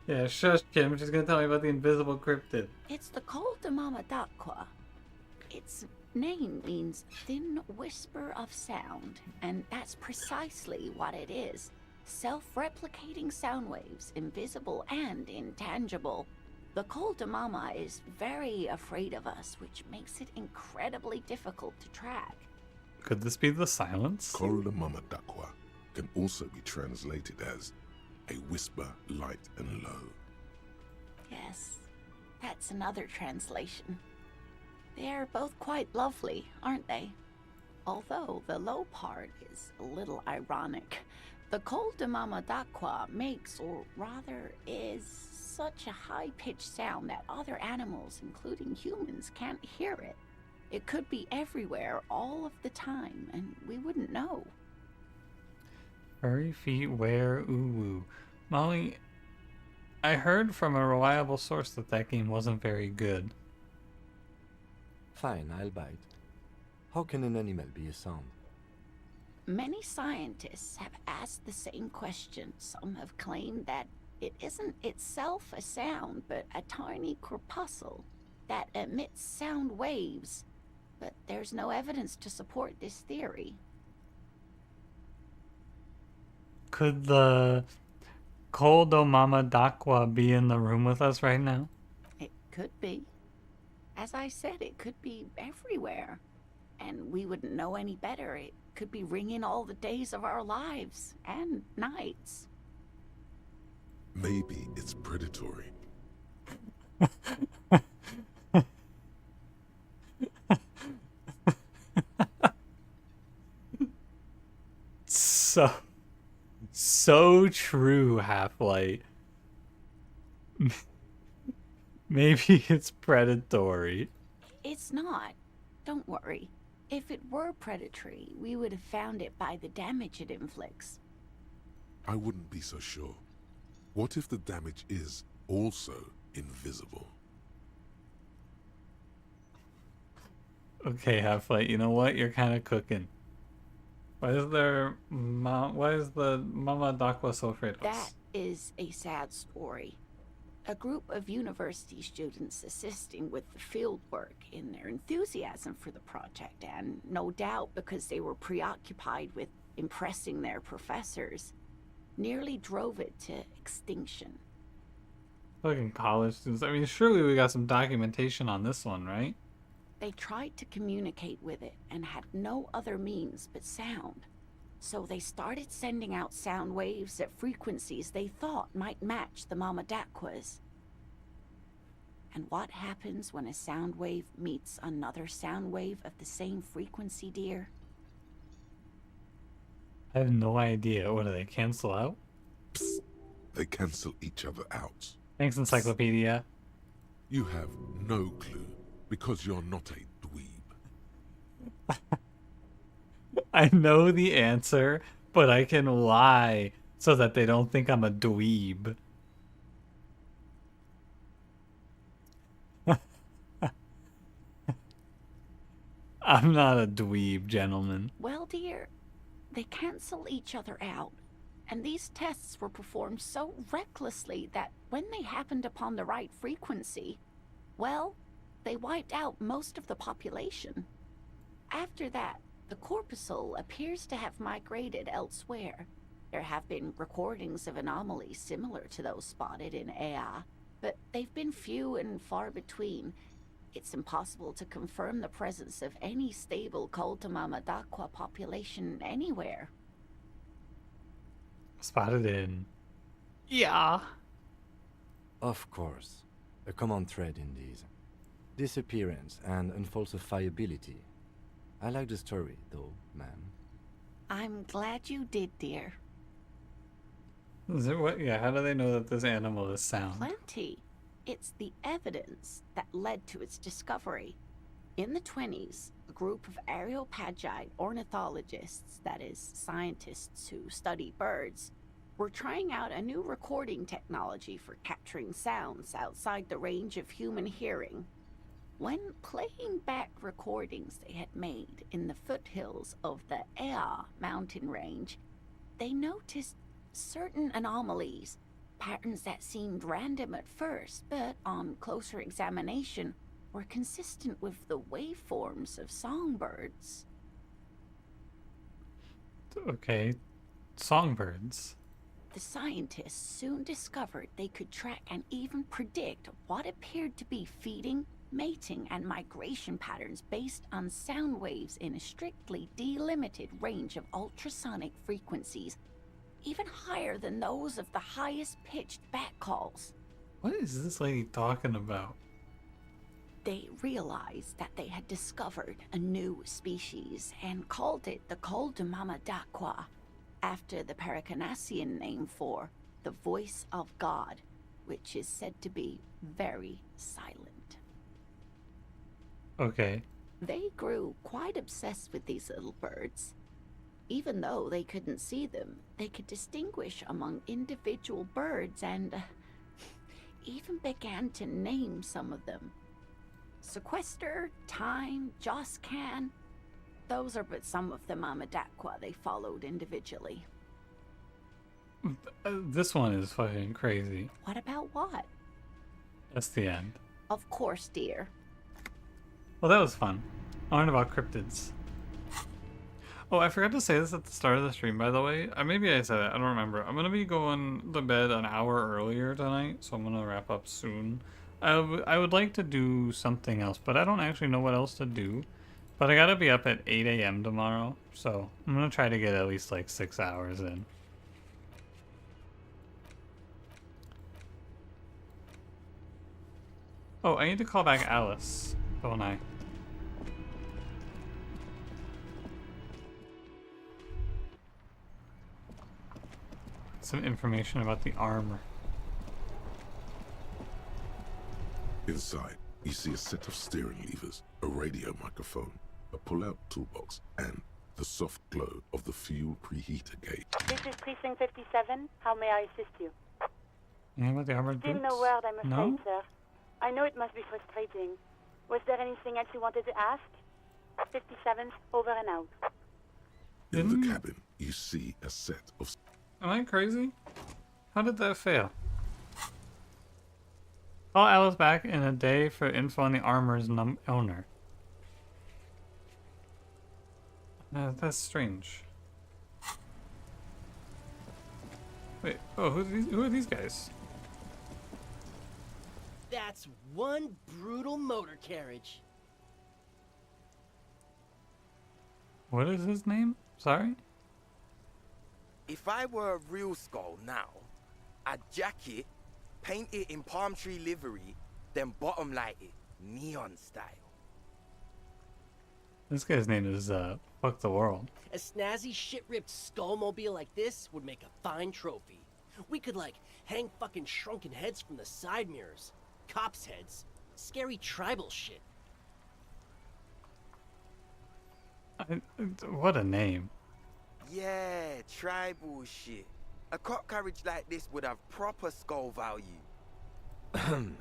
Yeah, shush, Kim. She's gonna tell me about the invisible cryptid. It's the Col de Mama d'Aqua. Its name means thin whisper of sound, and that's precisely what it is. Self-replicating sound waves, invisible and intangible. The Col de Mama is very afraid of us, which makes it incredibly difficult to track. Could this be the silence? Col de Mama d'Aqua can also be translated as a whisper light and low. Yes, that's another translation. They're both quite lovely, aren't they? Although the low part is a little ironic. The Col de Mama d'Aqua makes, or rather is, such a high-pitched sound that other animals, including humans, can't hear it. It could be everywhere all of the time, and we wouldn't know. Furry feet wear ooh-woo. Molly, I heard from a reliable source that game wasn't very good. Fine, I'll bite. How can an animal be a sound? Many scientists have asked the same question. Some have claimed that it isn't itself a sound, but a tiny corpuscle that emits sound waves. But there's no evidence to support this theory. Could the Col de Mama d'Aqua be in the room with us right now? It could be. As I said, it could be everywhere. And we wouldn't know any better. It could be ringing all the days of our lives and nights. Maybe it's predatory. So true, Half-Light. Maybe it's predatory. It's not. Don't worry. If it were predatory, we would have found it by the damage it inflicts. I wouldn't be so sure. What if the damage is also invisible? Okay, Half-Light, you know what? You're kind of cooking. Why is the Mama d'Aqua so afraid of us? That is a sad story. A group of university students assisting with the field work in their enthusiasm for the project, and no doubt because they were preoccupied with impressing their professors, nearly drove it to extinction. Fucking college students. I mean, surely we got some documentation on this one, right? They tried to communicate with it and had no other means but sound. So they started sending out sound waves at frequencies they thought might match the Mamadakwas. And what happens when a sound wave meets another sound wave of the same frequency, dear? I have no idea. What do they cancel out? Psst. They cancel each other out. Thanks, Encyclopedia. You have no clue because you're not a dweeb. I know the answer, but I can lie so that they don't think I'm a dweeb. I'm not a dweeb, gentlemen. Well, dear, they cancel each other out. And these tests were performed so recklessly that when they happened upon the right frequency, well, they wiped out most of the population. After that, the corpuscle appears to have migrated elsewhere. There have been recordings of anomalies similar to those spotted in Ea, but they've been few and far between. It's impossible to confirm the presence of any stable Mamadakwa population anywhere. Spotted in. Yeah. Of course. A common thread in these. Disappearance and unfalsifiability. I like the story, though, ma'am. I'm glad you did, dear. Is it what? Yeah, how do they know that this animal is sound? Plenty. It's the evidence that led to its discovery. In the 20s, a group of Areopagite ornithologists, that is, scientists who study birds, were trying out a new recording technology for capturing sounds outside the range of human hearing. When playing back recordings they had made in the foothills of the Ea mountain range, they noticed certain anomalies, patterns that seemed random at first, but on closer examination were consistent with the waveforms of songbirds. Okay, songbirds. The scientists soon discovered they could track and even predict what appeared to be feeding, mating, and migration patterns based on sound waves in a strictly delimited range of ultrasonic frequencies, even higher than those of the highest-pitched bat calls. What is this lady talking about? They realized that they had discovered a new species and called it the Mamadakwa, after the Paracanassian name for the voice of God, which is said to be very silent. Okay. They grew quite obsessed with these little birds. Even though they couldn't see them, they could distinguish among individual birds and even began to name some of them. Sequester, Time, Joscan, those are but some of the Mamadakwa they followed individually. This one is fucking crazy. What about what? That's the end. Of course, dear. Well, that was fun. I learned about cryptids. Oh, I forgot to say this at the start of the stream, by the way. Maybe I said it. I don't remember. I'm going to be going to bed an hour earlier tonight, so I'm going to wrap up soon. I would like to do something else, but I don't actually know what else to do. But I got to be up at 8 a.m. tomorrow, so I'm going to try to get at least like 6 hours in. Oh, I need to call back Alice, don't I? Some information about the armor. Inside, you see a set of steering levers, a radio microphone, a pull-out toolbox, and the soft glow of the fuel preheater gate. This is Precinct 57. How may I assist you? Anything about the armored Still boots? no word, I'm afraid, No? sir. I know it must be frustrating. Was there anything else you wanted to ask? 57's over and out. In the cabin, you see a set of... Am I crazy? How did that fail? Call Alice back in a day for info on the armor's owner. That's strange. Wait, oh, who are these guys? That's one brutal motor carriage. What is his name? Sorry? If I were a real skull now, I'd jack it, paint it in palm tree livery, then bottom light it, neon style. This guy's name is, Fuck the World. A snazzy shit-ripped skullmobile like this would make a fine trophy. We could, like, hang fucking shrunken heads from the side mirrors. Cops' heads. Scary tribal shit. What a name. Yeah, tribal shit. A cop carriage like this would have proper skull value.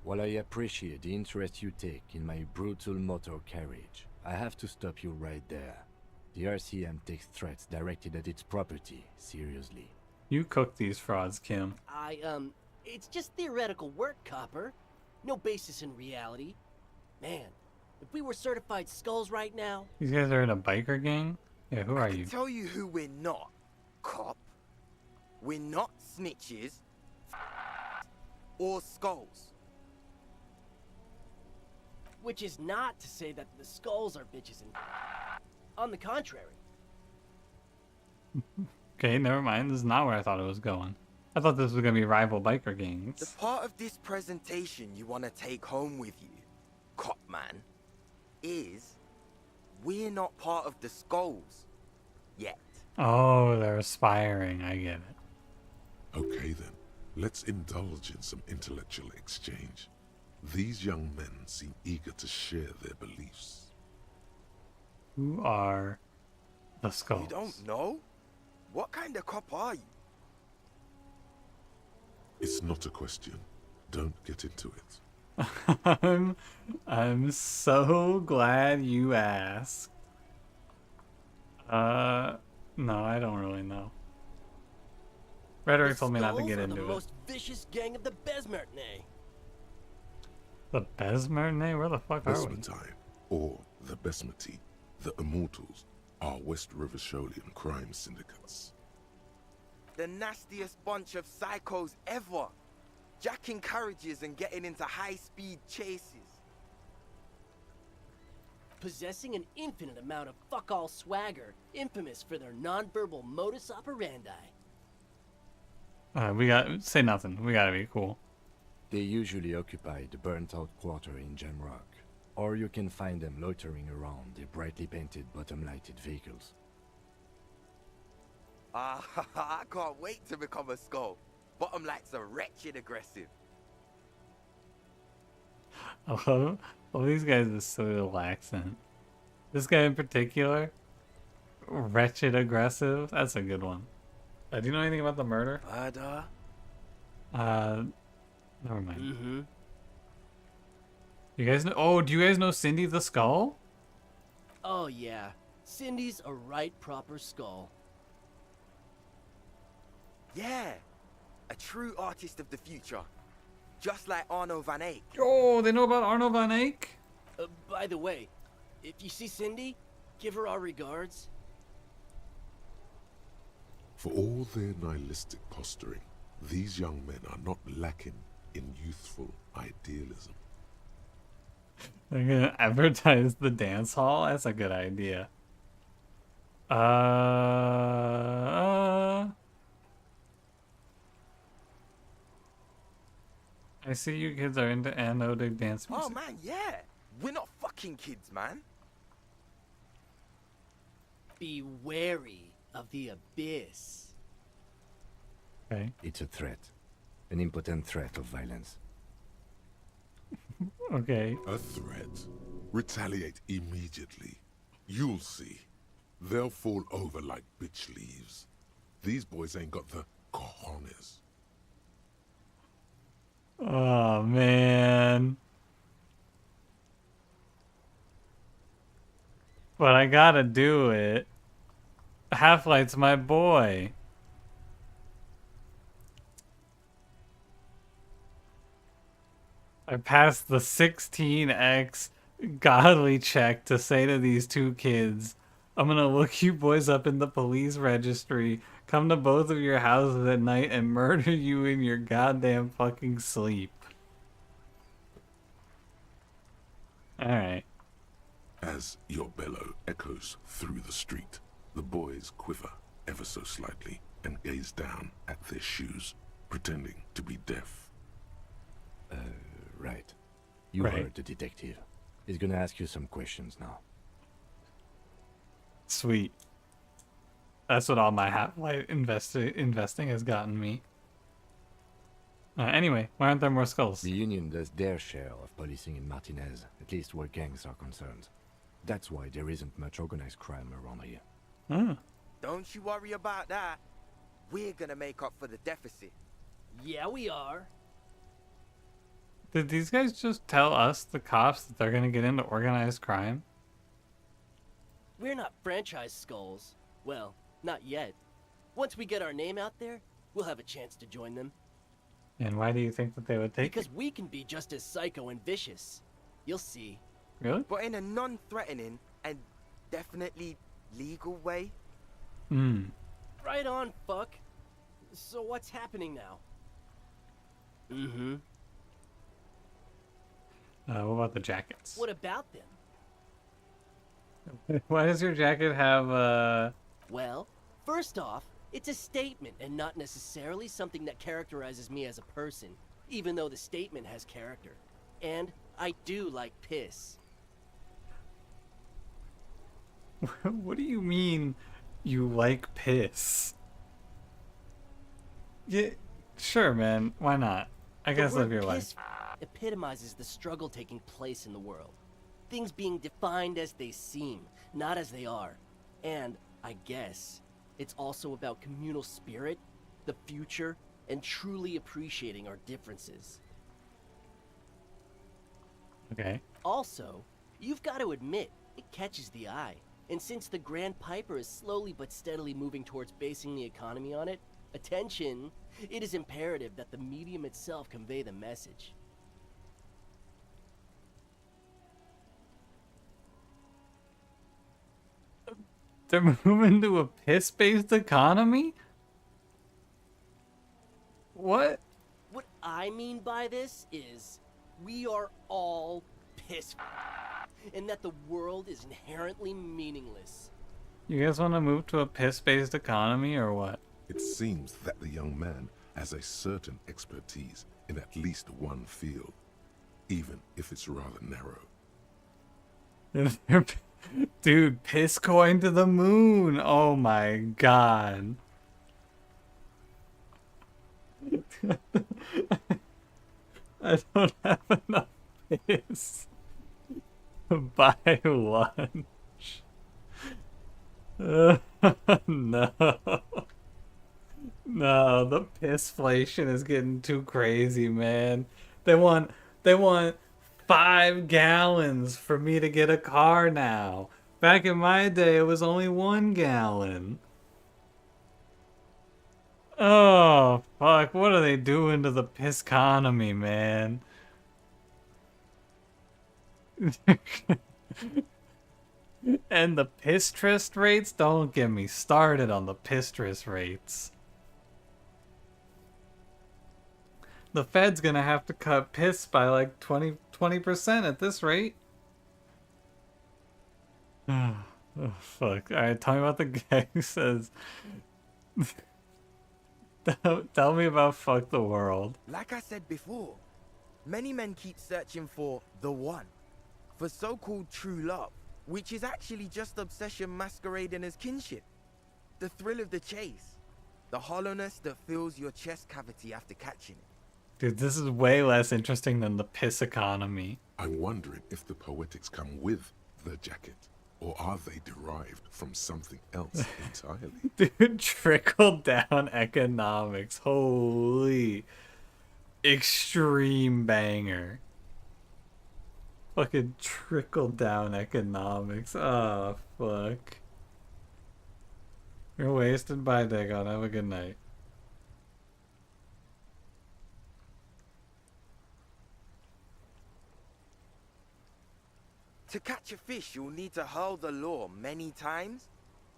While I appreciate the interest you take in my brutal motor carriage, I have to stop you right there. The RCM takes threats directed at its property seriously. You cooked these frauds, Kim. It's just theoretical work, Copper. No basis in reality. Man, if we were certified skulls right now... These guys are in a biker gang? Yeah, who are you? I can tell you who we're not, cop. We're not snitches or skulls. Which is not to say that the skulls are bitches and... On the contrary. Okay, never mind. This is not where I thought it was going. I thought this was going to be rival biker gangs. The part of this presentation you want to take home with you, cop man, is we're not part of the skulls yet. Oh, they're aspiring. I get it. Okay then, let's indulge in some intellectual exchange. These young men seem eager to share their beliefs. Who are the skulls? You don't know? What kind of cop are you? It's not a question. Don't get into it. I'm so glad you asked. No, I don't really know. Rhetoric told me not to get into the it. Most vicious gang of the Besmertne. The Besmertne? Where the fuck are we? Besmertine, or the Besmati, the Immortals, are West River Sholian crime syndicates. The nastiest bunch of psychos ever. Jacking carriages and getting into high-speed chases. Possessing an infinite amount of fuck-all swagger, infamous for their non-verbal modus operandi. Say nothing. We gotta be cool. They usually occupy the burnt-out quarter in Jamrock, or you can find them loitering around their brightly painted bottom-lighted vehicles. I can't wait to become a skull. Bottom lights are wretched aggressive. I love these guys are so relaxing. This guy in particular, wretched aggressive. That's a good one. Do you know anything about the murder? Never mind. Mm-hmm. You guys know? Oh, do you guys know Cindy the Skull? Oh yeah, Cindy's a right proper skull. Yeah, a true artist of the future. Just like Arno van Eyck. Oh, they know about Arno van Eyck? By the way, if you see Cindy, give her our regards. For all their nihilistic posturing, these young men are not lacking in youthful idealism. They're gonna advertise the dance hall? That's a good idea. I see you kids are into anodic dance music. Oh man, yeah. We're not fucking kids, man. Be wary of the abyss. Okay. It's a threat. An impotent threat of violence. Okay. A threat. Retaliate immediately. You'll see. They'll fall over like bitch leaves. These boys ain't got the cojones. Oh, man. But I gotta do it. Half-Light's my boy. I passed the 16x godly check to say to these two kids, I'm gonna look you boys up in the police registry, come to both of your houses at night, and murder you in your goddamn fucking sleep. Alright. As your bellow echoes through the street, the boys quiver ever so slightly and gaze down at their shoes, pretending to be deaf. Right. You heard the detective. He's gonna ask you some questions now. Sweet. That's what all my Half-Life investing has gotten me. Anyway, why aren't there more skulls? The Union does their share of policing in Martinez, at least where gangs are concerned. That's why there isn't much organized crime around here. Don't you worry about that. We're gonna make up for the deficit. Yeah, we are. Did these guys just tell us, the cops, that they're gonna get into organized crime? We're not franchise skulls. Well, not yet. Once we get our name out there, we'll have a chance to join them. And why do you think that they would take Because we can be just as psycho and vicious. You'll see. Really? But in a non-threatening and definitely legal way. Right on, fuck. So what's happening now? What about the jackets? What about them? Why does your jacket have, Well, first off, it's a statement and not necessarily something that characterizes me as a person, even though the statement has character. And I do like piss. What do you mean you like piss? Yeah, sure, man. Why not? I guess live your life. Epitomizes the struggle taking place in the world. Things being defined as they seem, not as they are. And, I guess, it's also about communal spirit, the future, and truly appreciating our differences. Okay. Also, you've got to admit, it catches the eye. And since the Grand Piper is slowly but steadily moving towards basing the economy on it, attention, it is imperative that the medium itself convey the message. They're moving to a piss-based economy? What? What I mean by this is, we are all piss and that the world is inherently meaningless. You guys want to move to a piss-based economy or what? It seems that the young man has a certain expertise in at least one field, even if it's rather narrow. Dude, piss going to the moon. Oh my god. I don't have enough piss. Buy lunch. No. No, the pissflation is getting too crazy, man. They want 5 gallons for me to get a car now. Back in my day, it was only 1 gallon. Oh, fuck. What are they doing to the piss economy, man? And the pistress rates? Don't get me started on the pistress rates. The Fed's gonna have to cut piss by like 20% at this rate. Oh, fuck. Alright, tell me about the guy who says... Tell me about fuck the world. Like I said before, many men keep searching for the one, for so-called true love, which is actually just obsession masquerading as kinship. The thrill of the chase, the hollowness that fills your chest cavity after catching it. Dude, this is way less interesting than the piss economy. I'm wondering if the poetics come with the jacket, or are they derived from something else entirely? Dude, trickle down economics. Holy. Extreme banger. Fucking trickle down economics. Oh, fuck. You're wasted. Bye, Dagon. Have a good night. To catch a fish, you'll need to hurl the lure many times,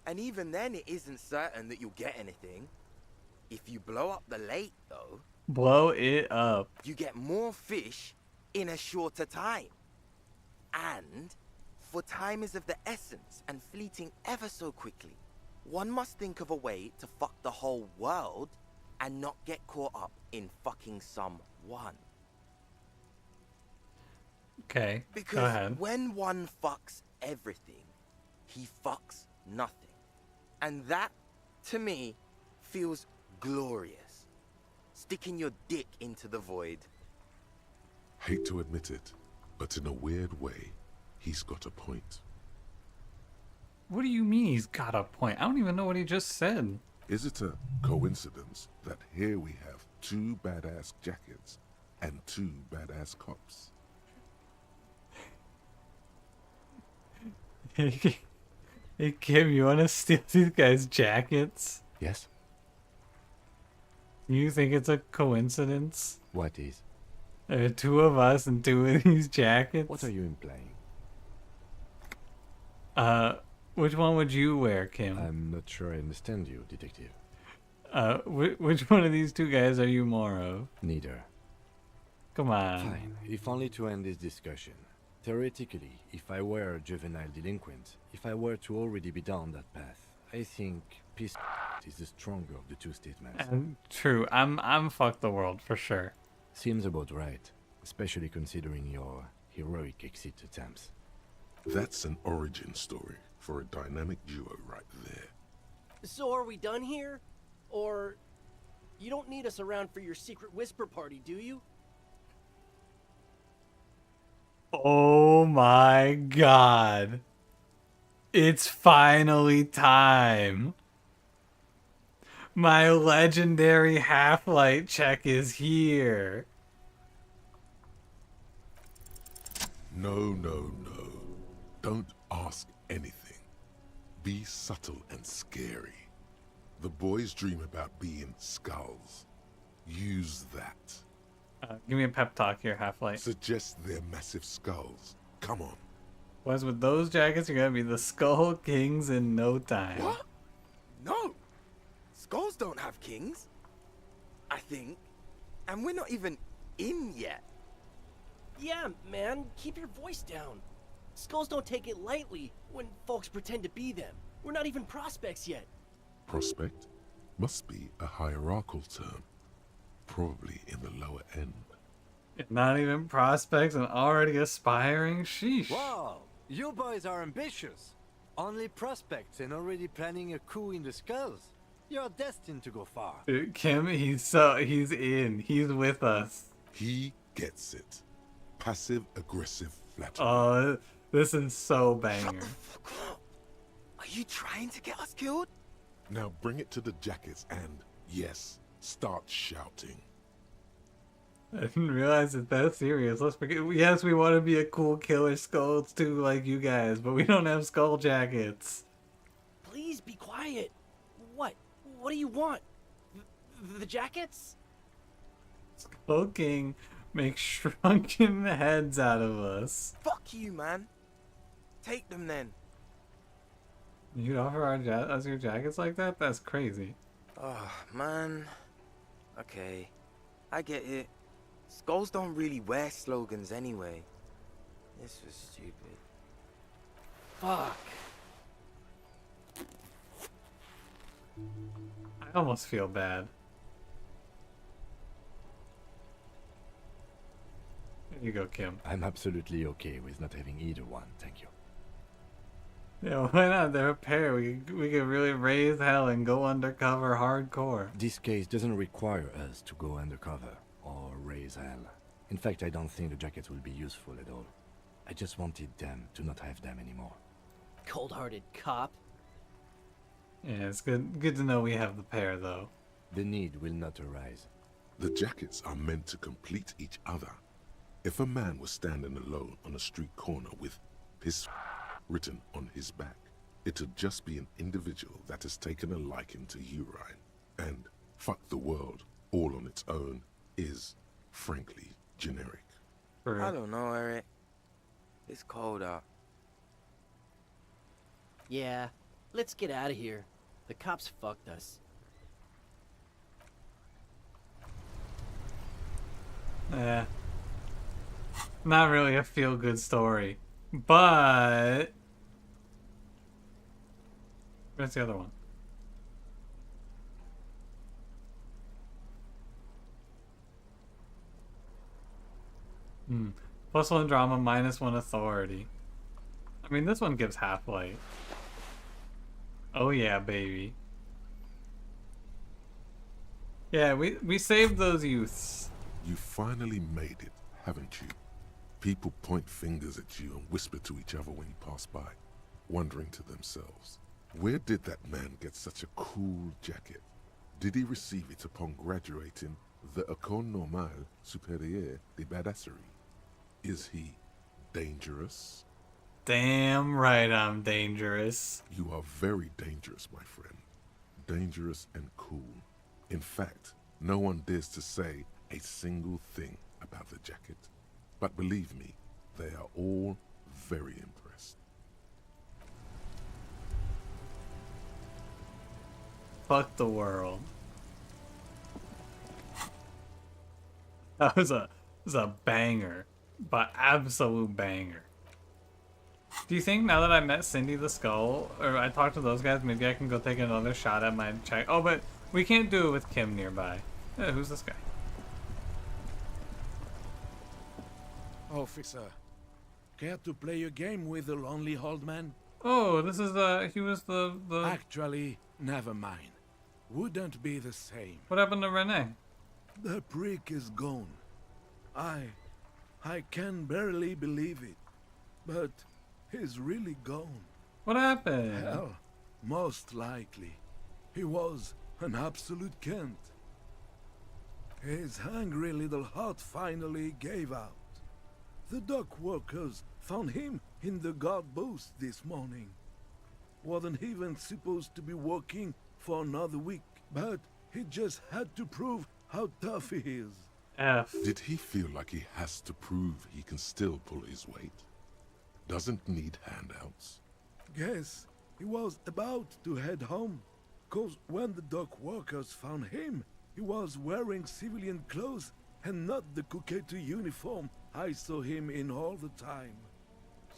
and even then it isn't certain that you'll get anything. If you blow up the lake, though, blow it up, you get more fish in a shorter time. And, for time is of the essence and fleeting ever so quickly, one must think of a way to fuck the whole world and not get caught up in fucking someone. Okay, because go ahead. When one fucks everything, he fucks nothing. And that, to me, feels glorious. Sticking your dick into the void. Hate to admit it, but in a weird way, he's got a point. What do you mean he's got a point? I don't even know what he just said. Is it a coincidence that here we have 2 badass jackets and 2 badass cops? Hey Kim, you want to steal these guys' jackets? Yes? You think it's a coincidence? What is? There are 2 of us and 2 of these jackets? What are you implying? Which one would you wear, Kim? I'm not sure I understand you, detective. Which one of these 2 guys are you more of? Neither. Come on. Fine, if only to end this discussion. Theoretically, if I were a juvenile delinquent, if I were to already be down that path, I think peace is the stronger of the 2 statements. True, I'm fuck the world for sure. Seems about right, especially considering your heroic exit attempts. That's an origin story for a dynamic duo right there. So are we done here? Or you don't need us around for your secret whisper party, do you? Oh my god. It's finally time. My legendary half-light check is here. No. Don't ask anything. Be subtle and scary. The boys dream about being skulls. Use that. Give me a pep talk here, half-light. Suggest they're massive skulls. Come on. Boys, with those jackets, you're gonna be the Skull Kings in no time. What? No. Skulls don't have kings. I think. And we're not even in yet. Yeah, man, keep your voice down. Skulls don't take it lightly when folks pretend to be them. We're not even prospects yet. Prospect must be a hierarchical term. Probably in the lower end. Not even prospects and already aspiring? Sheesh. Wow, you boys are ambitious. Only prospects and already planning a coup in the skulls. You're destined to go far. Dude, Kim, he's in. He's with us. He gets it. Passive-aggressive flattery. Oh, this is so banger. Are you trying to get us killed? Now bring it to the jackets and, yes, start shouting. I didn't realize it's that serious. Let's forget. Yes, we want to be a cool killer skulls too, like you guys, but we don't have skull jackets. Please be quiet. What? What do you want? The jackets? Skull King makes shrunken heads out of us. Fuck you, man. Take them then. You'd offer us your jackets like that? That's crazy. Oh, man. Okay. I get it. Skulls don't really wear slogans anyway. This was stupid. Fuck. I almost feel bad. There you go, Kim. I'm absolutely okay with not having either one, thank you. Yeah, why not? They're a pair. We could really raise hell and go undercover hardcore. This case doesn't require us to go undercover or raise hell. In fact, I don't think the jackets will be useful at all. I just wanted them to not have them anymore. Cold-hearted cop. Yeah, it's good to know we have the pair, though. The need will not arise. The jackets are meant to complete each other. If a man was standing alone on a street corner with his written on his back, it'd just be an individual that has taken a liking to urine. And fuck the world all on its own is, frankly, generic. I don't know, Eric. It's cold out. Yeah, let's get out of here. The cops fucked us. Yeah. Not really a feel-good story. But... where's the other one? +1 drama, -1 authority. I mean, this one gives half-light. Oh yeah, baby. Yeah, we saved those youths. You finally made it, haven't you? People point fingers at you and whisper to each other when you pass by, wondering to themselves, where did that man get such a cool jacket? Did he receive it upon graduating the École Normale Supérieure de Badasserie? Is he dangerous? Damn right I'm dangerous. You are very dangerous, my friend. Dangerous and cool. In fact, no one dares to say a single thing about the jacket. But believe me, they are all very impressed. Fuck the world. That was a banger. But absolute banger. Do you think now that I met Cindy the Skull, or I talked to those guys, maybe I can go take another shot at my check? Oh, but we can't do it with Kim nearby. Who's this guy? Officer, care to play a game with the lonely old man? Oh, this is he was the... Actually, never mind. Wouldn't be the same. What happened to René? The prick is gone. I can barely believe it, but he's really gone. What happened? Hell, most likely, he was an absolute cunt. His hungry little heart finally gave out. The dock workers found him in the guard booth this morning. Wasn't even supposed to be working for another week, but he just had to prove how tough he is. Did he feel like he has to prove he can still pull his weight? Doesn't need handouts? Guess he was about to head home, 'cause when the dock workers found him, he was wearing civilian clothes and not the Kuketu uniform I saw him in all the time.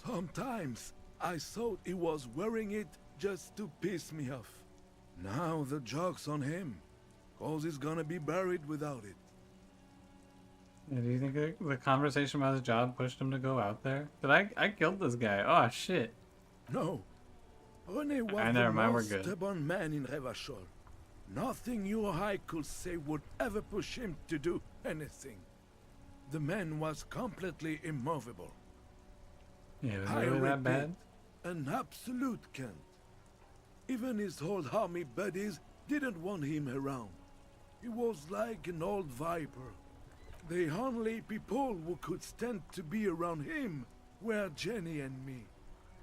Sometimes I thought he was wearing it just to piss me off. Now the joke's on him, 'cause he's gonna be buried without it. Yeah, do you think the conversation about his job pushed him to go out there? Did I killed this guy? Oh shit. No. René was never the mind, we're most good. stubborn man in Revachol. Nothing you or I could say would ever push him to do anything. The man was completely immovable. Yeah, was it I really that repeat, bad? An absolute cunt. Even his old army buddies didn't want him around. He was like an old viper. The only people who could stand to be around him were Jenny and me.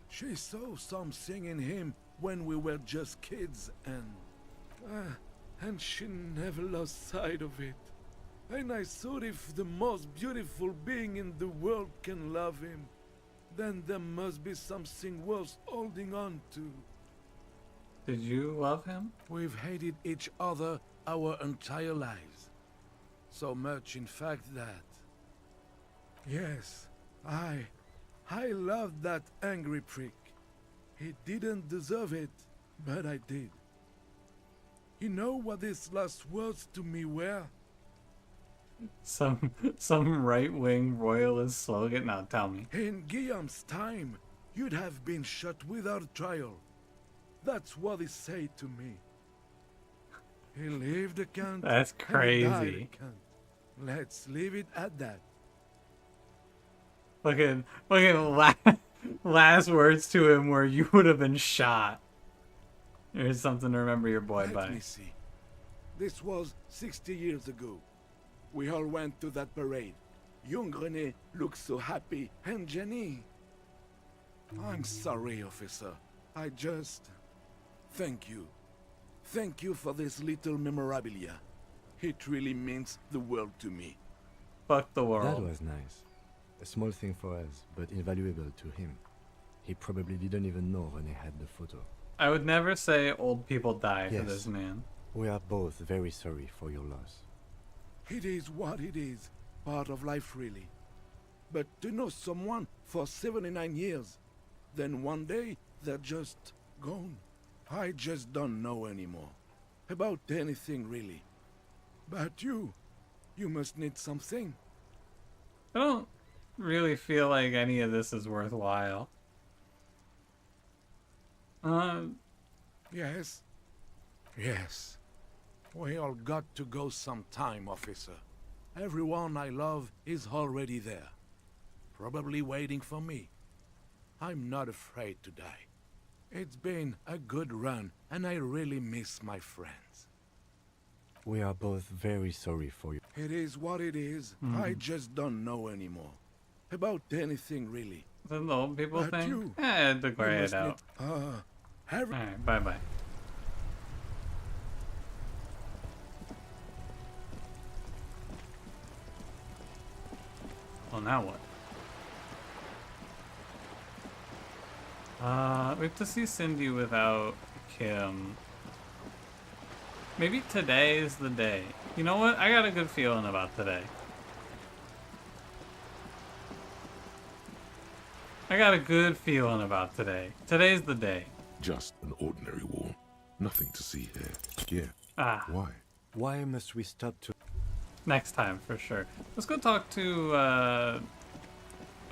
She saw something in him when we were just kids, and she never lost sight of it. And I thought if the most beautiful being in the world can love him, then there must be something worth holding on to. Did you love him? We've hated each other our entire lives. So much, in fact, that... Yes, I loved that angry prick. He didn't deserve it, but I did. You know what his last words to me were? Some right-wing royalist slogan? Now tell me. In Guillaume's time, you'd have been shot without trial. That's what he said to me. He lived a cunt. That's and he died crazy. a cunt. Let's leave it at that. Fucking last words to him where you would have been shot. Here's something to remember your boy by. Let me see. This was 60 years ago. We all went to that parade. Young René looked so happy, and Jenny... I'm sorry, officer. I just... Thank you. Thank you for this little memorabilia. It really means the world to me. Fuck the world. That was nice. A small thing for us, but invaluable to him. He probably didn't even know René had the photo. I would never say old people die for Yes. this man. We are both very sorry for your loss. It is what it is. Part of life, really. But to know someone for 79 years, then one day they're just gone. I just don't know anymore. About anything, really. But you must need something. I don't really feel like any of this is worthwhile. Yes. Yes. We all got to go sometime, officer. Everyone I love is already there. Probably waiting for me. I'm not afraid to die. It's been a good run, and I really miss my friends. We are both very sorry for you. It is what it is. I just don't know anymore. About anything, really. The old people But thing? you, I had to gray it must out. Alright, bye-bye. Well, now what? We have to see Cindy without Kim. Maybe today is the day. You know what? I got a good feeling about today. I got a good feeling about today. Today's the day. Just an ordinary war. Nothing to see here. Yeah. Why? Why must we stop to... Next time, for sure. Let's go talk to,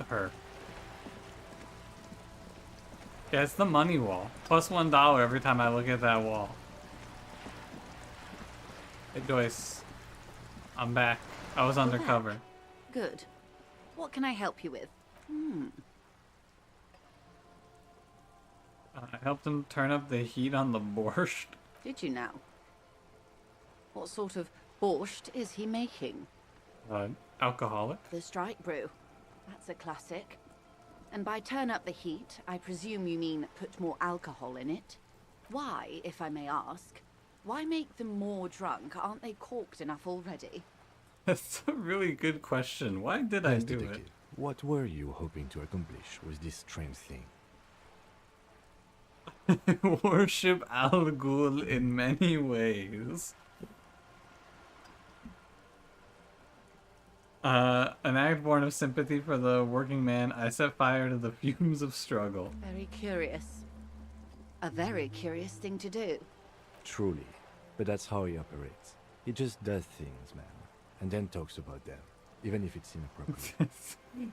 her. Yeah, it's the money wall. Plus $1 every time I look at that wall. Hey, Joyce. I'm back. I was undercover. Good. What can I help you with? I helped him turn up the heat on the borscht. Did you now? What sort of borscht is he making? Alcoholic? The strike brew. That's a classic. And by turn up the heat, I presume you mean put more alcohol in it? Why, if I may ask? Why make them more drunk? Aren't they corked enough already? That's a really good question. Why did I Yes, do detective. What were you hoping to accomplish with this strange thing? it? Worship Al Ghul in many ways. An act born of sympathy for the working man, I set fire to the fumes of struggle. Very curious. A very curious thing to do. Truly. But that's how he operates. He just does things, man. And then talks about them. Even if it's inappropriate.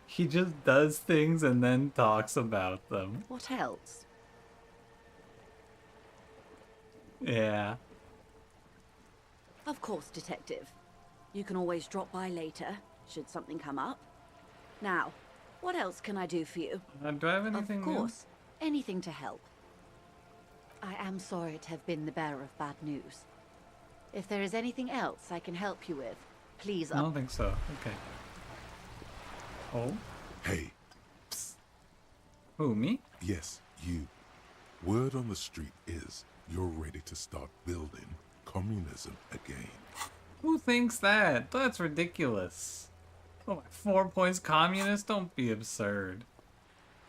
He just does things and then talks about them. What else? Yeah. Of course, Detective. You can always drop by later, should something come up. Now, what else can I do for you? Do I have anything Of course. Anything to help. I am sorry to have been the bearer of bad news. If there is anything else I can help you with, please... I don't think so. Okay. Oh? Hey. Psst. Who, me? Yes, you. Word on the street is you're ready to start building communism again. Who thinks that? That's ridiculous. Oh, 4 points communist? Don't be absurd.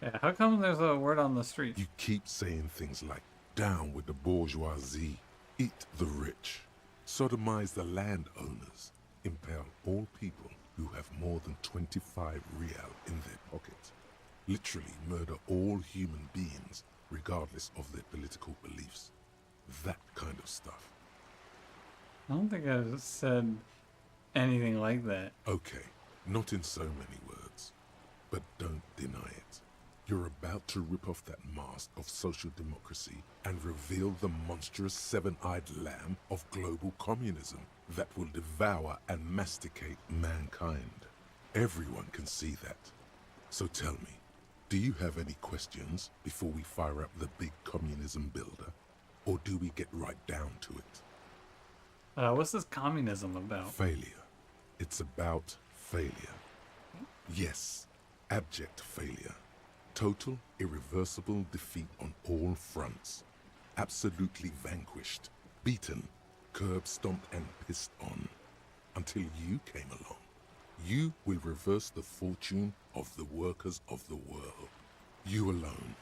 Yeah, how come there's a word on the street? You keep saying things like, down with the bourgeoisie, eat the rich, sodomize the landowners, impale all people who have more than 25 real in their pockets, literally murder all human beings regardless of their political beliefs. That kind of stuff. I don't think I said anything like that. Okay, not in so many words, but don't deny it. You're about to rip off that mask of social democracy and reveal the monstrous seven-eyed lamb of global communism that will devour and masticate mankind. Everyone can see that. So tell me, do you have any questions before we fire up the big communism builder? Or do we get right down to it? What's this communism about? Failure. It's about failure. Yes, abject failure. Total, irreversible defeat on all fronts. Absolutely vanquished, beaten, curb-stomped and pissed on. Until you came along. You will reverse the fortune of the workers of the world. You alone,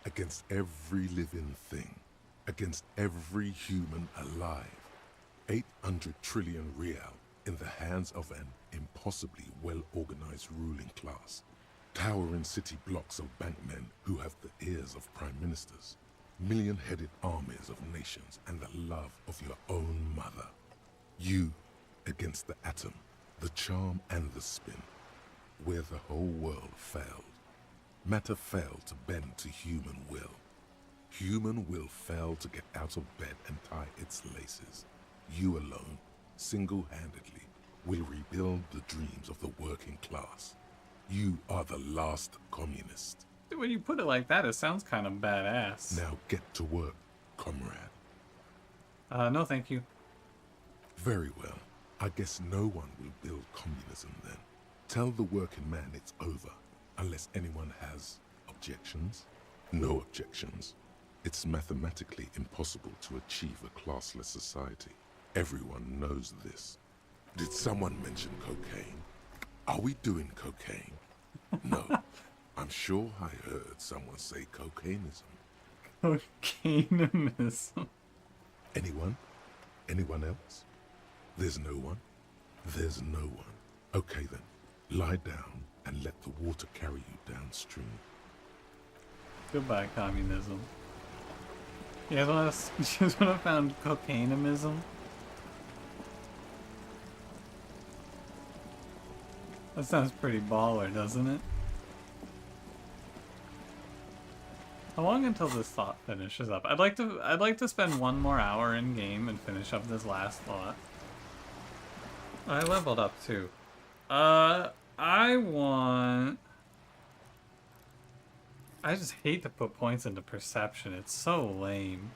against every living thing, against every human alive. 800 trillion real in the hands of an impossibly well-organized ruling class. Towering city blocks of bankmen who have the ears of prime ministers. Million-headed armies of nations and the love of your own mother. You against the atom, the charm and the spin, where the whole world failed. Matter failed to bend to human will. Human will failed to get out of bed and tie its laces. You alone, single-handedly, will rebuild the dreams of the working class. You are the last communist. When you put it like that, it sounds kind of badass. Now get to work, comrade. No thank you. Very well. I guess no one will build communism then. Tell the working man it's over, unless anyone has objections. No objections. It's mathematically impossible to achieve a classless society. Everyone knows this. Did someone mention cocaine? Are we doing cocaine? No. I'm sure I heard someone say cocainism. Cocainism. Anyone? Anyone else? There's no one? There's no one. Okay then, lie down and let the water carry you downstream. Goodbye, communism. You guys just wanna found cocainism? That sounds pretty baller, doesn't it? How long until this thought finishes up? I'd like to spend one more hour in game and finish up this last thought. I leveled up too. I just hate to put points into perception. It's so lame.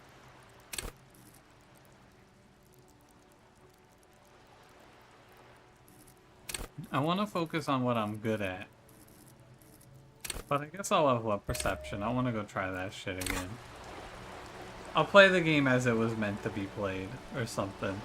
I want to focus on what I'm good at. But I guess I'll level up perception. I want to go try that shit again. I'll play the game as it was meant to be played, or something.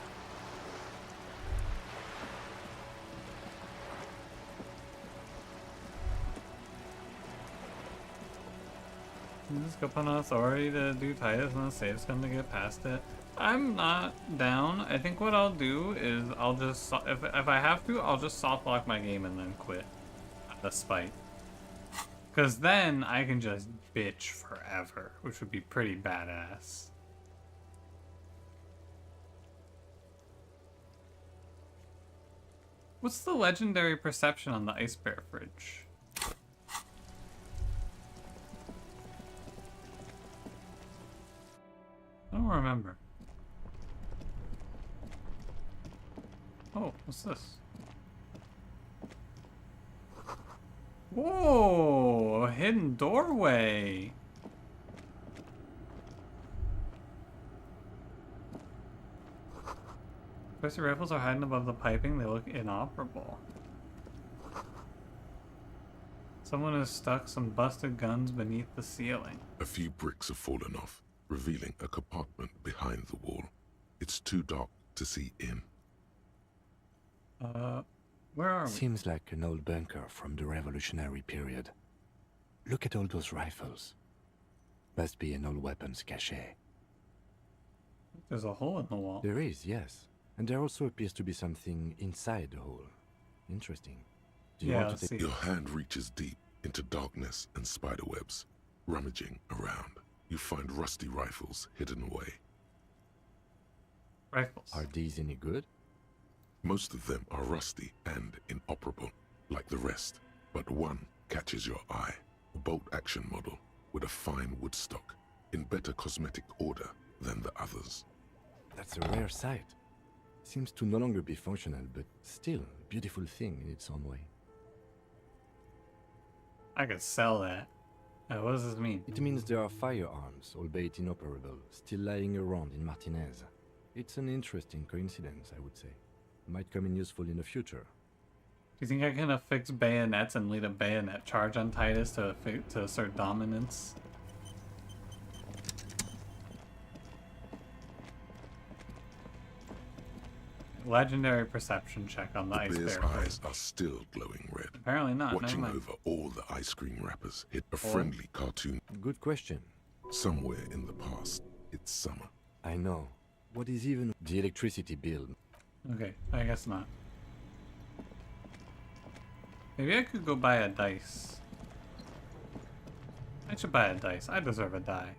Just go put on authority to do Titus and the save's gonna get past it. I'm not down. I think what I'll do is I'll just, if I have to, I'll just soft lock my game and then quit. Out of spite. Because then I can just bitch forever, which would be pretty badass. What's the legendary perception on the ice bear fridge? I don't remember. Oh, what's this? Whoa, a hidden doorway. Spicy rifles are hiding above the piping. They look inoperable. Someone has stuck some busted guns beneath the ceiling. A few bricks have fallen off, revealing a compartment behind the wall. It's too dark to see in. Where are we? Seems like an old bunker from the revolutionary period. Look at all those rifles. Must be an old weapons cache. There's a hole in the wall. There is, yes. And there also appears to be something inside the hole. Interesting. Do you want to take... Your hand reaches deep into darkness and spiderwebs. Rummaging around, you find rusty rifles hidden away. Rifles. Are these any good? Most of them are rusty and inoperable, like the rest. But one catches your eye. A bolt-action model with a fine wood stock, in better cosmetic order than the others. That's a rare sight. Seems to no longer be functional, but still a beautiful thing in its own way. I could sell that. What does this mean? It means there are firearms, albeit inoperable, still lying around in Martinez. It's an interesting coincidence, I would say. Might come in useful in the future. Do you think I can affix bayonets and lead a bayonet charge on Titus to assert dominance? Legendary perception check on the The ice bear's bear. eyes are still glowing red. Apparently not. Watching Never mind. over all the ice cream wrappers hit a friendly cartoon. Good question. Somewhere in the past, it's summer. I know. What is even the electricity bill? Okay, I guess not. Maybe I could go buy a dice. I should buy a dice. I deserve a die.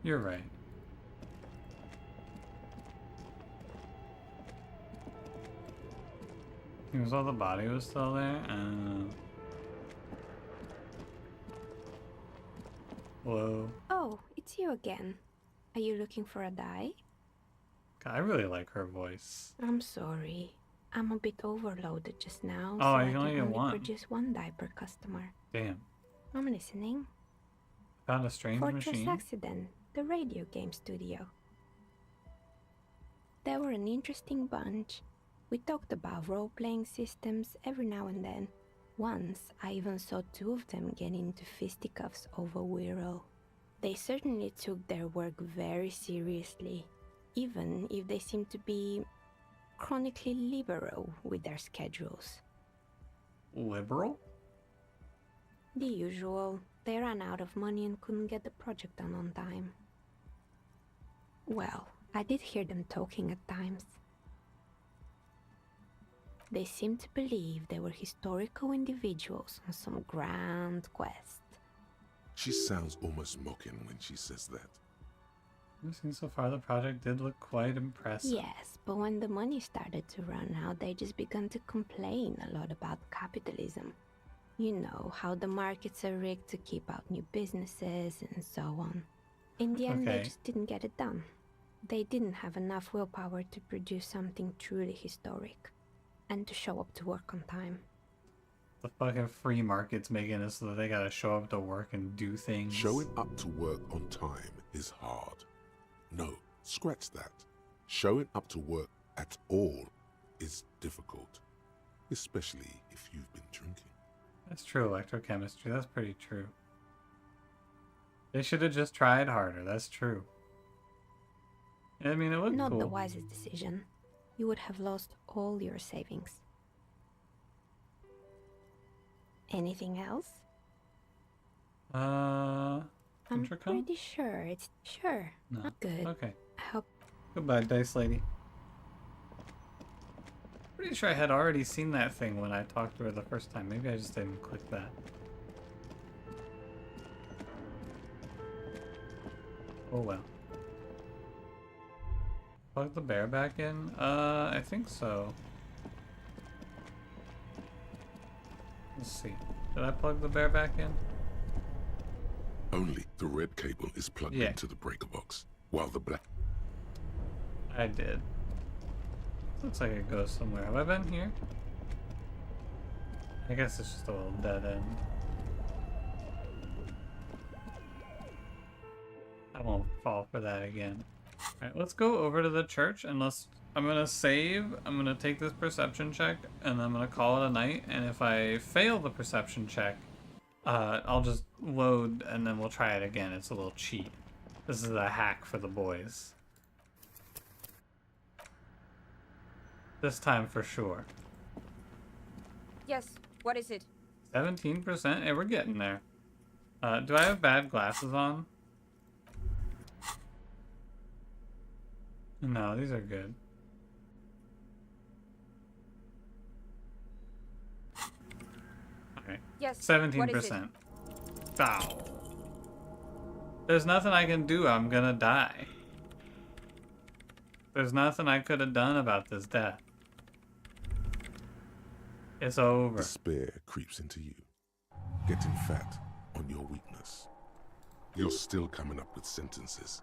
You're right. Here's all the body was still there. Hello. Oh, it's you again. Are you looking for a die? God, I really like her voice. I'm sorry. I'm a bit overloaded just now, Oh, so you I can can only only get one. produce one die per customer. Damn. I'm listening. Found a strange Fortress machine. Accident, the radio game studio. They were an interesting bunch. We talked about role-playing systems every now and then. Once, I even saw two of them get into fisticuffs over Whirling. They certainly took their work very seriously, even if they seemed to be chronically liberal with their schedules. Liberal? The usual. They ran out of money and couldn't get the project done on time. Well, I did hear them talking at times. They seemed to believe they were historical individuals on some grand quest. She sounds almost mocking when she says that. I've seen so far the project did look quite impressive. Yes, but when the money started to run out, they just began to complain a lot about capitalism. You know, how the markets are rigged to keep out new businesses and so on. In the end, they just didn't get it done. They didn't have enough willpower to produce something truly historic, and to show up to work on time. The fucking free market's making it so that they gotta show up to work and do things. Showing up to work on time is hard. No, scratch that. Showing up to work at all is difficult, especially if you've been drinking. That's true, electrochemistry. That's pretty true. They should have just tried harder. That's true. I mean, it looked Not cool. the wisest decision. You would have lost all your savings. Anything else? I'm Intercom? pretty sure it's sure. No. Not good. Okay. I hope. Goodbye, Dice Lady. Pretty sure I had already seen that thing when I talked to her the first time. Maybe I just didn't click that. Oh well. Plug the bear back in? I think so. Let's see. Did I plug the bear back in? Only the red cable is plugged into the breaker box, while the black... I did. Looks like it goes somewhere. Have I been here? I guess it's just a little dead end. I won't fall for that again. Alright, let's go over to the church and I'm gonna save, I'm gonna take this perception check, and I'm gonna call it a night, and if I fail the perception check, I'll just load and then we'll try it again. It's a little cheat. This is a hack for the boys. This time for sure. Yes, what is it? 17%? Hey, we're getting there. Do I have bad glasses on? No, these are good. Alright. Yes, 17%. Foul. There's nothing I can do. I'm gonna die. There's nothing I could have done about this death. It's over. Despair creeps into you, getting fat on your weakness. You're still coming up with sentences.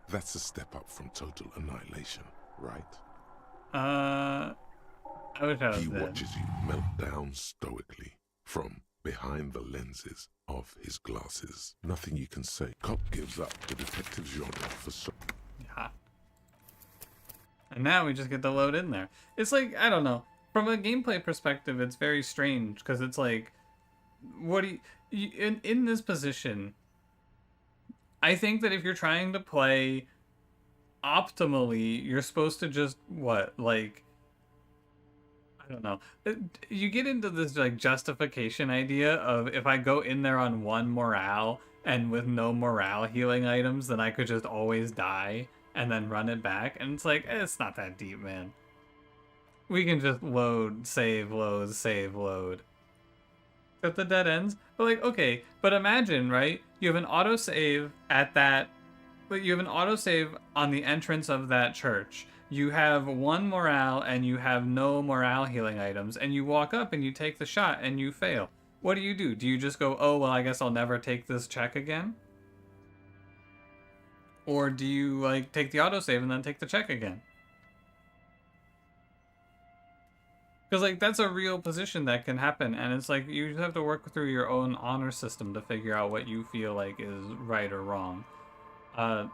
That's a step up from total annihilation, right? I wish I was He dead. watches you melt down stoically from behind the lenses of his glasses. Nothing you can say. Cop gives up the detective genre for so... Yeah. And now we just get to load in there. It's like, I don't know. From a gameplay perspective, it's very strange because it's like, what do you in this position? I think that if you're trying to play optimally, you're supposed to just, what, like, I don't know. You get into this, like, justification idea of if I go in there on 1 morale and with no morale healing items, then I could just always die and then run it back. And it's like, it's not that deep, man. We can just load, save, load, save, load. Except the dead ends. But like, okay, but imagine, right? You have an autosave at that, but you have an autosave on the entrance of that church. You have 1 morale and you have no morale healing items, and you walk up and you take the shot and you fail. What do? Do you just go, oh, well, I guess I'll never take this check again? Or do you, like, take the autosave and then take the check again? Because, like, that's a real position that can happen, and it's like, you just have to work through your own honor system to figure out what you feel like is right or wrong. I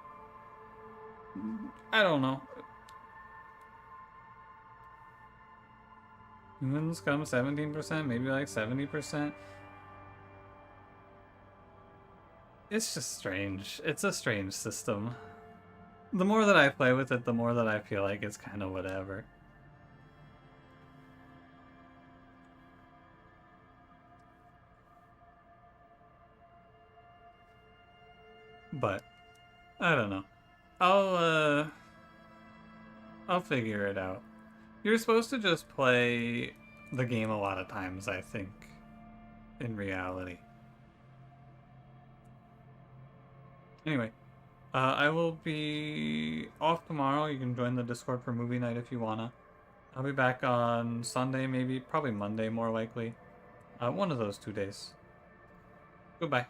don't know. Humans come 17%, maybe like 70%. It's just strange. It's a strange system. The more that I play with it, the more that I feel like it's kind of whatever. But I don't know. I'll figure it out. You're supposed to just play the game a lot of times, I think, in reality. Anyway, I will be off tomorrow. You can join the Discord for movie night if you wanna. I'll be back on Sunday, maybe, probably Monday, more likely. One of those 2 days. Goodbye.